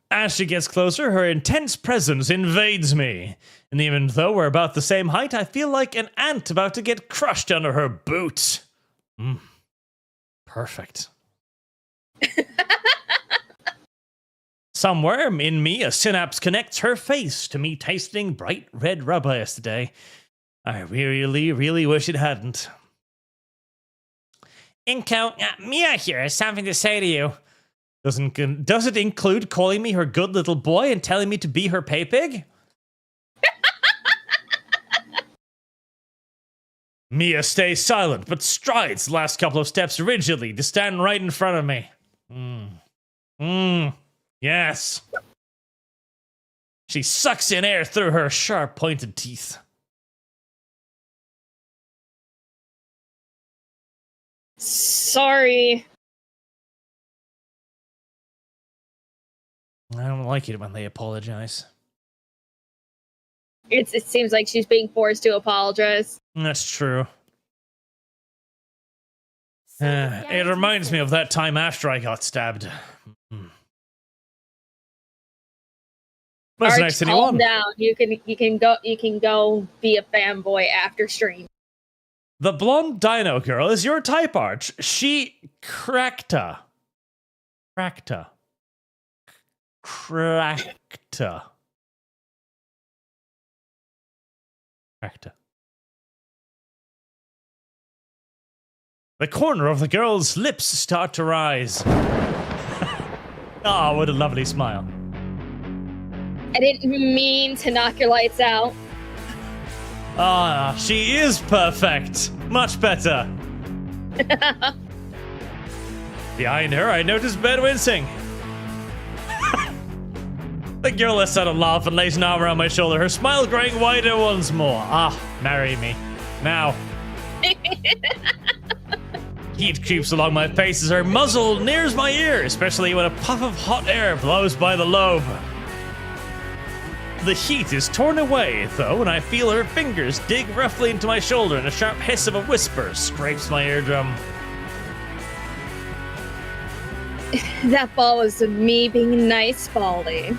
As she gets closer, her intense presence invades me. And even though we're about the same height, I feel like an ant about to get crushed under her boot. Perfect. Somewhere in me, a synapse connects her face to me tasting bright red rubber yesterday. I really, really wish it hadn't. Inko, Mia here has something to say to you. Does it include calling me her good little boy and telling me to be her pay pig? Mia stays silent, but strides the last couple of steps rigidly to stand right in front of me. Yes. She sucks in air through her sharp pointed teeth.
Sorry.
I don't like it when they apologize.
It seems like she's being forced to apologize.
That's true. It reminds me of that time after I got stabbed.
Arch,
nice
calm down. You can go be a fanboy after stream.
The blonde dino girl is your type, Arch. She crackta. Crackta. Crackta. Crackta. The corner of the girl's lips start to rise. Oh, what a lovely smile.
I didn't mean to knock your lights out.
Ah, she is perfect. Much better. Behind her, I notice Ben wincing. The girl lets out a laugh and lays an arm around my shoulder, her smile growing wider once more. Ah, marry me. Now. Heat creeps along my face as her muzzle nears my ear, especially when a puff of hot air blows by the lobe. The heat is torn away, though, and I feel her fingers dig roughly into my shoulder, and a sharp hiss of a whisper scrapes my eardrum.
That ball was me being nice, Baldy.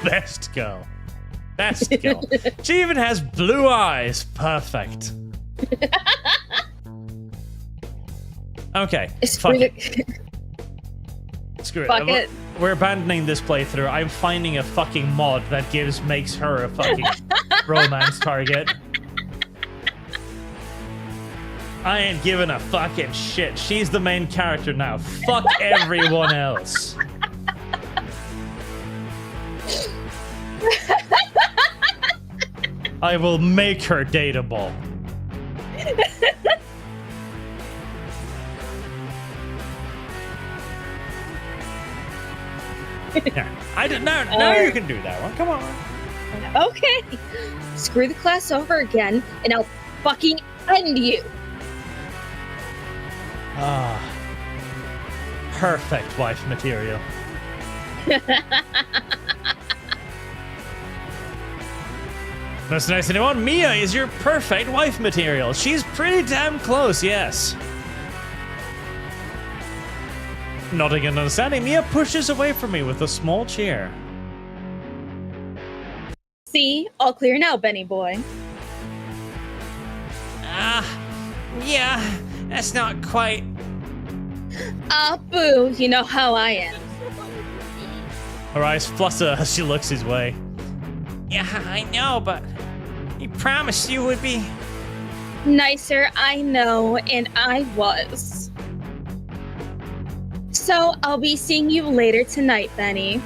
Best girl. Best girl. She even has blue eyes. Perfect. Okay. Fuck it. Screw
Fuck it.
We're abandoning this playthrough. I'm finding a fucking mod that makes her a fucking romance target. I ain't giving a fucking shit. She's the main character now. Fuck everyone else. I will make her dateable. Now you can do that one. Come on.
Okay. Screw the class over again, and I'll fucking end you.
Ah. Perfect wife material. That's nice, anyone. Mia is your perfect wife material. She's pretty damn close, yes. Nodding and understanding, Mia pushes away from me with a small cheer.
See? All clear now, Benny boy.
Yeah, that's not quite...
Boo, you know how I am.
Her eyes flutter as she looks his way.
Yeah, I know, but you promised you would be.
Nicer, I know, and I was. So, I'll be seeing you later tonight, Benny.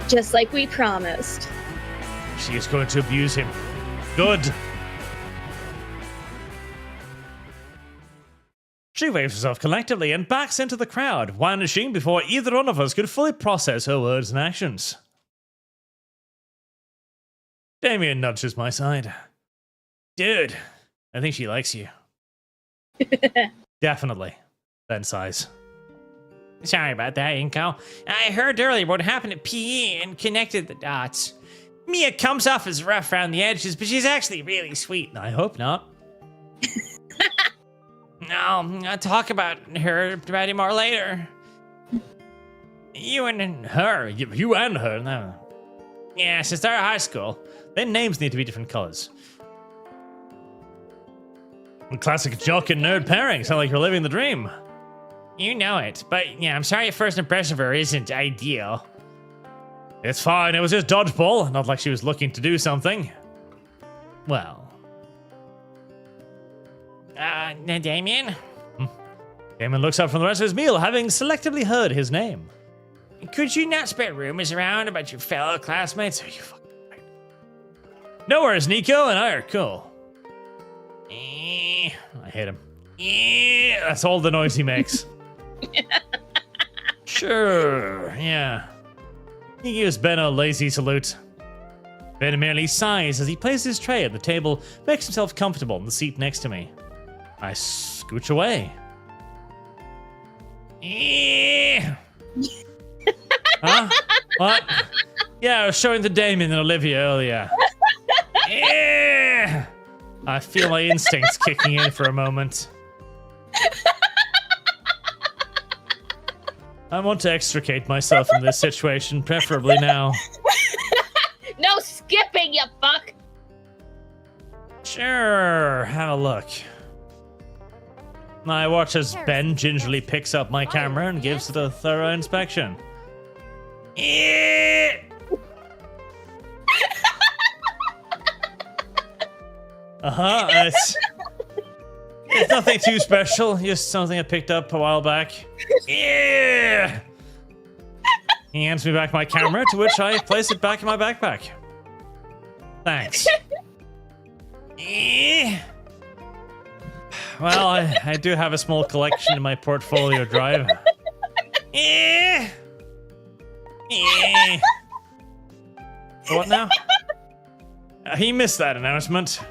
Just like we promised.
She is going to abuse him. Good. She waves herself collectively and backs into the crowd, vanishing before either one of us could fully process her words and actions. Damien nudges my side. Dude, I think she likes you. Definitely. Ben sighs.
Sorry about that, Inko. I heard earlier what happened at PE and connected the dots. Mia comes off as rough around the edges, but she's actually really sweet.
I hope not.
No, I'll talk about it more later. You and her.
You and her? No.
Yeah, since they're high school.
Their names need to be different colors. Classic jock and nerd pairing. Sound like you're living the dream.
You know it, but yeah, I'm sorry your first impression of her isn't ideal.
It's fine, it was just dodgeball. Not like she was looking to do something. Well.
Damien?
Damien looks up from the rest of his meal, having selectively heard his name.
Could you not spread rumors around about your fellow classmates?
Are you fucking right? No worries, Nico and I are cool. I hate him. That's all the noise he makes. Sure, yeah. He gives Ben a lazy salute. Ben merely sighs as he places his tray at the table, makes himself comfortable in the seat next to me. I scooch away. Huh? What? Yeah, I was showing to Damien and Olivia earlier. I feel my instincts kicking in for a moment. I want to extricate myself from this situation, preferably now.
No skipping, you fuck!
Sure, have a look. I watch as Ben gingerly picks up my camera and gives it a thorough inspection. It's nothing too special, just something I picked up a while back. Yeah. He hands me back my camera, to which I place it back in my backpack. Thanks. Well, I do have a small collection in my portfolio drive. What now? He missed that announcement.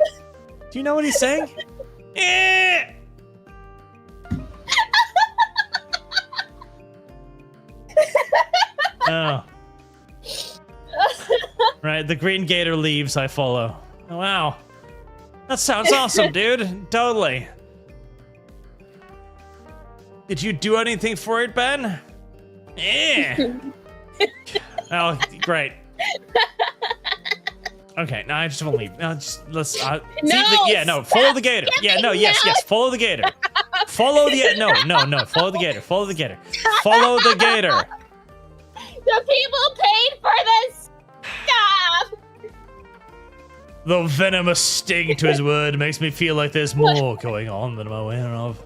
Do you know what he's saying? Oh. Right, the green gator leaves, I follow. Oh, wow. That sounds awesome, dude. Totally. Did you do anything for it, Ben? Oh, great. Okay, no, I just won't leave. Let's
No!
Follow the gator. Yeah, no, yes, follow the gator. Follow the, no, follow the gator, follow the gator. Follow the gator.
The people paid for this! Stop!
The venomous sting to his word makes me feel like there's more going on than I'm aware of.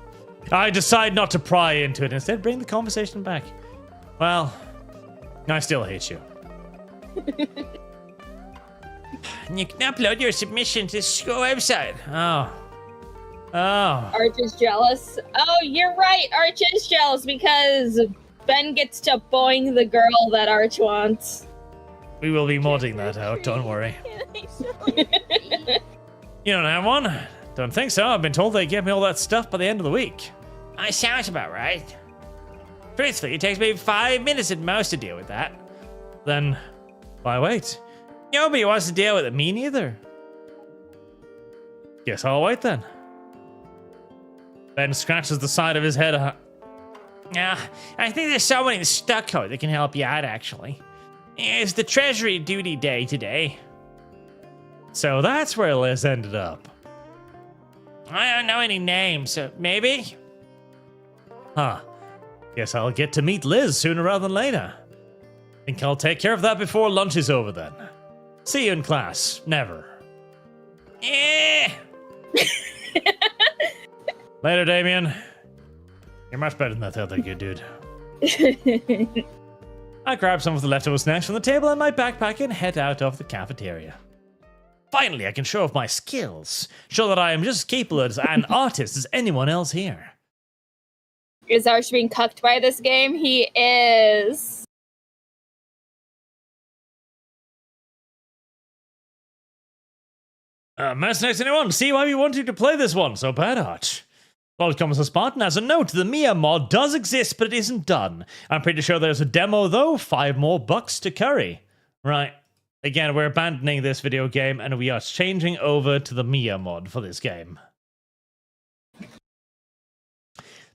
I decide not to pry into it, instead bring the conversation back. Well, I still hate you.
You can upload your submission to the school website.
Oh.
Arch is jealous. Oh, you're right, Arch is jealous because Ben gets to boing the girl that Arch wants.
We will be modding that out, don't worry. You don't have one? Don't think so. I've been told they give me all that stuff by the end of the week.
Sounds about right. Truthfully, it takes me 5 minutes at most to deal with that.
Then, why wait?
Nobody wants to deal with it, me neither.
Guess I'll wait then. Ben scratches the side of his head.
I think there's someone in Stucco that can help you out, actually. It's the Treasury Duty Day today.
So that's where Liz ended up.
I don't know any names, so maybe?
Huh. Guess I'll get to meet Liz sooner rather than later. Think I'll take care of that before lunch is over then. See you in class. Never. Eh. Later, Damien. You're much better than that other good dude. I grab some of the leftover snacks from the table and my backpack and head out of the cafeteria. Finally, I can show off my skills. Show that I am just as capable as an artist as anyone else here.
Is Arch being cucked by this game? He is.
Mass next anyone, see why we wanted to play this one so bad, Arch. Well, it comes as Spartan. As a note, the Mia mod does exist, but it isn't done. I'm pretty sure there's a demo, though. 5 more bucks to curry. Right. Again, we're abandoning this video game, and we are changing over to the Mia mod for this game.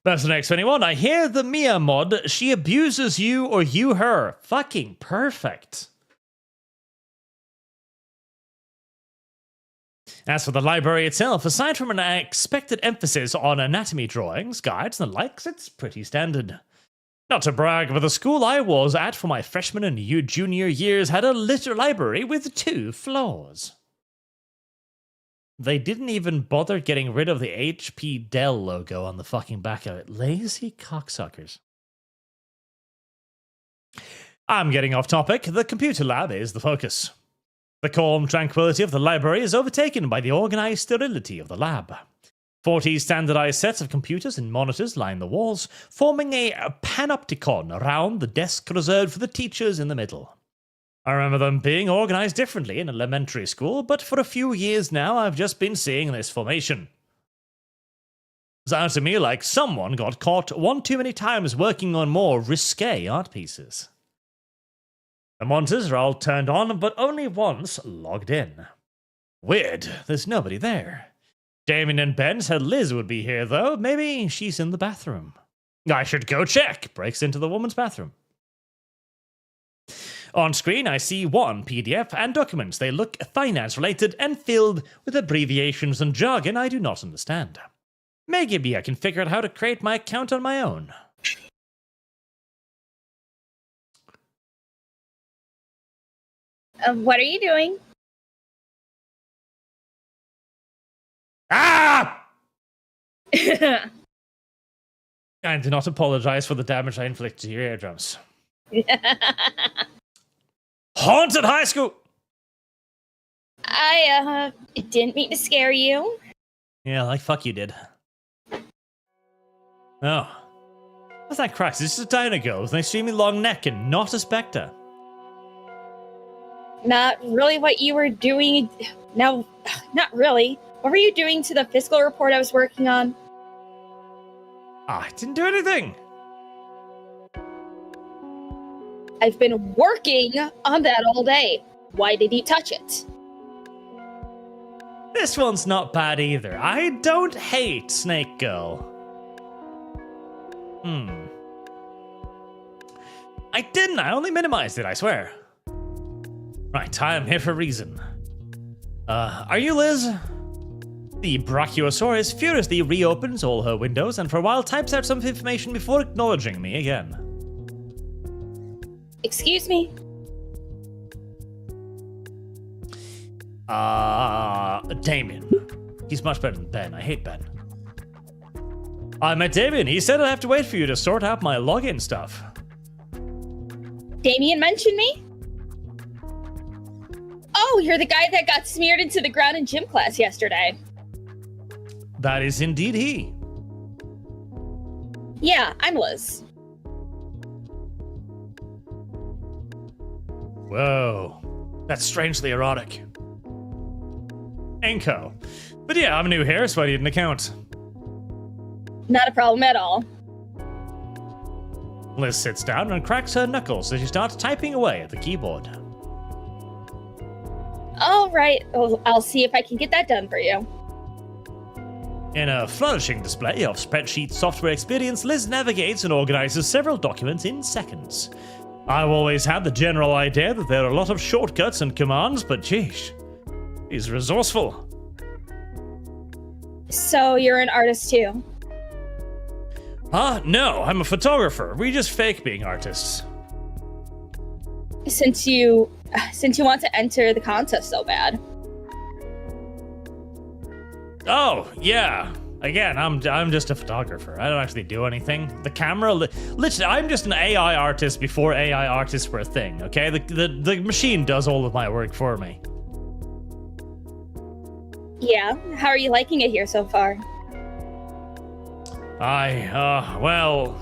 Person X21, I hear the Mia mod, she abuses you or you her. Fucking perfect. As for the library itself, aside from an expected emphasis on anatomy drawings, guides, and the likes, it's pretty standard. Not to brag, but the school I was at for my freshman and junior years had a litter library with 2 floors. They didn't even bother getting rid of the HP Dell logo on the fucking back of it. Lazy cocksuckers. I'm getting off topic. The computer lab is the focus. The calm tranquility of the library is overtaken by the organized sterility of the lab. 40 standardized sets of computers and monitors line the walls, forming a panopticon around the desk reserved for the teachers in the middle. I remember them being organized differently in elementary school, but for a few years now I've just been seeing this formation. Sounds to me like someone got caught one too many times working on more risque art pieces. The monitors are all turned on, but only once logged in. Weird, there's nobody there. Damien and Ben said Liz would be here, though. Maybe she's in the bathroom. I should go check. Breaks into the woman's bathroom. On screen, I see one PDF and documents. They look finance-related and filled with abbreviations and jargon I do not understand. Maybe I can figure out how to create my account on my own.
What are you doing?
Ah! I do not apologize for the damage I inflicted to your eardrums. Haunted high school!
I didn't mean to scare you.
Yeah, like fuck you did. Oh. What's that Christ? This is a dino girl with an extremely long neck and not a spectre.
Not really what you were doing. No, not really. What were you doing to the fiscal report I was working on?
I didn't do anything.
I've been working on that all day. Why did you touch it?
This one's not bad either. I don't hate Snake Girl. I didn't. I only minimized it, I swear. Right, I am here for a reason. Are you Liz? The Brachiosaurus furiously reopens all her windows and for a while types out some information before acknowledging me again.
Excuse me?
Damien. He's much better than Ben. I hate Ben. I met Damien. He said I'd have to wait for you to sort out my login stuff.
Damien mentioned me? Oh, you're the guy that got smeared into the ground in gym class yesterday.
That is indeed he.
Yeah, I'm Liz.
Whoa. That's strangely erotic. Enko. But yeah, I'm new here, so I need an account.
Not a problem at all.
Liz sits down and cracks her knuckles as she starts typing away at the keyboard.
All right, I'll see if I can get that done for you.
In a flourishing display of spreadsheet software experience, Liz navigates and organizes several documents in seconds. I've always had the general idea that there are a lot of shortcuts and commands, but geez, she's resourceful.
So you're an artist too?
Huh? No, I'm a photographer. We just fake being artists.
Since you want to enter the contest so bad.
Oh, yeah. Again, I'm just a photographer. I don't actually do anything. The camera, literally, I'm just an AI artist before AI artists were a thing, okay? The machine does all of my work for me.
Yeah, how are you liking it here so far?
Well...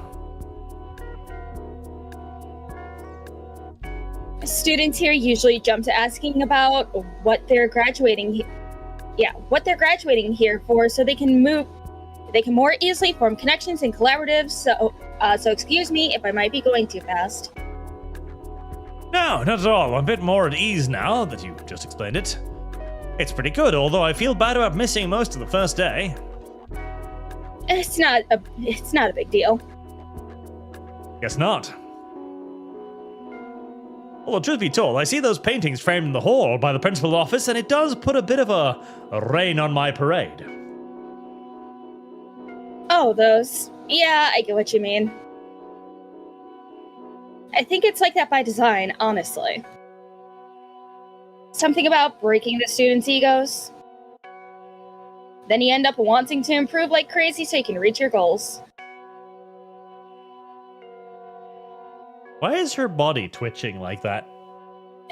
Students here usually jump to asking about what they're graduating here for, so they can more easily form connections and collaboratives. So excuse me if I might be going too fast.
No, not at all. I'm a bit more at ease now that you just explained it. It's pretty good, although I feel bad about missing most of the first day.
It's not a big deal.
Guess not. Well, truth be told, I see those paintings framed in the hall by the principal's office, and it does put a bit of a rain on my parade.
Oh, those. Yeah, I get what you mean. I think it's like that by design, honestly. Something about breaking the students' egos. Then you end up wanting to improve like crazy so you can reach your goals.
Why is her body twitching like that?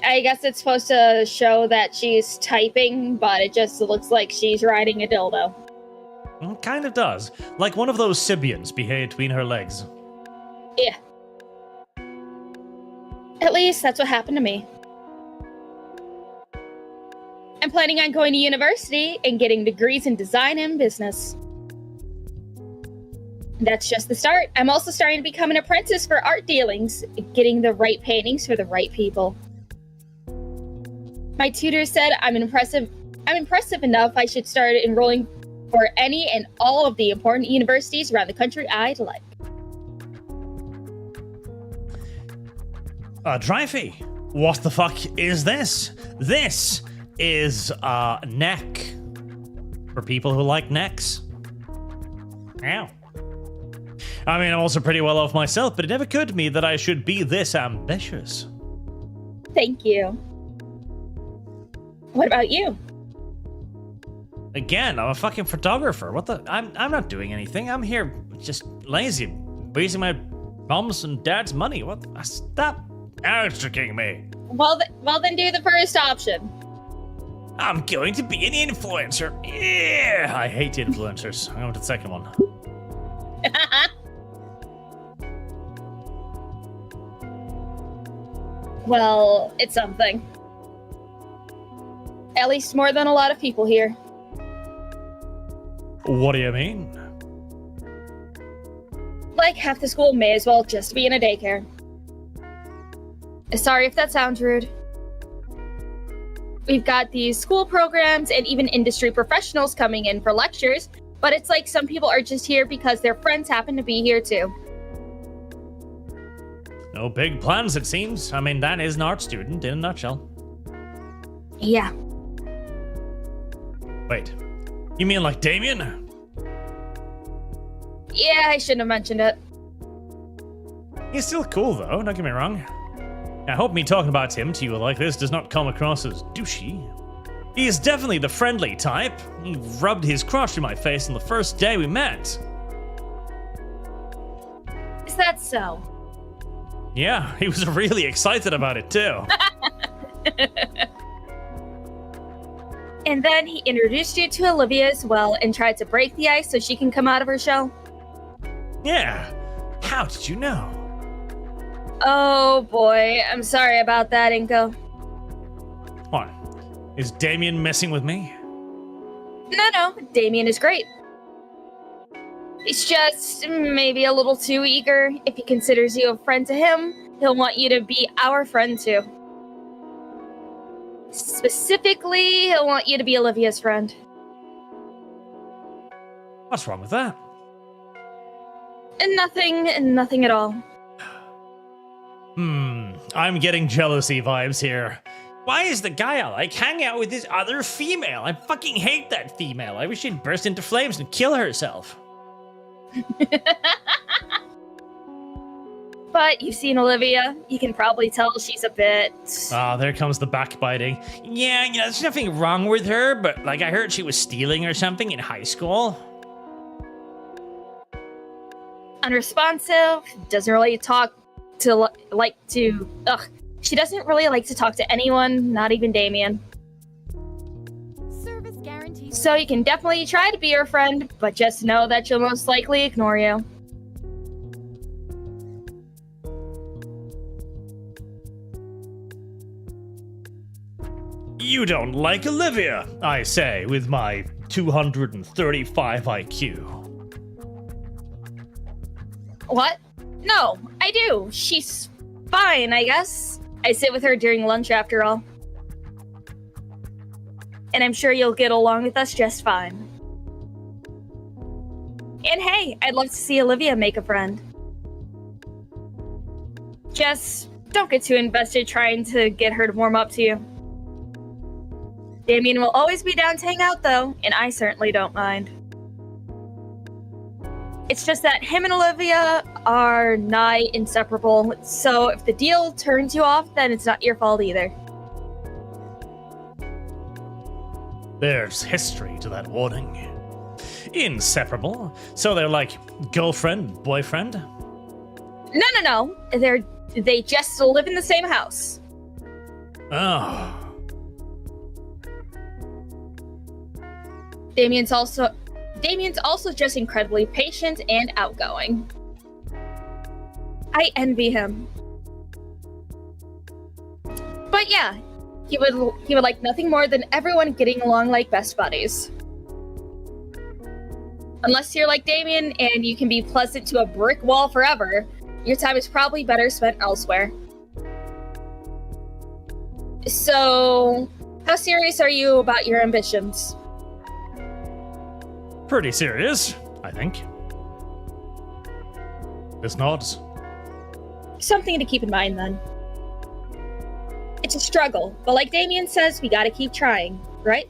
I guess it's supposed to show that she's typing, but it just looks like she's riding a dildo.
It kind of does. Like one of those Sibians between her legs.
Yeah. At least that's what happened to me. I'm planning on going to university and getting degrees in design and business. That's just the start. I'm also starting to become an apprentice for art dealings, getting the right paintings for the right people. My tutor said I'm impressive enough I should start enrolling for any and all of the important universities around the country I'd like.
Dreyfie, what the fuck is this? This is a neck. For people who like necks. Ow. I mean, I'm also pretty well off myself, but it never occurred to me that I should be this ambitious.
Thank you. What about you?
Again, I'm a fucking photographer. What the? I'm not doing anything. I'm here just lazy, wasting my mom's and dad's money. What? Stop asking me.
Well then do the first option.
I'm going to be an influencer. Yeah, I hate influencers. I'm going to the second one.
Well, it's something. At least more than a lot of people here.
What do you mean?
Like half the school may as well just be in a daycare. Sorry if that sounds rude. We've got these school programs and even industry professionals coming in for lectures, but it's like some people are just here because their friends happen to be here too.
No big plans, it seems. I mean, that is an art student in a nutshell.
Yeah.
Wait, you mean like Damien?
Yeah, I shouldn't have mentioned it.
He's still cool, though, don't get me wrong. I hope me talking about him to you like this does not come across as douchey. He is definitely the friendly type. He rubbed his crotch in my face on the first day we met.
Is that so?
Yeah, he was really excited about it, too.
And then he introduced you to Olivia as well and tried to break the ice so she can come out of her shell?
Yeah. How did you know?
Oh boy, I'm sorry about that, Inko.
What? Is Damien messing with me?
No, Damien is great. He's just maybe a little too eager. If he considers you a friend to him, he'll want you to be our friend too. Specifically, he'll want you to be Olivia's friend.
What's wrong with that?
And nothing at all.
I'm getting jealousy vibes here. Why is the guy I like hanging out with this other female? I fucking hate that female. I wish she'd burst into flames and kill herself.
But you've seen Olivia. You can probably tell she's a bit...
Ah, there comes the backbiting.
Yeah, there's nothing wrong with her, but like I heard she was stealing or something in high school.
unresponsive, doesn't really talk to she doesn't really like to talk to anyone, not even Damien.
Service guaranteed.
So you can definitely try to be her friend, but just know that she'll most likely ignore you.
You don't like Olivia, I say, with my 235 IQ.
What? No, I do. She's fine, I guess. I sit with her during lunch after all. And I'm sure you'll get along with us just fine. And hey, I'd love to see Olivia make a friend. Just don't get too invested trying to get her to warm up to you. Damien will always be down to hang out though, and I certainly don't mind. It's just that him and Olivia are nigh inseparable, so if the deal turns you off, then it's not your fault either.
There's history to that warning. Inseparable? So they're like girlfriend, boyfriend?
No. They just live in the same house.
Oh.
Damien's also just incredibly patient and outgoing. I envy him. But yeah, he would like nothing more than everyone getting along like best buddies. Unless you're like Damien and you can be pleasant to a brick wall forever, your time is probably better spent elsewhere. So, how serious are you about your ambitions?
Pretty serious, I think. This nods.
Something to keep in mind then. It's a struggle, but like Damien says, we gotta keep trying, right?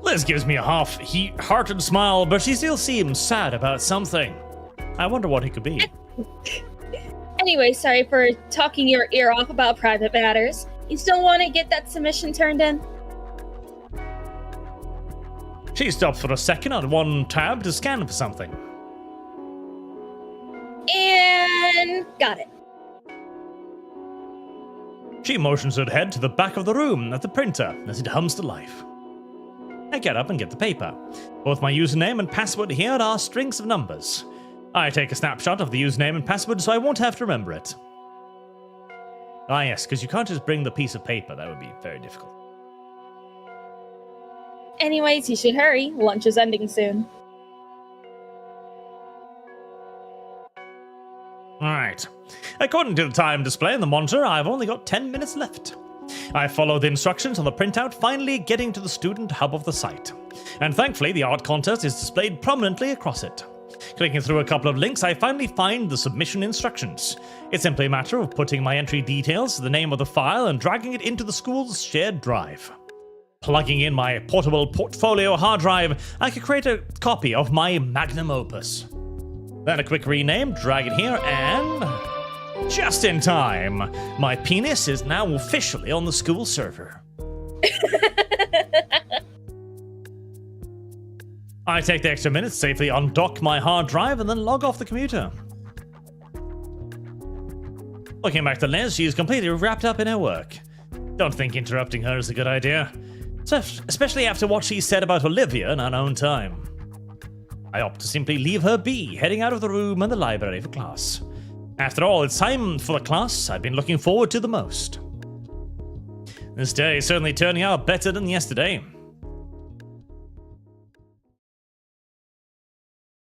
Liz gives me a half-hearted smile, but she still seems sad about something. I wonder what it could be.
Anyway, sorry for talking your ear off about private matters. You still want to get that submission turned in?
She stopped for a second on one tab to scan for something.
And got it.
She motions her head to the back of the room at the printer as it hums to life. I get up and get the paper. Both my username and password here are strings of numbers. I take a snapshot of the username and password so I won't have to remember it. Ah yes, because you can't just bring the piece of paper, that would be very difficult.
Anyways, you should hurry. Lunch is ending soon.
Alright. According to the time display on the monitor, I've only got 10 minutes left. I follow the instructions on the printout, finally getting to the student hub of the site. And thankfully, the art contest is displayed prominently across it. Clicking through a couple of links, I finally find the submission instructions. It's simply a matter of putting my entry details, the name of the file, and dragging it into the school's shared drive. Plugging in my portable portfolio hard drive, I could create a copy of my magnum opus. Then a quick rename, drag it here, and... just in time! My penis is now officially on the school server. I take the extra minutes, safely undock my hard drive, and then log off the computer. Looking back to Liz, she is completely wrapped up in her work. Don't think interrupting her is a good idea. Especially after what she said about Olivia in our own time. I opt to simply leave her be, heading out of the room and the library for class. After all, it's time for the class I've been looking forward to the most. This day is certainly turning out better than yesterday.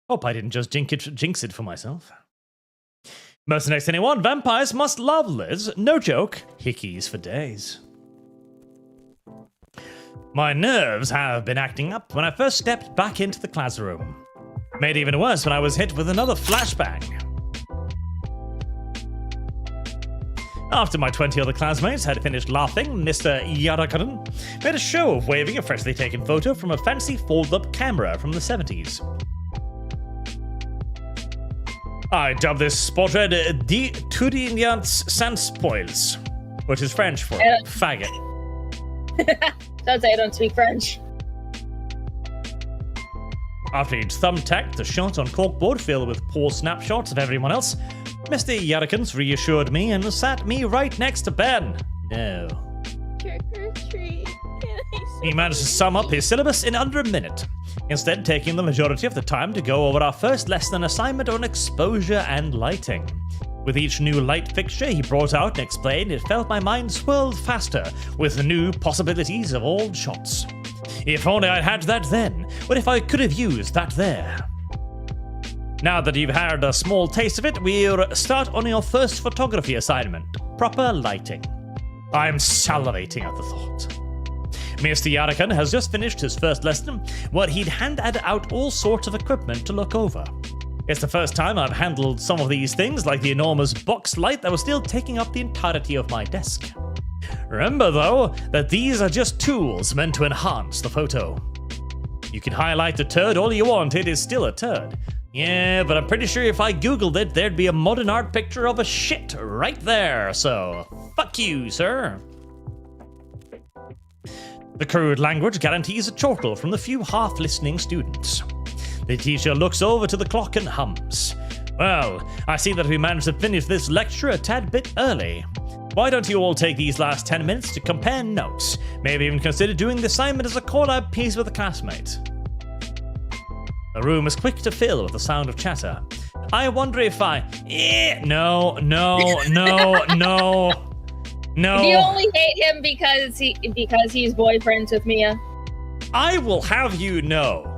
Hope I didn't just jinx it for myself. Mercenaries anyone, vampires must love Liz. No joke, hickeys for days. My nerves have been acting up when I first stepped back into the classroom. Made even worse when I was hit with another flashbang. After my 20 other classmates had finished laughing, Mr. Yarakanen made a show of waving a freshly taken photo from a fancy fold-up camera from the 70s. I dubbed this portrait "Die Tudignants sans spoils," which is French for faggot.
Don't say I don't speak French.
After he'd thumbtacked the shot on corkboard filled with poor snapshots of everyone else, Mr. Yarikans reassured me and sat me right next to Ben. No.
Trick or treat.
He managed to sum up his syllabus in under a minute, instead taking the majority of the time to go over our first lesson assignment on exposure and lighting. With each new light fixture he brought out and explained, it felt my mind swirled faster with the new possibilities of old shots. If only I'd had that then, what if I could have used that there? Now that you've had a small taste of it, we'll start on your first photography assignment, proper lighting. I'm salivating at the thought. Mr. Yarakan has just finished his first lesson, where he'd handed out all sorts of equipment to look over. It's the first time I've handled some of these things, like the enormous box light that was still taking up the entirety of my desk. Remember, though, that these are just tools meant to enhance the photo. You can highlight the turd all you want, it is still a turd. Yeah, but I'm pretty sure if I googled it, there'd be a modern art picture of a shit right there, so fuck you, sir. The crude language guarantees a chortle from the few half-listening students. The teacher looks over to the clock and hums. Well, I see that we managed to finish this lecture a tad bit early. Why don't you all take these last 10 minutes to compare notes? Maybe even consider doing the assignment as a collab piece with a classmate. The room is quick to fill with the sound of chatter. I wonder if I... No.
You only hate him because he's boyfriends with Mia.
I will have you know,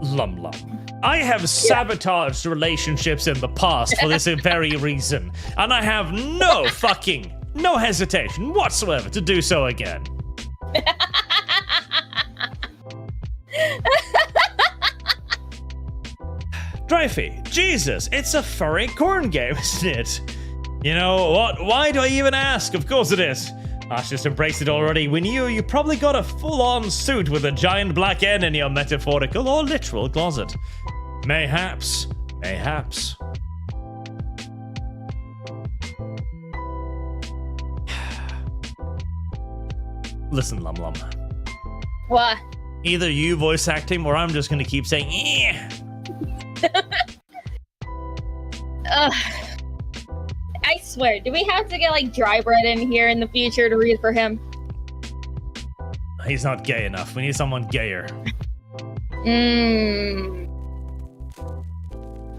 Lum Lum, I have sabotaged relationships in the past for this very reason, and I have no hesitation whatsoever to do so again. Dreyfy, Jesus, it's a furry corn game, isn't it? You know what? Why do I even ask? Of course it is. I just embraced it already. We knew you probably got a full-on suit with a giant black N in your metaphorical or literal closet. Mayhaps. Listen, Lum Lum.
What?
Either you voice acting or I'm just gonna keep saying
Ugh. I swear, do we have to get like dry bread in here in the future to read for him?
He's not gay enough. We need someone gayer.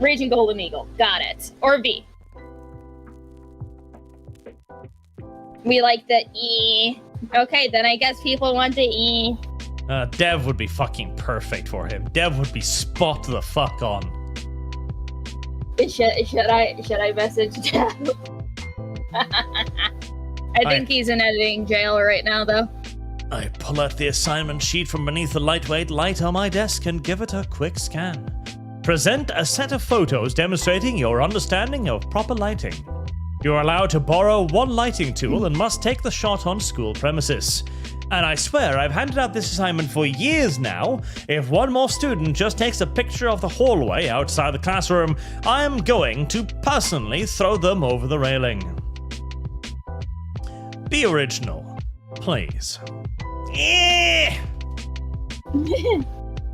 Raging Golden Eagle. Got it. Or V. We like the E. Okay, then I guess people want the E.
Dev would be fucking perfect for him. Dev would be spot the fuck on.
Should I message Dev? I think he's in editing jail right now, though.
I pull out the assignment sheet from beneath the lightweight light on my desk and give it a quick scan. Present a set of photos demonstrating your understanding of proper lighting. You're allowed to borrow one lighting tool and must take the shot on school premises. And I swear I've handed out this assignment for years now. If one more student just takes a picture of the hallway outside the classroom, I'm going to personally throw them over the railing. Be original, please.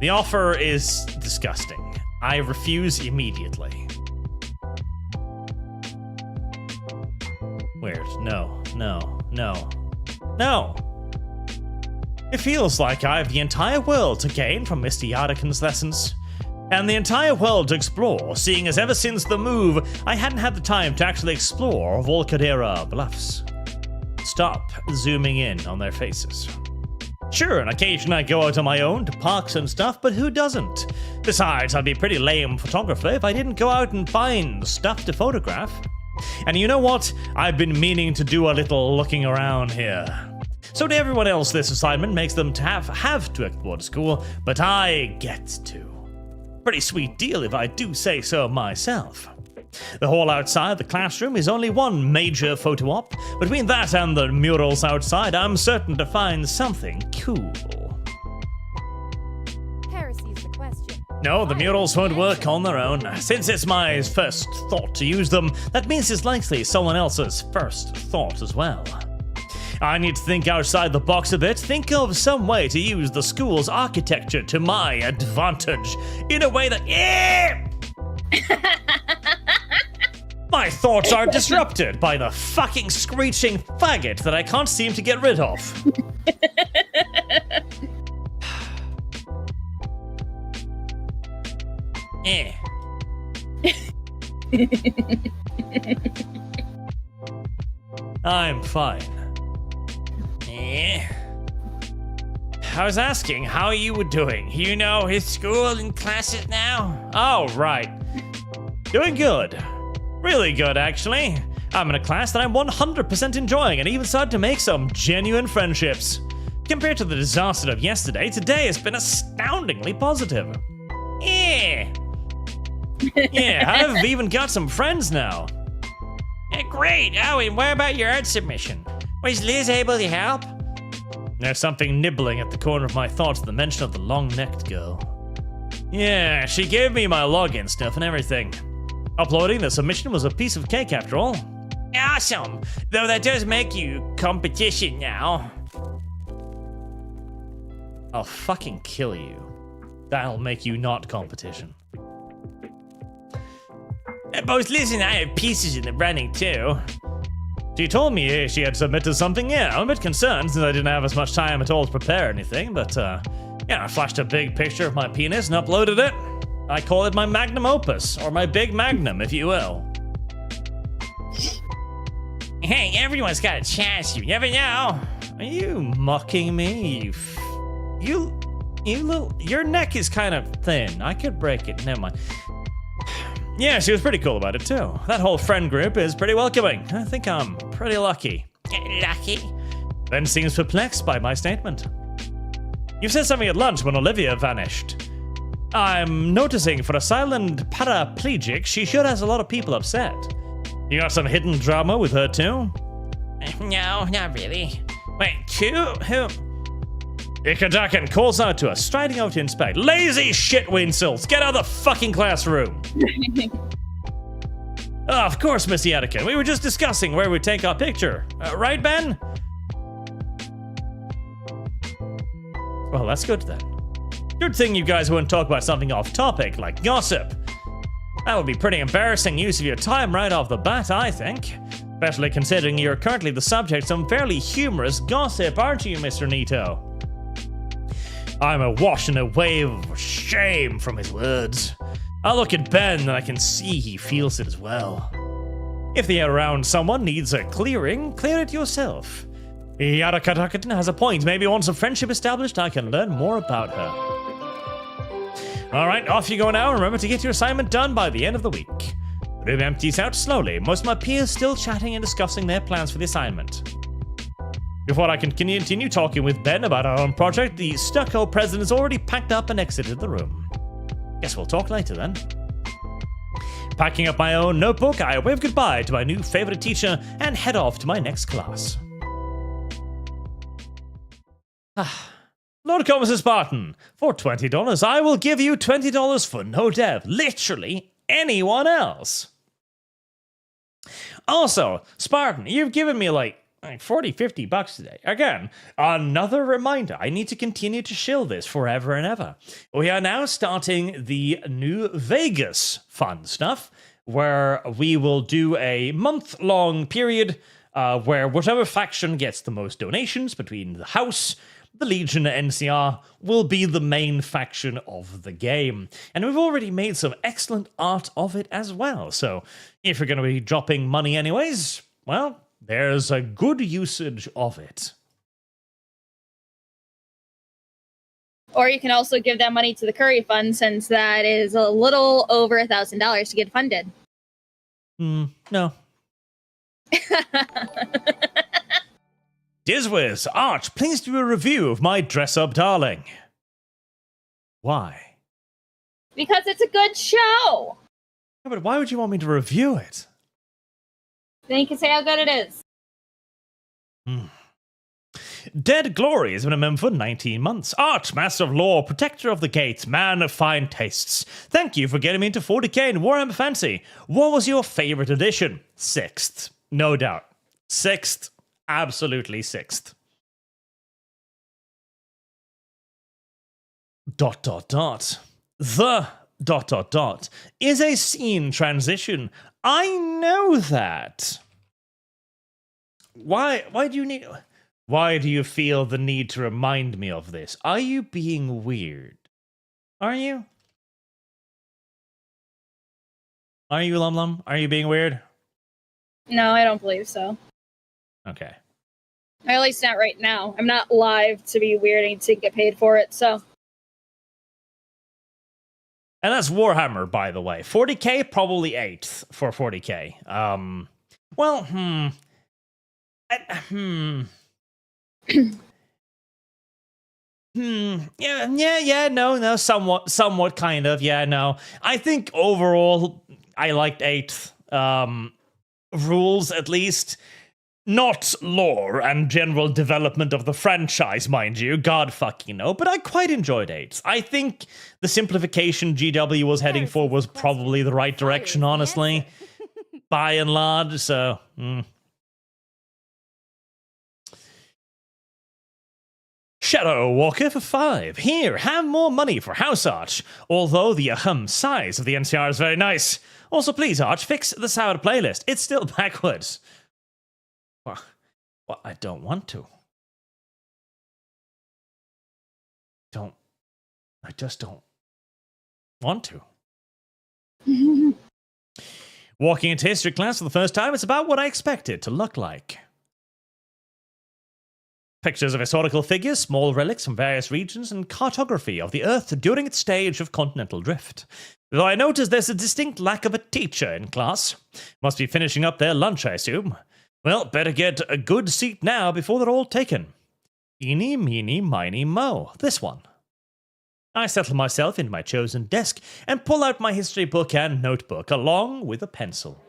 The offer is disgusting. I refuse immediately. Weird. No. It feels like I have the entire world to gain from Mr. Yardikan's lessons. And the entire world to explore, seeing as ever since the move, I hadn't had the time to actually explore Volcadera Bluffs. Stop zooming in on their faces. Sure, on occasion I go out on my own to parks and stuff, but who doesn't? Besides, I'd be a pretty lame photographer if I didn't go out and find stuff to photograph. And you know what? I've been meaning to do a little looking around here. So to everyone else, this assignment makes them to have to explore the school, but I get to. Pretty sweet deal if I do say so myself. The hall outside the classroom is only one major photo op. Between that and the murals outside, I'm certain to find something cool.
Heresy's the question.
No, the murals won't work on their own. Since it's my first thought to use them, that means it's likely someone else's first thought as well. I need to think outside the box a bit, think of some way to use the school's architecture to my advantage in a way that... My thoughts are disrupted by the fucking screeching faggot that I can't seem to get rid of. I'm fine. I was asking how you were doing. You know, his school and classes now? Oh, right. Doing good. Really good, actually. I'm in a class that I'm 100% enjoying and even started to make some genuine friendships. Compared to the disaster of yesterday, today has been astoundingly positive. Yeah, I've even got some friends now.
Great. Oh, and what about your art submission? Was Liz able to help?
There's something nibbling at the corner of my thoughts at the mention of the long-necked girl. Yeah, she gave me my login stuff and everything. Uploading the submission was a piece of cake after all.
Awesome. Though that does make you competition now.
I'll fucking kill you. That'll make you not competition.
Both Liz and I have pieces in the running too.
She told me she had submitted something. Yeah, I'm a bit concerned since I didn't have as much time at all to prepare anything, but yeah, I flashed a big picture of my penis and uploaded it. I call it my magnum opus, or my big magnum, if you will.
Hey, everyone's got a chance, you never know.
Are you mocking me? You little, your neck is kind of thin. I could break it, never mind. Yeah, she was pretty cool about it too. That whole friend group is pretty welcoming. I think I'm pretty lucky.
Lucky?
Ben seems perplexed by my statement. You said something at lunch when Olivia vanished. I'm noticing for a silent paraplegic, she sure has a lot of people upset. You got some hidden drama with her too?
No, not really. Wait, who?
Ikadakan calls out to us, striding out to inspect. Lazy shit, Winsells! Get out of the fucking classroom! Of course, Missy Atikin. We were just discussing where we take our picture. Right, Ben? Well, that's good then. Good thing you guys wouldn't talk about something off topic, like gossip. That would be pretty embarrassing use of your time right off the bat, I think. Especially considering you're currently the subject of some fairly humorous gossip, aren't you, Mr. Nito? I'm awash in a wave of shame from his words. I look at Ben and I can see he feels it as well. If the air around someone needs a clearing, clear it yourself. Yarakatakan has a point. Maybe once a friendship established, I can learn more about her. Alright, off you go now. Remember to get your assignment done by the end of the week. The room empties out slowly. Most of my peers still chatting and discussing their plans for the assignment. Before I can continue talking with Ben about our own project, the stucco president has already packed up and exited the room. Guess we'll talk later then. Packing up my own notebook, I wave goodbye to my new favorite teacher and head off to my next class. Lord Comus Spartan, for $20, I will give you $20 for no dev. Literally anyone else. Also, Spartan, you've given me like 40, $50 today. Again, another reminder. I need to continue to shill this forever and ever. We are now starting the new Vegas fun stuff, where we will do a month-long period where whatever faction gets the most donations between the House, the Legion, and NCR will be the main faction of the game. And we've already made some excellent art of it as well. So if you're going to be dropping money anyways, well, there's a good usage of it.
Or you can also give that money to the Curry Fund, since that is a little over $1,000 to get funded.
No. Dizwiz, Arch, please do a review of my dress-up darling. Why?
Because it's a good show.
But But why would you want me to review it?
Then you can say how good it is.
Dead Glory has been a member for 19 months. Arch, Master of Law, Protector of the Gates, Man of Fine Tastes. Thank you for getting me into 40k and Warhammer Fantasy. What was your favorite edition? 6th. No doubt. 6th. Absolutely 6th. ... The ... is a scene transition. I know that. Why do you feel the need to remind me of this? Are you being weird? Are you? Are you, Lum Lum? Are you being weird?
No, I don't believe so.
Okay.
Or at least not right now. I'm not live to be weirding to get paid for it, so.
And that's Warhammer, by the way. 40k, probably 8th for 40k. No, somewhat, kind of, yeah, no. I think overall, I liked 8th. Rules, at least. Not lore and general development of the franchise, mind you. God fucking no. But I quite enjoyed 8th. I think the simplification GW was heading for was probably the right direction, honestly. By and large, so... Shadow Walker for 5. Here, have more money for House Arch. Although the size of the NCR is very nice. Also, please, Arch, fix the sour playlist. It's still backwards. Well, I don't want to. I just don't want to. Walking into history class for the first time, it's about what I expected it to look like. Pictures of historical figures, small relics from various regions, and cartography of the Earth during its stage of continental drift. Though I notice there's a distinct lack of a teacher in class. Must be finishing up their lunch, I assume. Well, better get a good seat now before they're all taken. Eeny, meeny, miny, mo. This one. I settle myself into my chosen desk and pull out my history book and notebook, along with a pencil.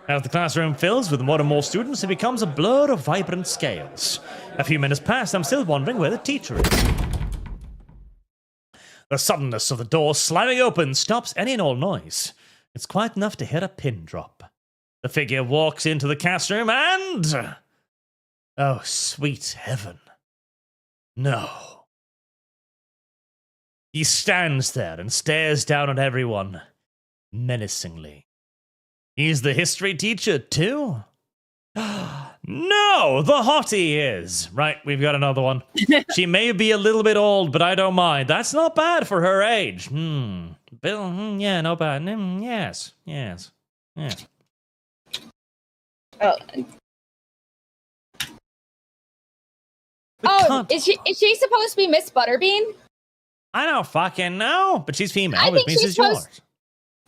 As the classroom fills with more and more students, it becomes a blur of vibrant scales. A few minutes pass, I'm still wondering where the teacher is. The suddenness of the door slamming open stops any and all noise. It's quite enough to hear a pin drop. The figure walks into the classroom and... Oh, sweet heaven. No. He stands there and stares down at everyone, menacingly. He's the history teacher, too? No, the hottie is. Right, we've got another one. She may be a little bit old, but I don't mind. That's not bad for her age. Bill, yeah, not bad. Yes.
Oh, is she supposed to be Miss Butterbean?
I don't fucking know, but she's female,
think
which means
she's
it's yours.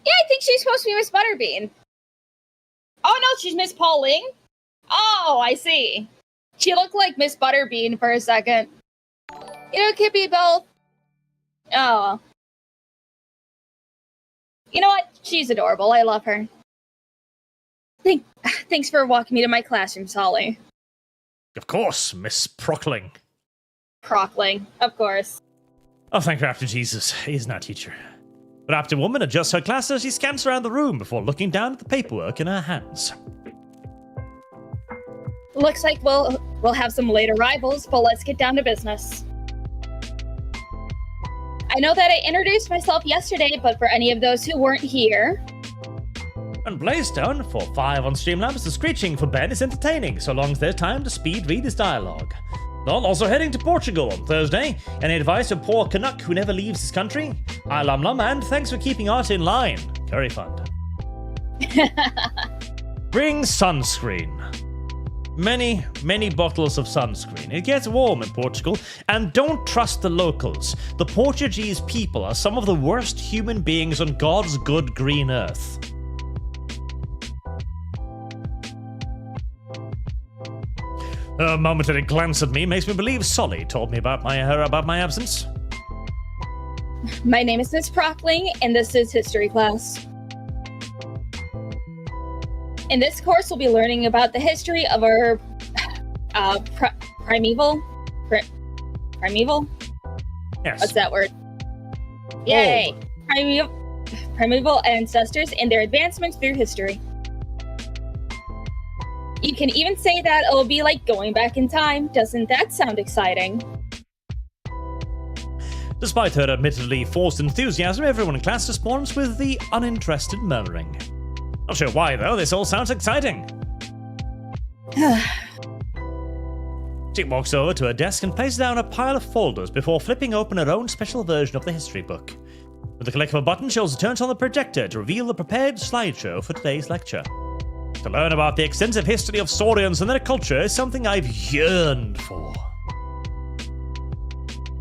Yeah, I think she's supposed to be Miss Butterbean. Oh no, she's Miss Pauling. Oh, I see. She looked like Miss Butterbean for a second. You know, it could be both. Oh. You know what? She's adorable. I love her. Thanks for walking me to my classroom, Solly.
Of course, Miss Prockling.
Prockling, of course.
Oh, thank her after Jesus. He is not teacher. But after woman adjusts her class as she scans around the room before looking down at the paperwork in her hands.
Looks like we'll have some late arrivals, but let's get down to business. I know that I introduced myself yesterday, but for any of those who weren't here...
And Blaystone, for 5 on Streamlabs, the screeching for Ben is entertaining, so long as there's time to speed read his dialogue. Lol, also heading to Portugal on Thursday. Any advice for poor Canuck who never leaves his country? I lum lum, and thanks for keeping art in line. Curry fund. Bring sunscreen. Many bottles of sunscreen. It gets warm in Portugal, and don't trust the locals. The Portuguese people are some of the worst human beings on God's good green earth. A momentary glance at me makes me believe Solly told me about my absence.
My name is Miss Prockling, and this is history class. In this course, we'll be learning about the history of our primeval.
Yes.
What's that word? Yay! Primeval ancestors and their advancements through history. You can even say that it'll be like going back in time. Doesn't that sound exciting?
Despite her admittedly forced enthusiasm, everyone in class responds with the uninterested murmuring. Not sure why, though. This all sounds exciting. She walks over to her desk and places down a pile of folders before flipping open her own special version of the history book. With a click of a button, she also turns on the projector to reveal the prepared slideshow for today's lecture. To learn about the extensive history of Saurians and their culture is something I've yearned for.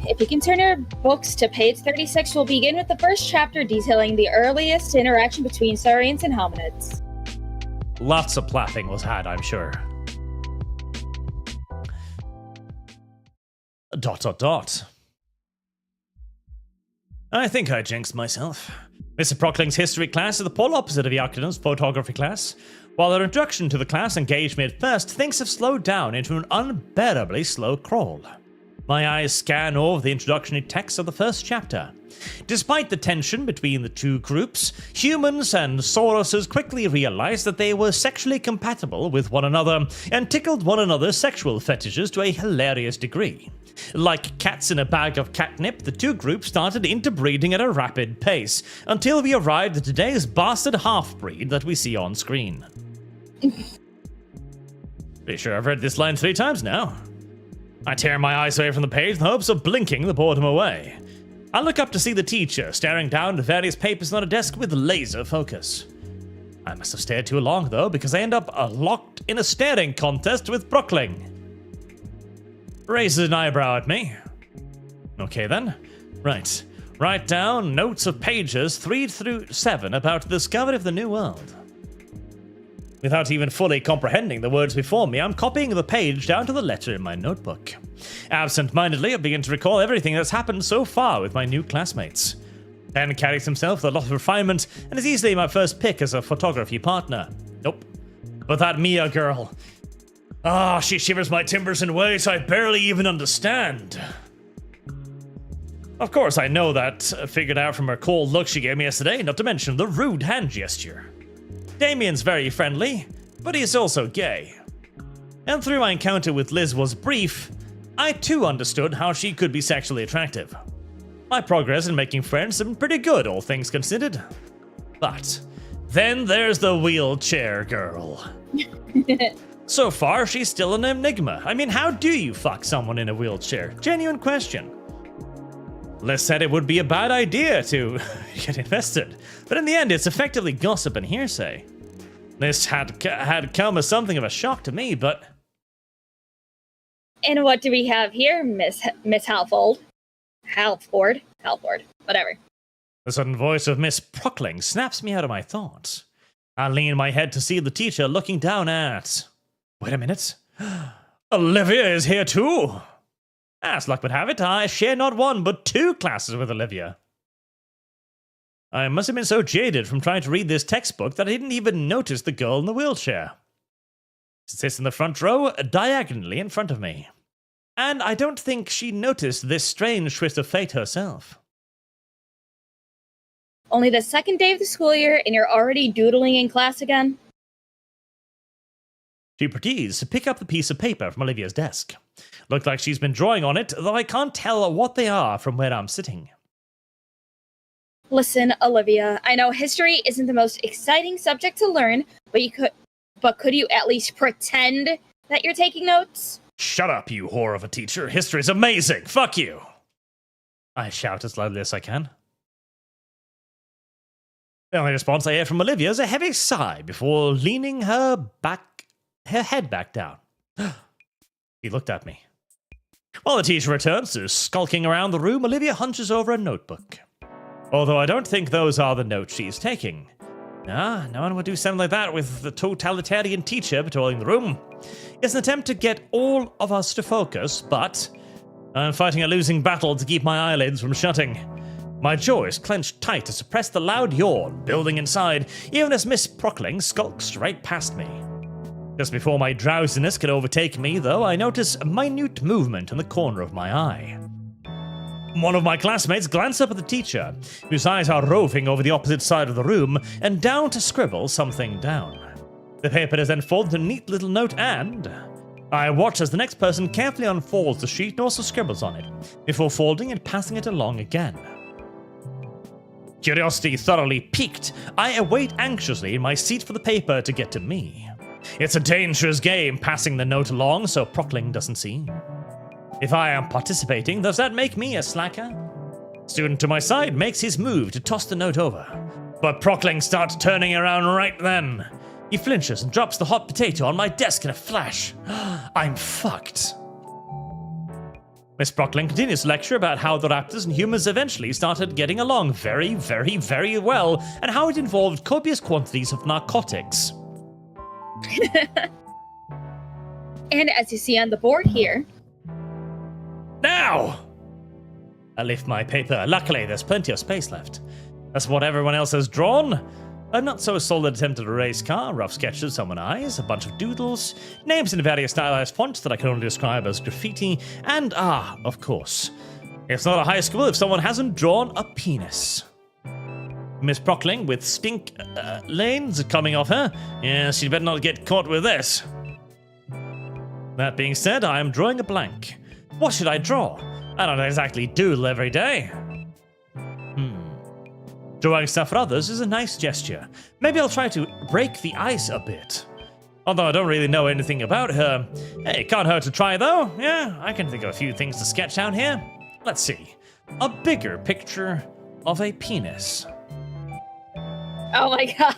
If you can turn your books to page 36, we'll begin with the first chapter detailing the earliest interaction between saurians and hominids.
Lots of plapping was had, I'm sure. ... I think I jinxed myself. Mr. Prockling's history class is the polar opposite of Yakuna's photography class. While their introduction to the class engaged me at first, things have slowed down into an unbearably slow crawl. My eyes scan over the introductory text of the first chapter. Despite the tension between the two groups, humans and Sauruses quickly realized that they were sexually compatible with one another and tickled one another's sexual fetishes to a hilarious degree. Like cats in a bag of catnip, the two groups started interbreeding at a rapid pace, until we arrived at today's bastard half-breed that we see on screen. Pretty sure I've read this line 3 times now. I tear my eyes away from the page in the hopes of blinking the boredom away. I look up to see the teacher staring down at various papers on a desk with laser focus. I must have stared too long, though, because I end up locked in a staring contest with Brookling. Raises an eyebrow at me. Okay then. Right. Write down notes of pages 3 through 7 about the discovery of the New World. Without even fully comprehending the words before me, I'm copying the page down to the letter in my notebook. Absent-mindedly, I begin to recall everything that's happened so far with my new classmates. Ben carries himself with a lot of refinement and is easily my first pick as a photography partner. Nope. But that Mia girl. She shivers my timbers in ways I barely even understand. Of course, I know that, figured out from her cold look she gave me yesterday, not to mention the rude hand gesture. Damien's very friendly, but he is also gay. And through my encounter with Liz was brief, I too understood how she could be sexually attractive. My progress in making friends has been pretty good, all things considered. But then there's the wheelchair girl. So far, she's still an enigma. I mean, how do you fuck someone in a wheelchair? Genuine question. Liz said it would be a bad idea to get invested, but in the end, it's effectively gossip and hearsay. This had come as something of a shock to me, but...
And what do we have here, Miss Halford, whatever.
The sudden voice of Miss Prockling snaps me out of my thoughts. I lean my head to see the teacher looking down at... Wait a minute. Olivia is here too! As luck would have it, I share not 1 but 2 classes with Olivia. I must have been so jaded from trying to read this textbook that I didn't even notice the girl in the wheelchair. She sits in the front row, diagonally in front of me. And I don't think she noticed this strange twist of fate herself.
Only the second day of the school year and you're already doodling in class again?
She proceeds to pick up the piece of paper from Olivia's desk. Looked like she's been drawing on it, though I can't tell what they are from where I'm sitting.
Listen, Olivia, I know history isn't the most exciting subject to learn, but could you at least pretend that you're taking notes?
Shut up, you whore of a teacher. History's amazing. Fuck you. I shout as loudly as I can. The only response I hear from Olivia is a heavy sigh before leaning her head back down. He looked at me. While the teacher returns to skulking around the room, Olivia hunches over a notebook. Although I don't think those are the notes she's taking. No one would do something like that with the totalitarian teacher patrolling the room. It's an attempt to get all of us to focus, but I'm fighting a losing battle to keep my eyelids from shutting. My jaws clenched tight to suppress the loud yawn building inside, even as Miss Prockling skulks right past me. Just before my drowsiness could overtake me, though, I notice a minute movement in the corner of my eye. One of my classmates glanced up at the teacher, whose eyes are roving over the opposite side of the room, and down to scribble something down. The paper is then folded into a neat little note, and I watch as the next person carefully unfolds the sheet and also scribbles on it, before folding and passing it along again. Curiosity thoroughly piqued, I await anxiously in my seat for the paper to get to me. It's a dangerous game passing the note along so Prockling doesn't see. If I am participating, does that make me a slacker? Student to my side makes his move to toss the note over, but Prockling starts turning around right then. He flinches and drops the hot potato on my desk in a flash. I'm fucked. Miss Prockling continues to lecture about how the raptors and humans eventually started getting along very, very, very well, and how it involved copious quantities of narcotics.
And as you see on the board here,
now! I lift my paper. Luckily, there's plenty of space left. That's what everyone else has drawn. A not so solid attempt at a race car, rough sketches of someone's eyes, a bunch of doodles, names in various stylized fonts that I can only describe as graffiti, and of course, it's not a high school if someone hasn't drawn a penis. Miss Prockling with stink lanes coming off her. Yeah, she better not get caught with this. That being said, I am drawing a blank. What should I draw? I don't exactly doodle every day. Drawing stuff for others is a nice gesture. Maybe I'll try to break the ice a bit. Although I don't really know anything about her. Hey, can't hurt to try though. Yeah, I can think of a few things to sketch out here. Let's see. A bigger picture of a penis.
oh my god.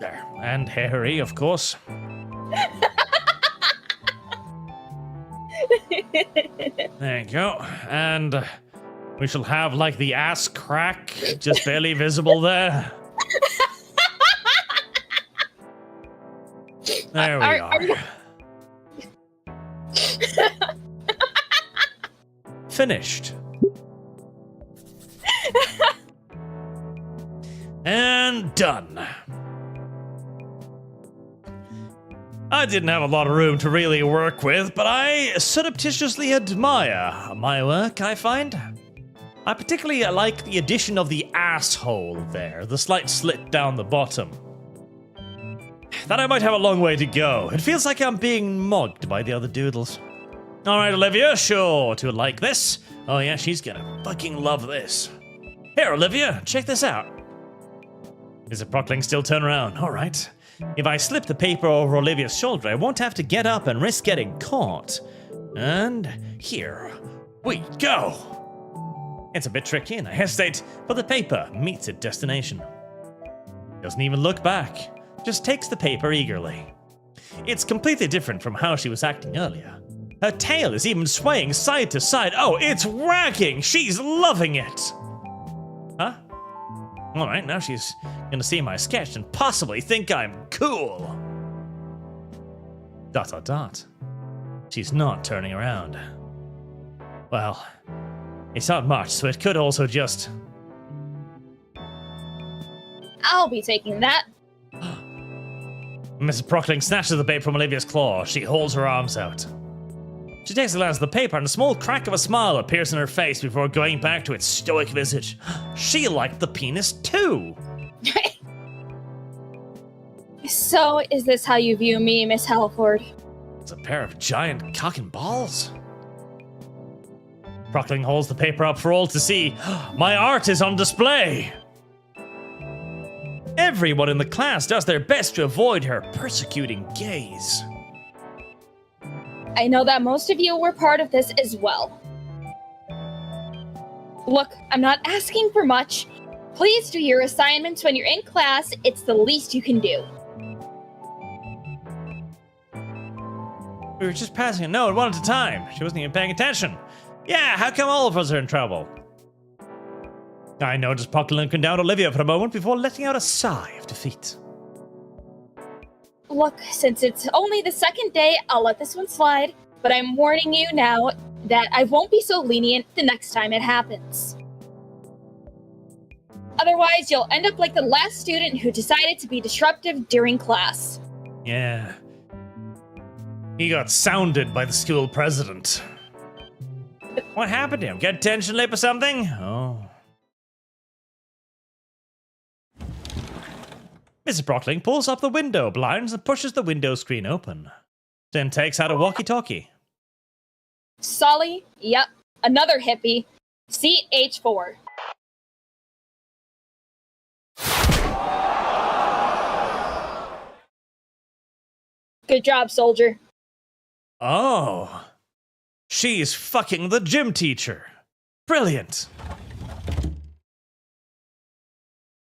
There. And hairy, of course. There you go. And we shall have like the ass crack just barely visible there. There we are. Finished. And done. I didn't have a lot of room to really work with, but I surreptitiously admire my work, I find. I particularly like the addition of the asshole there, the slight slit down the bottom. Thought I might have a long way to go. It feels like I'm being mugged by the other doodles. Alright, Olivia, sure to like this. Oh yeah, she's gonna fucking love this. Here, Olivia, check this out. Is it Prockling still turn around? Alright. If I slip the paper over Olivia's shoulder, I won't have to get up and risk getting caught. And here we go. It's a bit tricky and I hesitate, but the paper meets its destination. Doesn't even look back, just takes the paper eagerly. It's completely different from how she was acting earlier. Her tail is even swaying side to side. Oh, it's wagging! She's loving it! Huh? Alright, now she's gonna see my sketch and possibly think I'm cool. ... She's not turning around. Well, it's not much, so it could also just...
I'll be taking that.
Mrs. Prockling snatches the paper from Olivia's claw. She holds her arms out. She takes a glance at the paper and a small crack of a smile appears in her face before going back to its stoic visage. She liked the penis too!
So, is this how you view me, Miss Halford?
It's a pair of giant cock and balls. Prockling holds the paper up for all to see. My art is on display! Everyone in the class does their best to avoid her persecuting gaze.
I know that most of you were part of this as well. Look, I'm not asking for much. Please do your assignments when you're in class. It's the least you can do.
We were just passing a note one at a time. She wasn't even paying attention. Yeah, how come all of us are in trouble? I noticed Prockling looking down at Olivia for a moment before letting out a sigh of defeat.
Look, since it's only the second day, I'll let this one slide, but I'm warning you now that I won't be so lenient the next time it happens. Otherwise, you'll end up like the last student who decided to be disruptive during class.
Yeah. He got sounded by the school president. What happened to him? Get tension lip or something? Oh. Mrs. Brockling pulls up the window blinds and pushes the window screen open. Then takes out a walkie-talkie.
Sully, yep, another hippie. CH4. Good job, soldier.
Oh. She's fucking the gym teacher. Brilliant.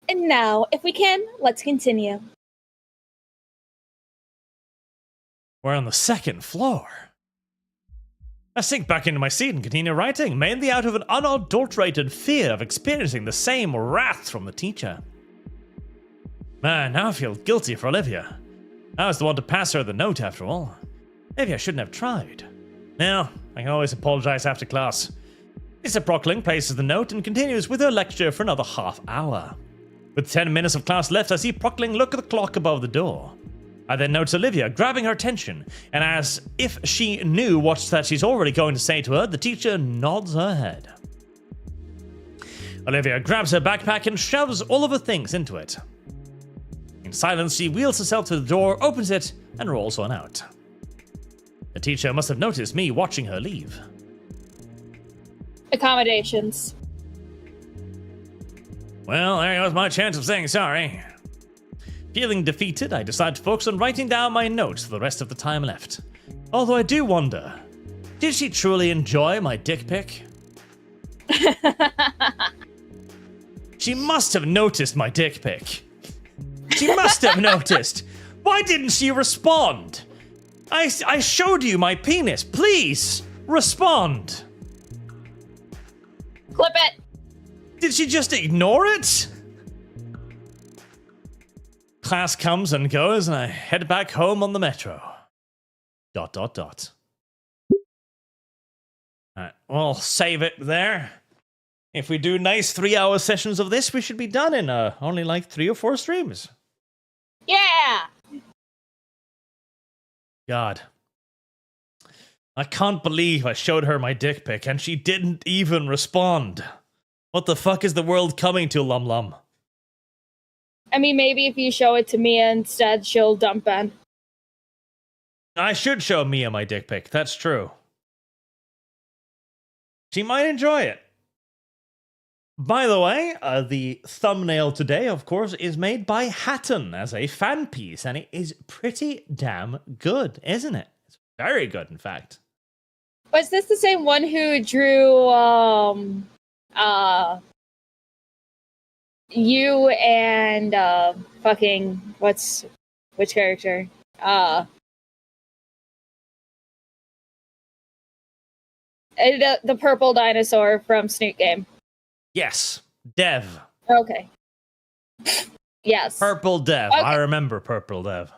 And now, if we can, let's continue.
We're on the second floor. I sink back into my seat and continue writing, mainly out of an unadulterated fear of experiencing the same wrath from the teacher. Man, now I feel guilty for Olivia. I was the one to pass her the note after all. Maybe I shouldn't have tried. Well, I can always apologize after class. Mr. Brockling places the note and continues with her lecture for another half hour. With 10 minutes of class left, I see Brockling look at the clock above the door. I then notice Olivia grabbing her attention, and as if she knew what that she's already going to say to her, the teacher nods her head. Olivia grabs her backpack and shoves all of her things into it. In silence, she wheels herself to the door, opens it, and rolls on out. The teacher must have noticed me watching her leave.
Accommodations.
Well, there goes my chance of saying sorry. Feeling defeated, I decide to focus on writing down my notes for the rest of the time left. Although I do wonder, did she truly enjoy my dick pic? She must have noticed my dick pic. She must have noticed. Why didn't she respond? I showed you my penis. Please, respond.
Clip it.
Did she just ignore it? Class comes and goes, and I head back home on the metro. ... Alright, we'll save it there. If we do nice 3-hour sessions of this, we should be done in only like 3 or 4 streams.
Yeah!
God. I can't believe I showed her my dick pic and she didn't even respond. What the fuck is the world coming to, Lum Lum?
I mean, maybe if you show it to Mia instead, she'll dump Ben.
I should show Mia my dick pic, that's true. She might enjoy it. By the way, the thumbnail today, of course, is made by Hatton as a fan piece, and it is pretty damn good, isn't it? It's very good, in fact.
Was this the same one who drew, you and, which character? The purple dinosaur from Snoot Game.
Yes, Dev.
Okay. Yes.
Purple Dev.
Okay.
I remember Purple Dev.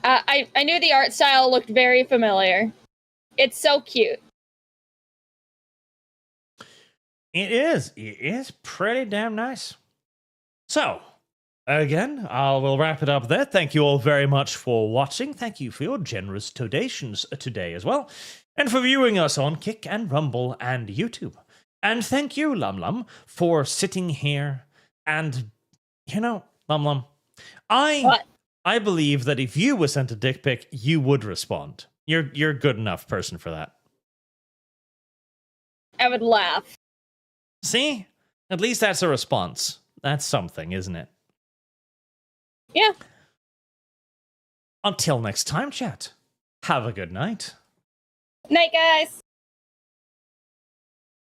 I knew the art style looked very familiar. It's so cute.
It is pretty damn nice. So, again, I will wrap it up there. Thank you all very much for watching. Thank you for your generous donations today as well. And for viewing us on Kick and Rumble and YouTube. And thank you, Lum Lum, for sitting here. And, you know, Lum Lum, I believe that if you were sent a dick pic, you would respond. You're a good enough person for that.
I would laugh.
See? At least that's a response. That's something, isn't it?
Yeah.
Until next time, chat. Have a good night.
Night, guys.